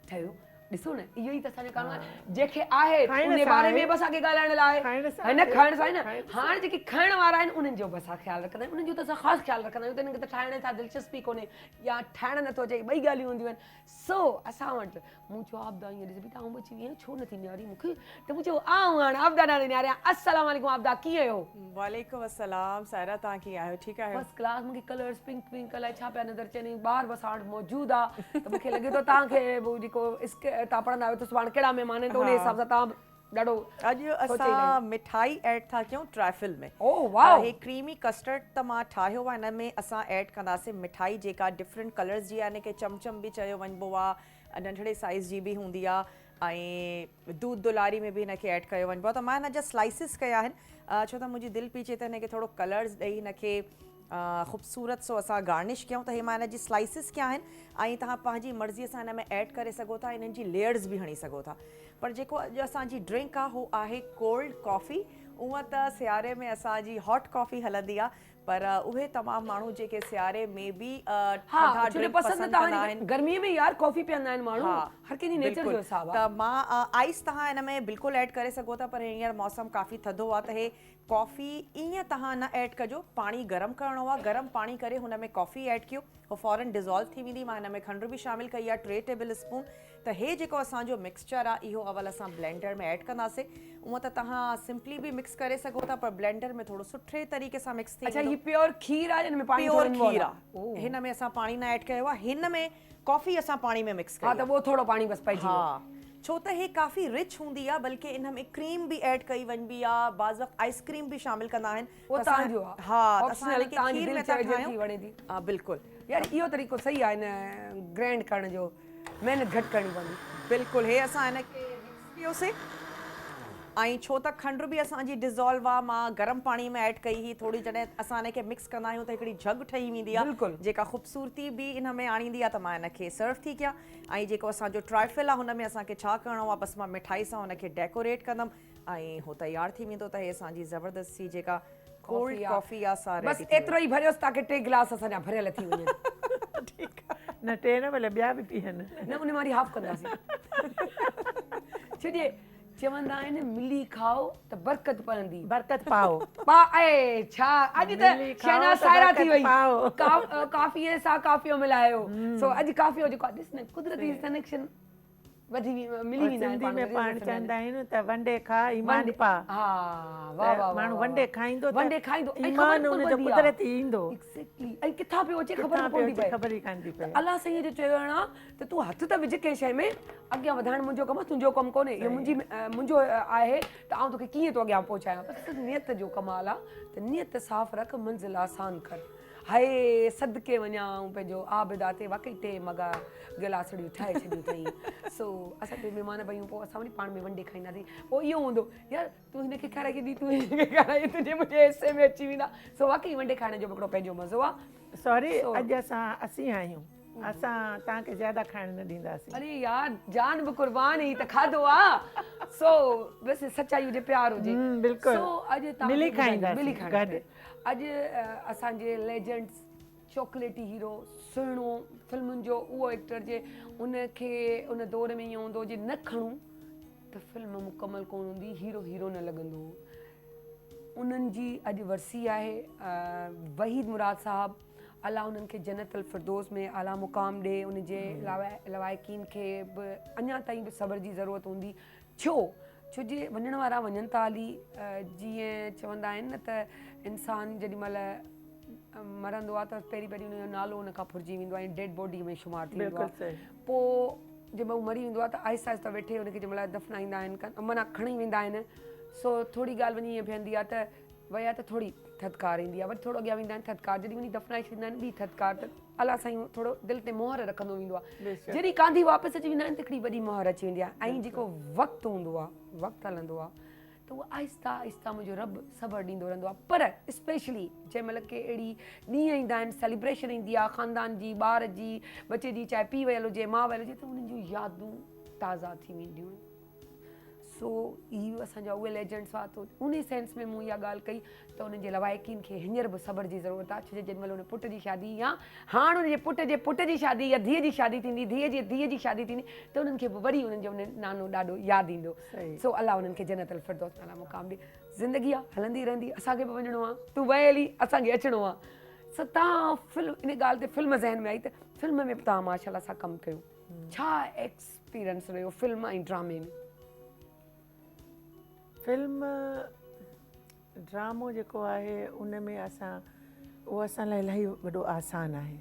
ठहियो ॾिसो न इहो ई त असांजो करिणो आहे जंहिंखे आहे खाइण उन सां बारे आहे। में बि असांखे ॻाल्हाइण लाइ खाइण सां है न आहे। खाइण सां आहे न खाइण सां हाणे जेके खाइण वारा आहिनि उन्हनि जो बि असां ख़्यालु रखंदा आहियूं उन्हनि जो त असां ख़ासि ख़्यालु रखंदा आहियूं त हिनखे त ठाहिण सां दिलचस्पी कोन्हे या ठाहिण नथो अचे ॿई ॻाल्हियूं हूंदियूं आहिनि सो असां वटि मूं चयो आबदा ईअं ॾिस बि तव्हां बची वेई छो न थी नियारी मूंखे त मूं चयो आऊं हाणे आबदा न नियारियां अस्सलाम वालेकुम आबदा कीअं आहियो वालेकुम अस्सलाम सायरा तव्हां कीअं आहियो ठीकु आहियो फर्स्ट क्लास मूंखे कलर्स पिंक पिंक अलाए छा पिया नज़र अचनि ॿार बि असां वटि मौजूदु आहे त मूंखे लॻे थो तव्हांखे जेको तव्हां पढ़ंदा आहियो त सुभाणे कहिड़ा महिमान आहिनि त उन हिसाब सां तव्हां ॾाढो अॼु असां मिठाई ऐड था कयूं ट्राइफल में ओह वाओ हे क्रीमी कस्टर्ड त मां ठाहियो आहे हिन में असां ऐड कंदासीं मिठाई जेका डिफरेंट कलर्स जी आहे हिनखे चमचम बि चयो वञिबो आहे नंढड़े साइज़ जी बि हूंदी आहे ऐं दूध दुलारी में बि हिनखे ऐड कयो वञिबो आहे त मां हिन जा स्लाइसिस कया आहिनि छो त मुंहिंजी दिलि पई चए त हिनखे थोरो कलर्स ॾेई हिनखे ख़ूबसूरत सो असां गार्निश कयूं त हे मां हिन जी स्लाइसिस कया आहिनि ऐं तव्हां पंहिंजी मर्ज़ीअ सां हिन में ऐड करे सघो था हिननि जी लेयर्स बि हणी सघो था पर जेको अॼु असांजी ड्रिंक आहे हू आहे कोल्ड कॉफ़ी उहा त सियारे में असांजी हॉट कॉफ़ी हलंदी आहे पर उहे तमामु माण्हू जेके सियारे में बि हाँ थधा छो जो ड्रिंक पसंदि पसंदि तव्हां कंदा आहिनि। गर्मीअ में यार कॉफ़ी पीअंदा आहिनि माण्हू, हाँ, हर कंहिंजी नेचर जो बिल्कुलु। हिसाब त आहे। मां आइस तव्हां हिन में बिल्कुलु ऐड करे सघो था, पर हींअर मौसम काफ़ी थधो आहे त हे कॉफ़ी ईअं तव्हां न ऐड कजो। पाणी गरम करिणो आहे, गरम पाणी करे हुन में कॉफ़ी ऐड कयो, उहो फ़ौरन डिज़ोल्व थी वेंदी। मां हिन में खंडु बि शामिलु कई आहे 3 टेबल स्पून। त हे जेको असांजो मिक्सचर आहे इहो अवल असां ब्लेंडर में ऐड कंदासीं। उअं त तव्हां सिंपली बि मिक्स करे सघो था, पर ब्लेंडर में थोरो सुठे तरीक़े सां मिक्स थी अच्छा वेंदो। ये प्योर खीर आहे, हिन में पाणी प्योर थोरो involve खीर आहे? आहे, हिन में असां पाणी न ऐड कयो आहे, हिन में कॉफ़ी असां पाणी में मिक्स कई हा आहे। त उहो थोरो पाणी बसि पइजी वियो। हाँ, छो त हे काफ़ी रिच हूंदी आहे, बल्कि इन में क्रीम बि ऐड कई वञिबी आहे, बाज़ वक़्त आइसक्रीम बि शामिलु कंदा आहिनि। उहो त असां- तव्हांजो आहे। हाँ, त असां Optional, हिन खे तव्हांजी खीर दिलि में था चए जेकी ठाहियूं। वणे थी। हा, बिल्कुलु यार इहो तरीक़ो सही आहे हिन ग्राइंड करण जो, महिनत घटि करणी पवंदी। बिल्कुलु। हे असां हिन खे मिक्स कयोसीं, ऐं छो त खंडु बि असांजी डिज़ोल्व आहे, मां गरम पाणी में ऐड कई हुई। थोरी जॾहिं असां हिन खे मिक्स कंदा आहियूं त हिकिड़ी झग ठही वेंदी आहे, बिल्कुलु। जेका ख़ूबसूरती बि इन में आणींदी आहे। त मां हिन खे सर्व थी कयां, ऐं जेको असांजो ट्राइफल आहे हुन में असांखे छा करिणो आहे, बसि मां मिठाई सां हुन खे डेकोरेट कंदमि ऐं हो तयारु थी वेंदो। त हे असांजी ज़बरदस्ती जेका कोल्ड कॉफ़ी आहे सा बसि एतिरो ई भरियोसि ताकी 3 गिलास असांजा भरियल थी वञनि। न टे न भले ॿिया बि पीअनि। न उन वारी हाफ कंदासीं। छो जे चवंदा आहिनि मिली खाओ त बरकत पवंदी। बरकत पाओ। छा अॼु त मिली खाओ शहनाज त सायरा थी बरकत वई। पाओ। काफ़ीअ सां काफ़ियो मिलायो। सो अॼु काफ़ियो जेको आहे ॾिस न कुदरती कनेक्शन वधी मिली वेंदा आहिनि। सिंधी में पाण चवंदा आहियूं त वंडे खा ईमान पा। हा वाह वाह माण्हू वंडे खाईंदो त वंडे खाईंदो ऐं ईमान ख़बर हुनजो पवंदी आहे। कुदरती ईंदो। एक्ज़ैक्टली। ऐं किथां पियो अचे ख़बर किथां न पियो पवंदी अचे पए। ख़बर ई कान थी पए। अलाह साईं जो चवणु आहे त तूं हथ त विझ कंहिं शइ में, अॻियां वधाइणु मुंहिंजो कमु आहे, तुंहिंजो कमु कोन्हे। इहो मुंहिंजो आहे त आउं तोखे कीअं थो अॻियां पहुचायां। बसि नियत जो कमाल आहे त नियत साफ़ रख, मंज़िल आसान कर। हाय सदके वञां पंहिंजो आबिदा ते वाकई 3 मगा गिलासड़ियूं ठाहे छॾियूं अथई। सो असां ते महिमान भई पोइ असां वरी पाण में वंडे खाईंदासीं। पोइ इहो हूंदो यार तूं हिनखे खाराए ॾी, तूं हिनखे खाराए, तुंहिंजे मुंहिंजे हिसे में अची वेंदा। सो वाकई वंडे खाइण जो हिकिड़ो पंहिंजो मज़ो आहे। सॉरी, अॼु असीं आहियूं, असां तव्हांखे ज़्यादा खाइण न ॾींदासीं। अरे यार जान बि कुर्बान ही त खाधो आहे। सो बसि सचाई हुजे, प्यार हुजे। बिल्कुलु। सो अॼु तव्हां मिली खाईंदासीं, मिली गॾु। खाईंदासीं। अॼु असांजे लेजेंड्स चॉकलेटी हीरो सुहिणो फिल्मुनि जो उहो एक्टर जे उनखे उन दौर में ईअं हूंदो जे न खणूं त फिल्म मुकमल कोन हूंदी, हीरो हीरो न लॻंदो। उन्हनि जी अॼु वरसी आहे। वहीद मुराद साहब, अलाह उन्हनि खे जन्नत अल फिरदौस में आला मुक़ाम ॾे। उन जे लवाइकीन खे बि अञा ताईं बि सब्र जी ज़रूरत हूंदी। छो जे वञण वारा वञनि था हली। जीअं चवंदा आहिनि न त इंसानु जेॾी महिल मरंदो आहे त पहिरीं हुनजो नालो हुन खां फुरिजी वेंदो आहे, डेड बॉडी में शुमारु थी वेंदो आहे। पोइ जंहिं महिल मरी वेंदो आहे त आहिस्ता आहिस्ता वेठे हुनखे जंहिं महिल दफ़नाईंदा आहिनि, माना खणी वेंदा आहिनि। सो थोरी ॻाल्हि वञी ईअं बीहंदी आहे त विया त थोरी थधिकार ईंदी आहे, वरी थोरो अॻियां वेंदा आहिनि थधिकार, जॾहिं वञी दफ़नाए छॾींदा आहिनि ॿी थधिकार, त अलाह साईं थोरो दिलि ते मोहर रखंदो वेंदो आहे। जॾहिं कांधी वापसि अची वेंदा आहिनि त हिकिड़ी वॾी मोहर अची वेंदी आहे। ऐं जेको वक़्तु हूंदो आहे, वक़्तु हलंदो आहे त उहो आहिस्ता आहिस्ता मुंहिंजो रब सब्र ॾींदो रहंदो आहे। पर स्पेशली जंहिं महिल के अहिड़ी ॾींहं ईंदा आहिनि, सेलिब्रेशन ईंदी आहे ख़ानदान जी, ॿार जी, बचे जी, चाहे पीउ वयल हुजे, माउ वयल हुजे, त उन्हनि जूं यादूं ताज़ा थी वेंदियूं आहिनि। सो इहो असांजा उहे लेजेंड्स हुआ। त उन सेंस में मूं इहा ॻाल्हि कई त उन्हनि जे लवाइकीन खे हींअर बि सब्र जी ज़रूरत आहे। छो जो जेॾी महिल उन पुट जी शादी या हाणे उनजे पुट जी शादी या धीअ जी शादी थींदी, धीअ जी शादी थींदी, त उन्हनि खे बि वरी उन्हनि जो नानो ॾाढो यादि ईंदो। सो अलाह उन्हनि खे जन्नत अल फिरदौस में आला मुक़ाम ॾे। ज़िंदगी आहे, हलंदी रहंदी, असांखे बि वञिणो आहे, तूं वई हली, असांखे अचिणो आहे। सो तव्हां फिल्म इन ॻाल्हि ते फिल्म ज़हन में आई त फिल्म में बि तव्हां माशाल्लाह सां कमु कयो। छा एक्सपीरियंस रहियो फिल्म ऐं ड्रामे में? फिल्म ड्रामो जेको आहे उन में उहो असां लाइ इलाही वॾो आसान आहे।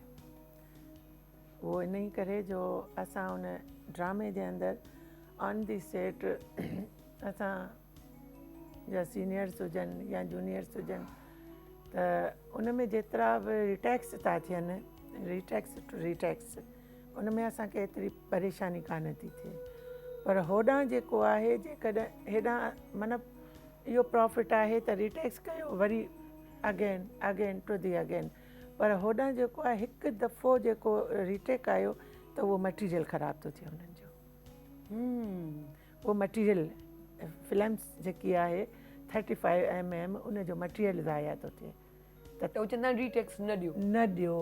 उहो इन ई करे जो असां उन ड्रामे जे अंदरि ऑन दी सेट असां जा सीनियर्स हुजनि या जूनियर्स हुजनि, त उन में जेतिरा बि रिटेक्स था थियनि, रिटेक्स उन में असांखे एतिरी परेशानी कान थी थिए। पर होॾां जेको आहे जेकॾहिं हेॾां मतिलबु इहो प्रॉफिट आहे त रिटेक्स कयो, वरी अगेन टू दी अगेन। पर होॾां जेको आहे हिकु दफ़ो जेको रिटेक आयो त उहो मटीरियल ख़राबु थो थिए उन्हनि जो। उहो मटीरियल फिल्म्स जेकी आहे 35 mm उनजो मटीरियल ज़ाया थो थिए। त उहो चवंदा आहिनि रीटेक्स न ॾियो। न ॾियो,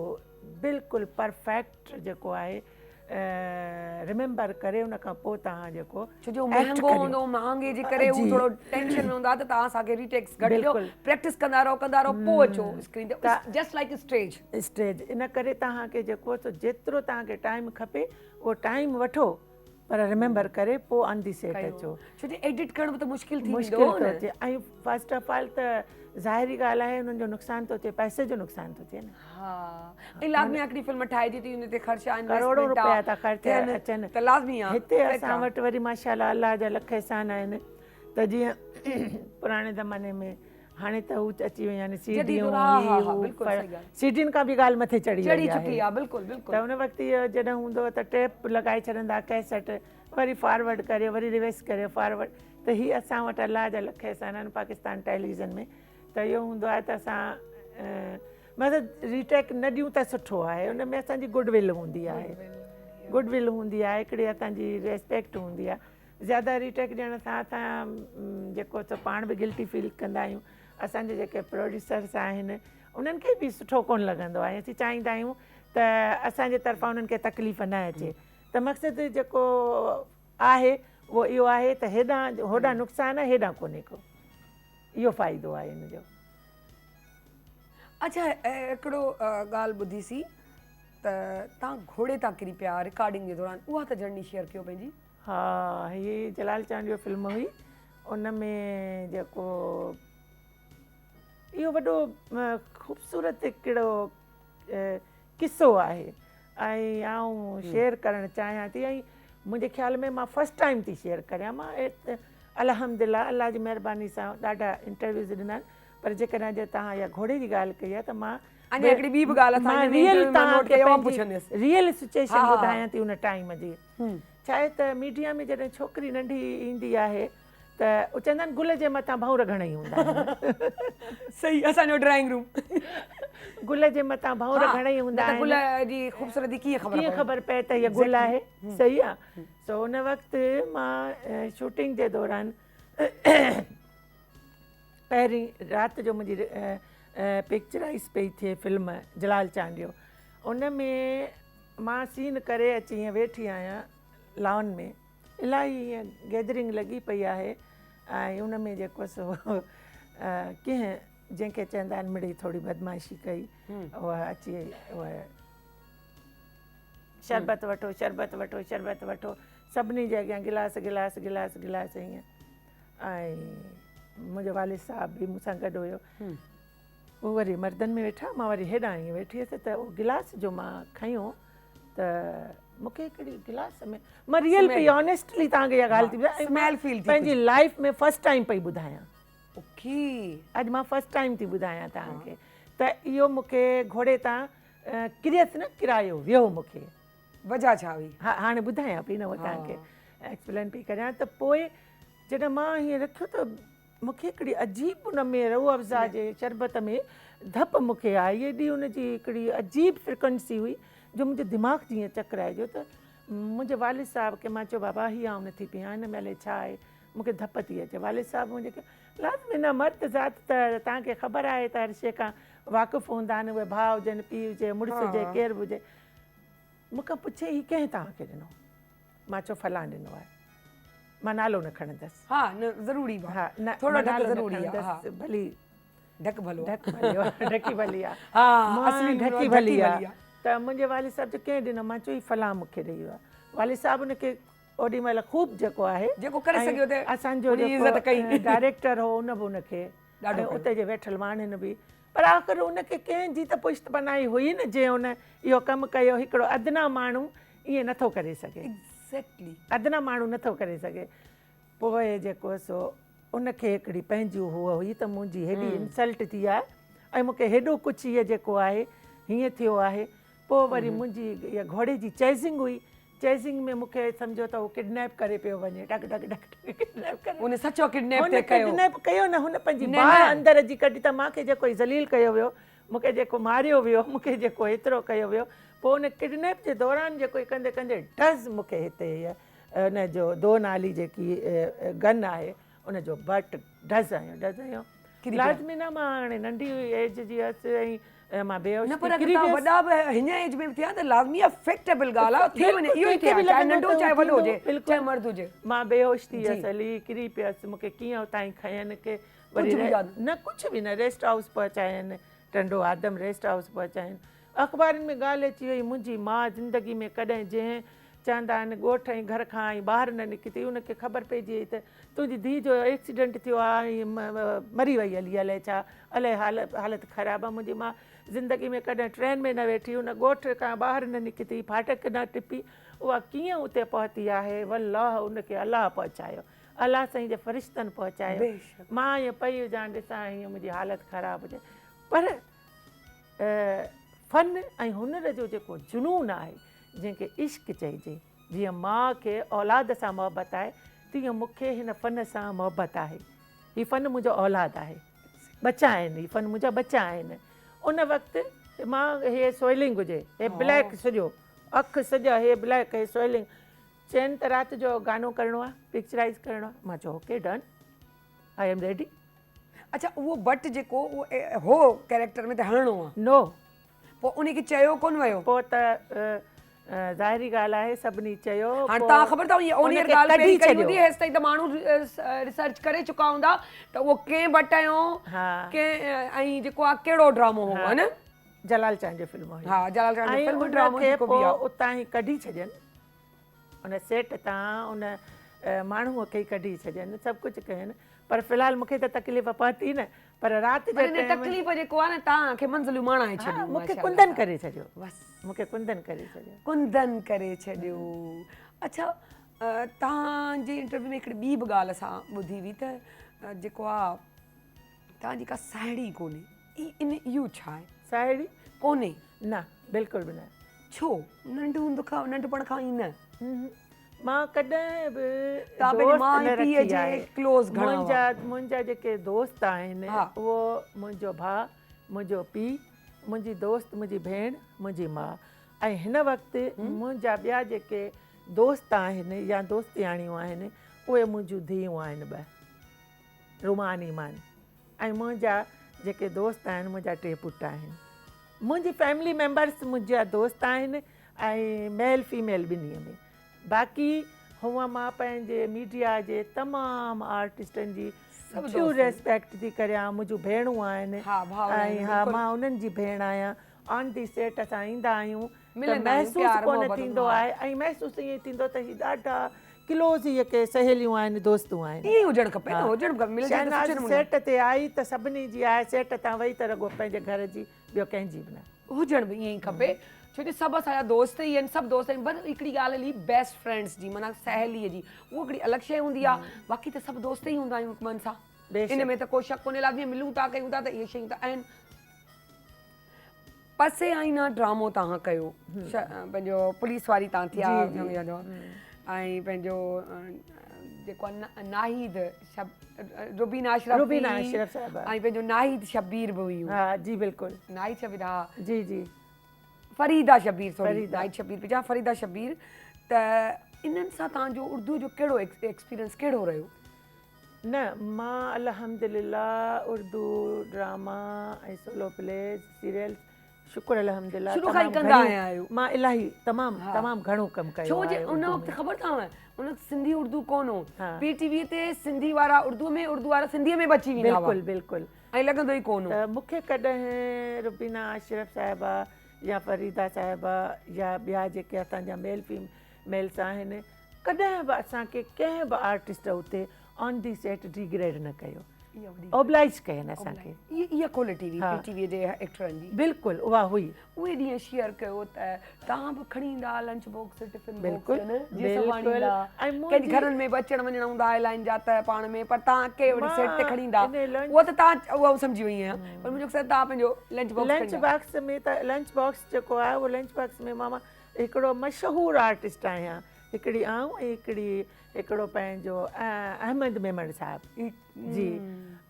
बिल्कुलु परफेक्ट जेको आहे रिमेंबर करे उन खां पोइ तव्हां जेको छो जो act महांगो करियो। हूंदो, महांगे जे करे हू जी। थोरो टेंशन में हूंदा त तव्हां असांखे रीटेक्स घटि ॾियो, बिल्कुलु। प्रैक्टिस कंदा रहो पोइ अचो स्क्रीन ते, जस्ट लाइक स्टेज। स्टेज इन करे तव्हांखे जेको सो जेतिरो तव्हांखे टाइम खपे उहो टाइम वठो, पर रिमेंबर करे पोइ ऑन दी सेट अचो। छो जो एडिट करण बि त मुश्किल थी मुश्किल वेंदो थो न। अचे, ऐं फर्स्ट ऑफ ऑल त ज़ाहिरी ॻाल्हि आहे उन्हनि जो नुक़सानु थो थिए, पैसे जो नुक़सानु थो थिए न। हा, ऐं लाज़मी हिकिड़ी फिल्म ठाहिजे थी उन ते ख़र्चा करोड़ों रुपया था ख़र्च अचनि, त लाज़मी आहे। हिते असां वटि वरी माशाल्लाह अल्लाह जा लख एहसान आहिनि त जीअं पुराणे ज़माने में हाणे त हू अची वियूं आहिनि सीडियूं, सीडियुनि खां बि ॻाल्हि मथे चढ़ी चुकी आहे, बिल्कुलु त बिल्कुलु। उन वक़्तु इहो जॾहिं हूंदो त टेप लॻाए छॾंदा, कैसेट वरी फॉरवर्ड करे, वरी रिवर्स करे फॉरवर्ड, त हीअ असां वटि अल्लाह जा लख एहसान आहिनि पाकिस्तान टेलीविज़न में। त इहो हूंदो आहे त असां मतिलबु रीटेक न ॾियूं त सुठो आहे, उन में असांजी गुडविल हूंदी आहे, गुडविल हूंदी आहे, हिकिड़ी असांजी रेस्पेक्ट हूंदी आहे। ज़्यादा रीटेक ॾियण सां असां जेको त पाण बि गिल्टी फील कंदा आहियूं, असांजे जेके प्रोड्यूसर्स आहिनि उन्हनि खे बि सुठो कोन लॻंदो आहे। असीं चाहींदा आहियूं त असांजे तरफ़ां उन्हनि खे तकलीफ़ न अचे, त मक़सदु जेको आहे उहो इहो आहे त हेॾां होॾां नुक़सानु आहे, हेॾां कोन्हे को, इहो फ़ाइदो आहे हिन जो। अच्छा, हिकिड़ो ॻाल्हि ॿुधीसीं त तव्हां घोड़े तां किरी पिया रिकॉर्डिंग जे दौरान, उहा त जर्नी शेयर कयो पंहिंजी। हा, हीअ जलाल चांद जो फिल्म हुई, उन में जेको इहो वॾो ख़ूबसूरत हिकिड़ो किस्सो आहे ऐं आउं शेयर करणु चाहियां थी, ऐं मुंहिंजे ख़्याल में मां फस्ट टाइम थी शेयर करियां। मां अल्हम्दुलिल्लाह अल्लाह जी महिरबानी सां ॾाढा इंटरव्यूज़ ॾिना आहिनि, पर जेकॾहिं जे तव्हां इहा घोड़े जी ॻाल्हि कई आहे त मां रियल सिचुएशन ॿुधायां थी उन टाइम जी। छा आहे त मीडिया में जॾहिं छोकिरी नंढी ईंदी आहे त उहे चवंदा आहिनि गुल जे मथां भंवर घणेई हूंदा आहिनि। सही, असांजो ड्राइंग रूम गुल जे मथां भंवर घणेई हूंदा आहिनि, गुल जी ख़ूबसूरती कीअं ख़बर पए त हीअ गुल आहे। सही आहे। सो उन वक़्तु मां शूटिंग जे दौरान पहिरीं राति जो मुंहिंजी पिक्चराइज़ पई थिए फिल्म जलाल चांद जो, उन में मां सीन करे अची हीअं वेठी आहियां लॉन में, इलाही हीअं गैदरिंग लॻी पई आहे, ऐं उन में जेको सो कंहिं जंहिंखे चवंदा आहिनि मिड़ई थोरी बदमाशी कई, उहा अची उहा शरबत वठो शरबत वठो शरबत वठो, सभिनी जे अॻियां गिलास गिलास गिलास गिलास हीअं, ऐं मुंहिंजो वालिद साहब बि मूंसां गॾु हुयो, उहो वरी मर्दनि में वेठा, मां वरी हेॾां ईअं वेठी हुअसि, त उहो गिलास जो मां खयो त मूंखे हिकिड़ी गिलास में, मां रियल पई ऑनेस्टली तव्हांखे इहा ॻाल्हि थी ॿुधायां, पंहिंजी लाइफ में फस्ट टाइम पई ॿुधायां। ओके, अॼु मां फस्ट टाइम थी ॿुधायां तव्हांखे, त इहो मूंखे घोड़े तां किरियसि न किरायो वियो मूंखे, वजह छा हुई? हा, हाणे ॿुधायां पई न, उहो तव्हांखे एक्सप्लेन पई करियां। त पोइ जॾहिं मां हीअं रखियो त मूंखे हिकिड़ी अजीब उन में रऊ अफ़ज़ा जे शरबत में धप मूंखे आई, एॾी उनजी हिकिड़ी अजीब फ्रिक्वेंसी हुई जो मुंहिंजो दिमाग़ जीअं चकराइजो। त मुंहिंजे वालिद साहब खे मां चयो बाबा हीअ आउं नथी पियां, हिन महिल छा आहे, मूंखे धप थी अचे। वालिद साहब मुंहिंजे लाज़मी न मर्द ज़ात त तव्हांखे ख़बर आहे त हर शइ खां वाक़ुफ़ु हूंदा आहिनि, उहे भाउ हुजनि, पीउ हुजे, मुड़ुसु हुजे, केरु बि हुजे। मूंखां पुछे हीअ कंहिं तव्हांखे ॾिनो? मां चयो फलां ॾिनो आहे, मां नालो न खणंदसि। हा, न ज़रूरी आहे, हा, न थोरो नालो ज़रूरी आहे, भली ढक भलो ढकी भली आहे, हा, असली ढकी भली आहे। त मुंहिंजे वालिद साहब जो कंहिं ॾिनो? मां चयो ई फलां मूंखे ॾेई वियो आहे। वालिद साहब उनखे ओॾी महिल ख़ूब जेको आहे जेको करे सघियो त असांजो डायरेक्टर हो, उन बि उनखे ॾाढो उते जे वेठल माण्हुनि बि, पर आख़िर उनखे कंहिंजी त पुश्त बनाई हुई न, जंहिं उन इहो कमु कयो। हिकिड़ो अदना माण्हू ईअं नथो करे सघे, एक्ज़ैक्टली अदना माण्हू नथो करे सघे। पोइ जेको सो उनखे हिकिड़ी पंहिंजी उहा हुई त मुंहिंजी हेॾी इंसल्ट थी आहे, ऐं मूंखे हेॾो कुझु इहो जेको आहे हीअं थियो आहे। पोइ वरी मुंहिंजी इहा घोड़े जी चेज़िंग हुई, चेज़िंग में मूंखे सम्झो त उहो किडनैप करे पियो वञे, टक टक टक किडनैप करे, उन सचो किडनैप कयो न, हुन पंहिंजी बाहि अंदरि अची कढी, त मूंखे जेको ज़लील कयो वियो, मूंखे जेको मारियो वियो, मूंखे जेको एतिरो कयो वियो। पोइ उन किडनैप जे दौरान जेको कंदे कंदे डज़ मूंखे हिते उन जो 2 नाली जेकी गन आहे उनजो बट डज़ आयो किरी पिया। लाज़मी न मां हाणे नंढी एज जी हुअसि ऐं मां बेहोश न थी पर अगरि किरी तव्हां वियसि। वॾा बि हिन एज में थिया त लाज़मी अफेक्टेबल ॻाल्हि आहे, थी वञे, इहो ई कंहिंखे थिए, बि चाहे लॻंदो नंढो त चाहे उहो वॾो हुजे, थींदो, चाहे मर्द हुजे। मां बेहोश थी जी। वियसि हली किरी पियसि, मूंखे कीअं उतां ई खयनि के कुझु बि यादि न कुझु बि न रेस्ट हाउस पहुचायनि, टंडो आदम रेस्ट हाउस पहुचायनि। अख़बारुनि में ॻाल्हि अची वई, मुंहिंजी माउ ज़िंदगी में कॾहिं जंहिं चवंदा आहिनि ॻोठ ऐं घर खां आई ॿाहिरि न निकिती, उनखे ख़बर पइजी वई त तुंहिंजी धीउ जो एक्सीडेंट थियो आहे ऐं मरी वई हली, अलाए छा, अलाए हालति ख़राबु आहे। मुंहिंजी माउ ज़िंदगी में कॾहिं ट्रेन में न वेठी, उन ॻोठ खां ॿाहिरि न निकिती, फाटक न टिपी, उहा कीअं उते पहुती आहे, वल्लाह उनखे अलाह पहुचायो, अलाह साईं जे फ़रिश्तनि पहुचायो। मां ईअं पई हुजां ॾिसां हीअं मुंहिंजी हालति ख़राबु हुजे, पर फ़न ऐं हुनर जो जेको जुनून आहे, जंहिंखे इश्क चइजे, जीअं माउ खे औलाद सां मोहबत आहे, तीअं मूंखे हिन फ़न सां मोहबत आहे। हीउ फ़न मुंहिंजो औलाद आहे, बचा आहिनि, हीउ फ़न मुंहिंजा बचा आहिनि। उन वक़्तु मां हे सोइलिंग हुजे, हे ब्लैक सॼो अखि सॼा हे ब्लैक, हे सोइलिंग, चइनि त राति जो गानो करिणो आहे, पिक्चराइज़ करिणो आहे, मां चयो okay done, I am ready. अच्छा, उहो बट जेको उहो हो कैरेक्टर में त हणणो आहे, नो, पोइ उनखे चयो कोन वियो। पोइ त ज़ाहिरी ॻाल्हि आहे, सभिनी चयो। हाणे तव्हां ख़बर अथव इहा ओनियर उनखे ॻाल्हि कढी पहिरीं कई छॾियो। हूंदी हेसि ताईं त माण्हू रिसर्च करे चुका हूंदा त उहो कंहिं बटायो हा। कंहिं ऐं जेको आहे कहिड़ो ड्रामो हो, है न? जलाल चांद जो फिल्म हुई। हा, जलाल चांद जो ऐं फिल्म ड्रामो उनखे जेको बि पोइ आहे। उतां ई कढी छॾियनि, उन सेट तां उन माण्हूअ खे ई कढी छॾियनि, सभु कुझु कयनि, पर फ़िलहाल मूंखे त तकलीफ़ पहुती न, पर राति जे पर तकलीफ़ जेको आहे न तव्हांखे मंज़िलूं माणाए छॾियूं, मूंखे माशाअल्लाह। कुंदन करे छॾियो, बसि मूंखे कुंदन करे छॾियो। कुंदन करे छॾियो। अच्छा, तव्हांजे इंटरव्यू में हिकिड़ी ॿी बि ॻाल्हि असां ॿुधी हुई त जेको आहे तव्हांजी का साहेड़ी कोन्हे, इहो छा आहे? साहेड़ी कोन्हे? न, बिल्कुलु बि न। छो? नंढपण खां ई न? मां कॾहिं बि तव्हां पंहिंजे माउ ऐं पीउ जे क्लोज़ घणा हुआ? मुंहिंजा जेके दोस्त आहिनि, उहो मुंहिंजो भाउ, मुंहिंजो पीउ, मुंहिंजी दोस्त, मुंहिंजी भेण, मुंहिंजी माउ, ऐं हिन वक़्तु मुंहिंजा ॿिया जेके दोस्त आहिनि या दोस्तियाणियूं आहिनि, उहे मुंहिंजूं धीअरूं आहिनि ॿ, रुमान ईमान, ऐं मुंहिंजा जेके दोस्त आहिनि, मुंहिंजा 3 पुट आहिनि। मुंहिंजी फैमिली मेंबर्स मुंहिंजा दोस्त आहिनि, ऐं मेल फीमेल ॿिन्हीअ में। बाक़ी हूअं मां पंहिंजे मीडिया जे तमामु आर्टिस्टनि जी सभु रेस्पेक्ट थी करियां, मुंहिंजूं भेणूं आहिनि, ऐं हा, मां उन्हनि जी भेण आहियां। ऑन दी सेट असां ईंदा आहियूं, महसूसु कोन थींदो आहे, ऐं महसूसु ईअं थींदो त हीअ ॾाढा क्लोज़ इहे के सहेलियूं आहिनि, दोस्तूं आहिनि। ईअं हुजणु खपे न, हुजणु खपे। शहनाज़ सेट ते आई त सभिनी जी आहे, सेट तां वेही त रुॻो पंहिंजे घर जी, ॿियो कंहिंजी बि न। हुजणु बि ईअं ई खपे, छो जो सभु असांजा दोस्त ई आहिनि, सभु दोस्त आहिनि, बस हिकिड़ी ॻाल्हि हली बेस्ट फ्रेंड्स जी, माना सहेलीअ जी, उहा हिकिड़ी अलॻि शइ हूंदी आहे, बाक़ी त सभु दोस्त ई हूंदा आहियूं मन सां, इन में त को शक कोन्हे। लाज़मी मिलूं था, कयूं था, त इहे शयूं त आहिनि। पसे आईना ड्रामो तव्हां कयो, पंहिंजो पुलिस वारी तव्हां थिया, ऐं पंहिंजो जेको आहे नाहिद रुबीना अशरफ ऐं पंहिंजो नाहिद शबीर बि हुयूं। हा जी, बिल्कुलु नाहिद शबीर, हा जी जी, फरीदा शबीर, सॉरी नाहिद शबीर पिया, फरीदा शबीर। त इन्हनि सां तव्हांजो उर्दू जो कहिड़ो एक्सपीरियंस कहिड़ो रहियो? न, मां अल्हम्दुलिल्लाह उर्दू ड्रामा ऐं सोलो प्लेस, सीरियल्स, शुक्र अल्हम्दुलिल्लाह शुरू खां ई कंदा आया आहियो। मां इलाही तमामु घणो कमु कयो। छो जे उन वक़्तु ख़बर अथव उन सिंधी उर्दू कोन हो, PTV ते सिंधी वारा उर्दू में, उर्दू वारा सिंधीअ में बची वेंदा हुआ। बिल्कुलु बिल्कुलु, ऐं लॻंदो ई कोन हो। त मूंखे कॾहिं रुबीना अशरफ साहिबा या फरीदा साहिबा या ॿिया जेके असांजा मेल फीमेल्स आहिनि, कॾहिं बि असांखे कंहिं बि आर्टिस्ट उते ऑन दी सेट डिग्रेड न कयो, ओब्लाइज कयनि असांखे। इहा क्वालिटी हुई PTV जे एक्टरनि जी। बिल्कुलु उहा हुई। उहे ॾींहं शेयर कयो त तव्हां बि खणी ईंदा लंच बॉक्स, टिफिन बिल्कुलु, कंहिंजे घरनि में बि अचण वञण हूंदा एयरलाइन जा त पाण में, पर तव्हां के वरी सेट ते खणी ईंदा, उहा त तव्हां उहा सम्झी वई आहियां, पर मुंहिंजो मक़सदु तव्हां पंहिंजो लंच बॉक्स में त लंच बॉक्स जेको आहे, उहो लंच बॉक्स में मां हिकिड़ो मशहूरु आर्टिस्ट आहियां, हिकिड़ी आऊं ऐं हिकिड़ो पंहिंजो अहमद मेमण साहिबु जी।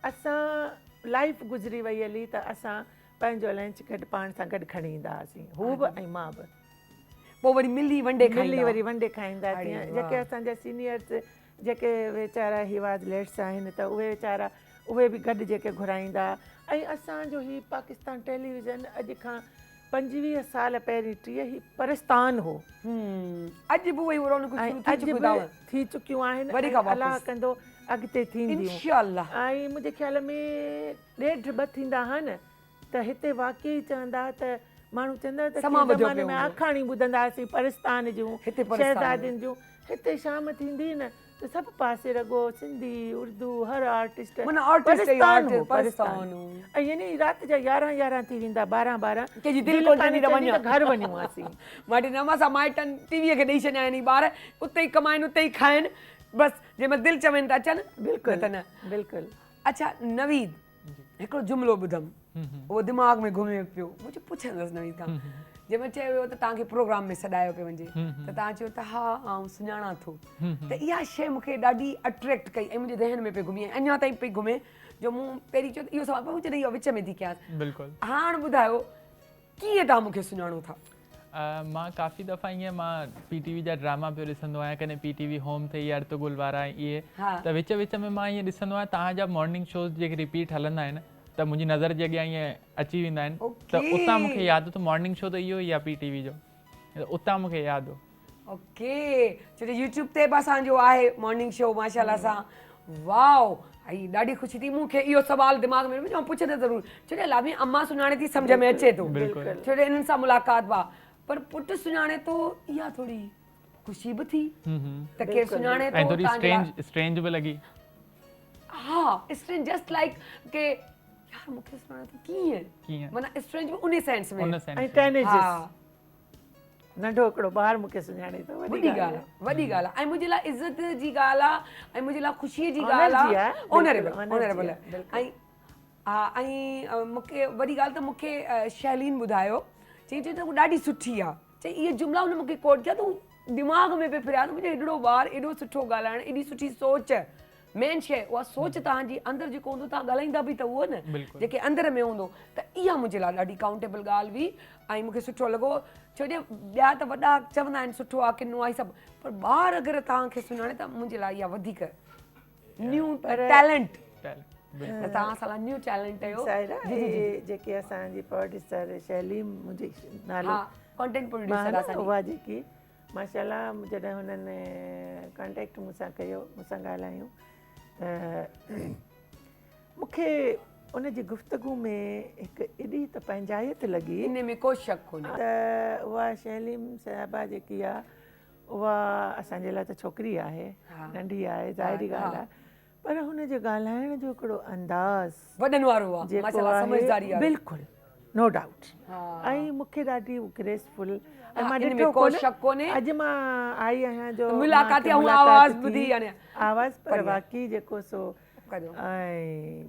असां लाइफ गुज़री वई हली त असां पंहिंजो लंच गॾु पाण सां गॾु खणी ईंदा हुआसीं, हू बि ऐं मां बि। पोइ वरी मिली वनडे खाईंदा, जेके असांजा सीनियर्स जेके वीचारा हिवाज़ लेट्स आहिनि, त उहे वीचारा उहे बि गॾु जेके घुराईंदा। ऐं असांजो ही पाकिस्तान टेलीविज़न अॼु खां 25 साल पहिरीं 30 ही परस्तान हो अॼु बि उहे रौनकूं ऐं शुरू थी अॼु चुकियूं बि अथव। थी चुकियूं आहिनि वरी ऐं खां अलाह वापसि। कंदो अॻिते थींदियूं। इंशाअल्लाह। ऐं मुंहिंजे ख़्याल में 1.5 ॿ थींदा आहिनि त हिते वाक़ई चवंदा त माण्हू चवंदा त समां कंहिं ॿुधियो ज़माने पियो में हूंदो। आखाणी ॿुधंदासीं परस्तान जूं हिते परस्तान शहज़ादियुनि जूं। हिते शाम थींदी न त सभु पासे रगो सिंधी उर्दू हर आर्टिस्ट माना आर्टिस्ट ई परस्तान हो, आर्टिस्ट, परस्तान हो। ऐं यानी राति जा 11 थी वेंदा 12 कंहिंजी दिलि दिलि कोन कान्हे थींदी त चवंदी वञा। त घर वञूं हासीं। माटी न असां माइटनि टीवीअ खे ॾेई छॾिया आहिनि ॿार उते ई कमाइनि उते ई खाइनि बसि जंहिंमहिल दिलि चवनि था अचनि बिल्कुलु न त न। बिल्कुलु। अच्छा नवीद हिकिड़ो जुमिलो ॿुधमि उहो दिमाग़ में घुमे पियो मुंहिंजो पुछंदसि नवीद खां जंहिंमहिल चयो वियो त तव्हांखे प्रोग्राम में सॾायो पियो वञे त तव्हां चयो त हा आउं सुञाणा थो त इहा शइ मूंखे ॾाढी अट्रैक्ट कई ऐं मुंहिंजे ज़हन में पई घुमी अञा ताईं पई घुमे जो मूं पहिरीं चयो त इहो सवाल पियो जॾहिं इहो विच में थी कयांसि। बिल्कुलु। हाणे ॿुधायो कीअं तव्हां मूंखे सुञाणो था? मां काफ़ी दफ़ा ईअं मां PTV जा ड्रामा पियो ॾिसंदो आहियां कॾहिं PTV होम ते या अर्तुगुल वारा इहे त विच विच में मां ईअं ॾिसंदो आहियां तव्हांजा मॉर्निंग शोज़ जेके रिपीट हलंदा आहिनि त मुंहिंजी नज़र जे अॻियां ईअं अची वेंदा आहिनि त उतां मूंखे यादि हो त मॉर्निंग शो त इहो ई आहे PTV जो उतां मूंखे यादि हो। ओके छो जो यूट्यूब ते बि असांजो आहे मॉर्निंग शो माशाल्लाह सां। वाओ ऐं ॾाढी ख़ुशी थी मूंखे इहो सुवालु दिमाग़ में मां पुछंदे ज़रूरु छो जो लामी अम्मा सुञाणे थी सम्झ में अचे थो छो जो इन्हनि सां मुलाक़ात हुआ पर पुटु सुञाणे थो इहा थोरी ख़ुशी बि थी त केरु सुञाणे ऐं थो थोरी स्ट्रेंज बि लॻी। हा स्ट्रेंज जस्ट लाइक के यार मूंखे सुञाणे थो कीअं माना स्ट्रेंज बि उन सेंस में ऐं टेनेजिस नंढो हिकिड़ो ॿारु मूंखे सुञाणे थो वॾी ॻाल्हि आहे वॾी ॻाल्हि आहे ऐं मुंहिंजे लाइ इज़त जी ॻाल्हि आहे ऐं मुंहिंजे लाइ ख़ुशीअ जी ॻाल्हि आहे ऑनरेबल ऐं हा ऐं मूंखे वॾी ॻाल्हि त मूंखे शैलीन ॿुधायो चई त उहा ॾाढी सुठी आहे चई इहे जुमिला हुन मूंखे कोट कया त हू दिमाग़ में पियो फिरिया त मुंहिंजो हेॾो ॿारु एॾो सुठो ॻाल्हाइणु एॾी सुठी सोच मेन शइ उहा सोच तव्हांजी अंदरि जेको हूंदो तव्हां ॻाल्हाईंदा बि त उहो न जेके अंदरि में हूंदो त इहा मुंहिंजे लाइ ॾाढी काउंटेबल ॻाल्हि हुई ऐं मूंखे सुठो लॻो छो जो ॿिया त वॾा चवंदा आहिनि सुठो आहे किनो आहे सभु पर ॿार अगरि तव्हांखे सुञाणे त मुंहिंजे लाइ इहा वधीक न्यू टैलेंट तव्हां सां न्यू टैलेंट आहियो जेके असांजी प्रोड्यूसर शैलीम मुंहिंजी नालो कंटेंट प्रोड्यूसर उहा जेकी माशाल्लाह जॾहिं हुननि कॉन्टेक्ट मूंसां कयो मूंसां ॻाल्हायूं त मूंखे उनजी गुफ़्तगू में हिकु एॾी त पंहिंजाइयत लॻी इन में को शक कोन्हे त उहा शैलीम साहिबा जेकी आहे उहा असांजे लाइ त छोकिरी आहे नंढी आहे ज़ाहिरी ॻाल्हि आहे पर हुनजे ॻाल्हाइण जो हिकिड़ो अंदाज़ वॾनि वारो आहे माशाल्लाह समझदारी आहे बिल्कुलु नो डाउट ऐं मूंखे ॾाढी ग्रेसफुल ऐं मां इन में ॾिठो को शक कोन्हे अॼु मां आई आहियां जो मुलाक़ात आवाज़ ॿुधी आवाज़ पर वाक़ई जेको सो ऐं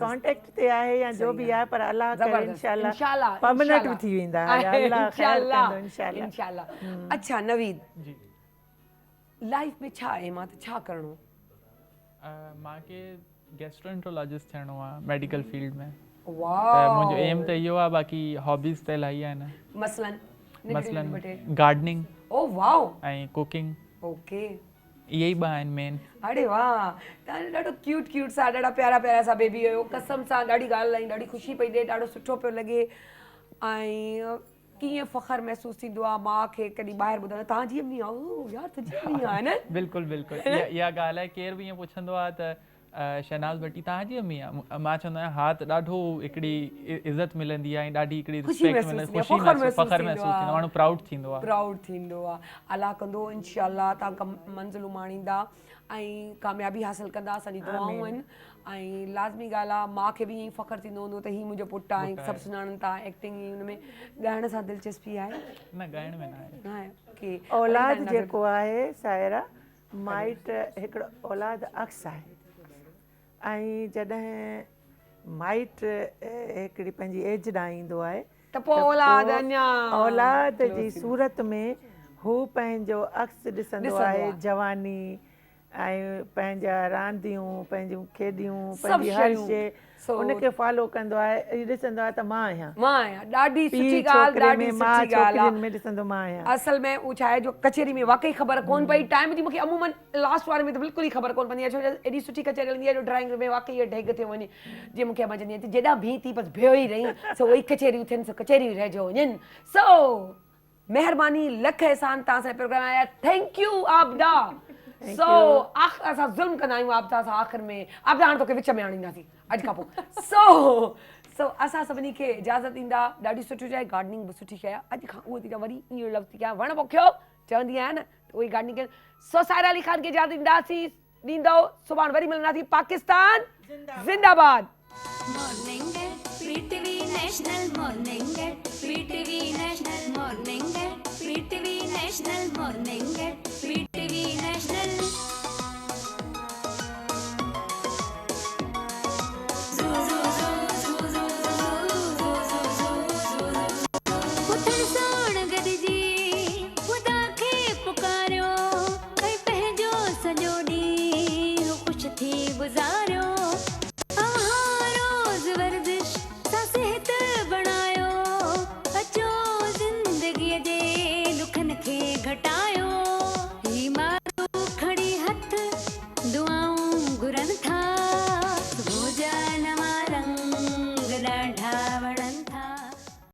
कॉन्टेक्ट ते आहे या जो बि आहे पर अल्लाह करे इंशाल्लाह परमानेंट बि थी वेंदा अल्लाह ख़ैर कंदो इंशाल्लाह। अच्छा नवीद जी लाइफ में छा एम आहे त छा करणो? मूंखे गैस्ट्रोएंटरोलॉजिस्ट थियणो आहे मेडिकल फील्ड में। वाह त मुंहिंजो एम त इहो आहे बाक़ी हॉबीज़ त इलाही आहिनि मसलन गार्डनिंग ओ वाओ ऐं कुकिंग ओके इहे ई ॿ आहिनि मेन। अरे वाह तव्हां ॾाढो क्यूट क्यूट सा ॾाढा प्यारा प्यारा सा बेबी हुयो कसम सां ॾाढी ॻाल्हि आई ॾाढी ख़ुशी पई ॾिए ॾाढो सुठो पियो लॻे ऐं कीअं फ़ख़्रु महसूसु थींदो आहे माउ खे कॾहिं ॿाहिरि ॿुधंदा तव्हां जी अम्मी आहे यार तुंहिंजी अम्मी आहे न बिल्कुलु बिल्कुलु इहा ॻाल्हि आहे केरु बि ईअं पुछंदो आहे त शहनाज़ भट्टी तव्हांजी अम्मी आहे मां चवंदो आहियां हा त ॾाढो हिकिड़ी इज़त मिलंदी आहे ऐं ॾाढी हिकिड़ी रिस्पेक्ट मिलंदी आहे फ़ख़्रु महसूसु थींदो माण्हू प्राउड थींदो आहे अल्लाह कंदो इंशाअल्लाह तव्हां मंज़िलूं माणींदा ऐं कामयाबी हासिलु कंदा असांजी दुआऊं आहिनि ऐं लाज़मी ॻाल्हि आहे माउ खे बि ईअं फ़ख़्रु थींदो हूंदो त हीउ मुंहिंजो पुटु आहे सभु सुञाणनि था एक्टिंग हुन में ॻाइण सां दिलचस्पी आहे न ॻाइण में न आहे की औलाद जेको आहे सायरा माइट हिकिड़ो औलाद अक्स आहे ऐं जॾहिं माइट हिकिड़ी पंहिंजी एज ॾांहुं ईंदो आहे त पोइ औलाद जी सूरत में हू पंहिंजो अक्स ॾिसंदो आहे जवानी ऐं पंहिंजा रांदियूं पंहिंजूं खेॾियूं सभु पंहिंजी हर शयूं। शइ So- उनखे फॉलो कंदो आहे ॾिसंदो आहे त मां आहियां मां आहियां ॾाढी सुठी पीउ ॻाल्हि छोकिरे ॾाढी में मां सुठी ॻाल्हि छोकिरियुनि आहे में ॾिसंदो मां आहियां असल में उहो छा आहे जो कचहरी में वाकई ख़बर कोन पई टाइम जी मूंखे अमूमन लास्ट वारे में त बिल्कुलु ई ख़बर कोन पवंदी आहे छो जो एॾी सुठी कचहरी हलंदी आहे जो ड्राइंग रूम में वाकई इहो ढेग थियो वञे जीअं मूंखे अमा चवंदी आहे जेॾा बीह थी बसि बियो ई रही सो उहे कचहरियूं थियनि सो कचहरियूं रहिजो वञनि सो महिरबानी लख एहसान तव्हां सां प्रोग्राम आया थैंक यू आबदा सो असां ज़ुल्म कंदा आहियूं आबदा सां आख़िर में आबदा हाणे तोखे विच में आणींदासीं अॼु खां पोइ सो असां सभिनी खे इजाज़त ॾींदा ॾाढी सुठी शइ गार्डनिंग बि सुठी शइ आहे अॼु खां उहो थी वरी इहो लफ़्ज़ थी कयां वण पोखियो चवंदी आहियां न त उहे गार्डनिंग कनि सो सायरा अली ख़ान खे इजाज़त ॾींदो सुभाणे वरी मिलंदासीं पाकिस्तान ज़िंदाबाद morning PTV national morning PTV national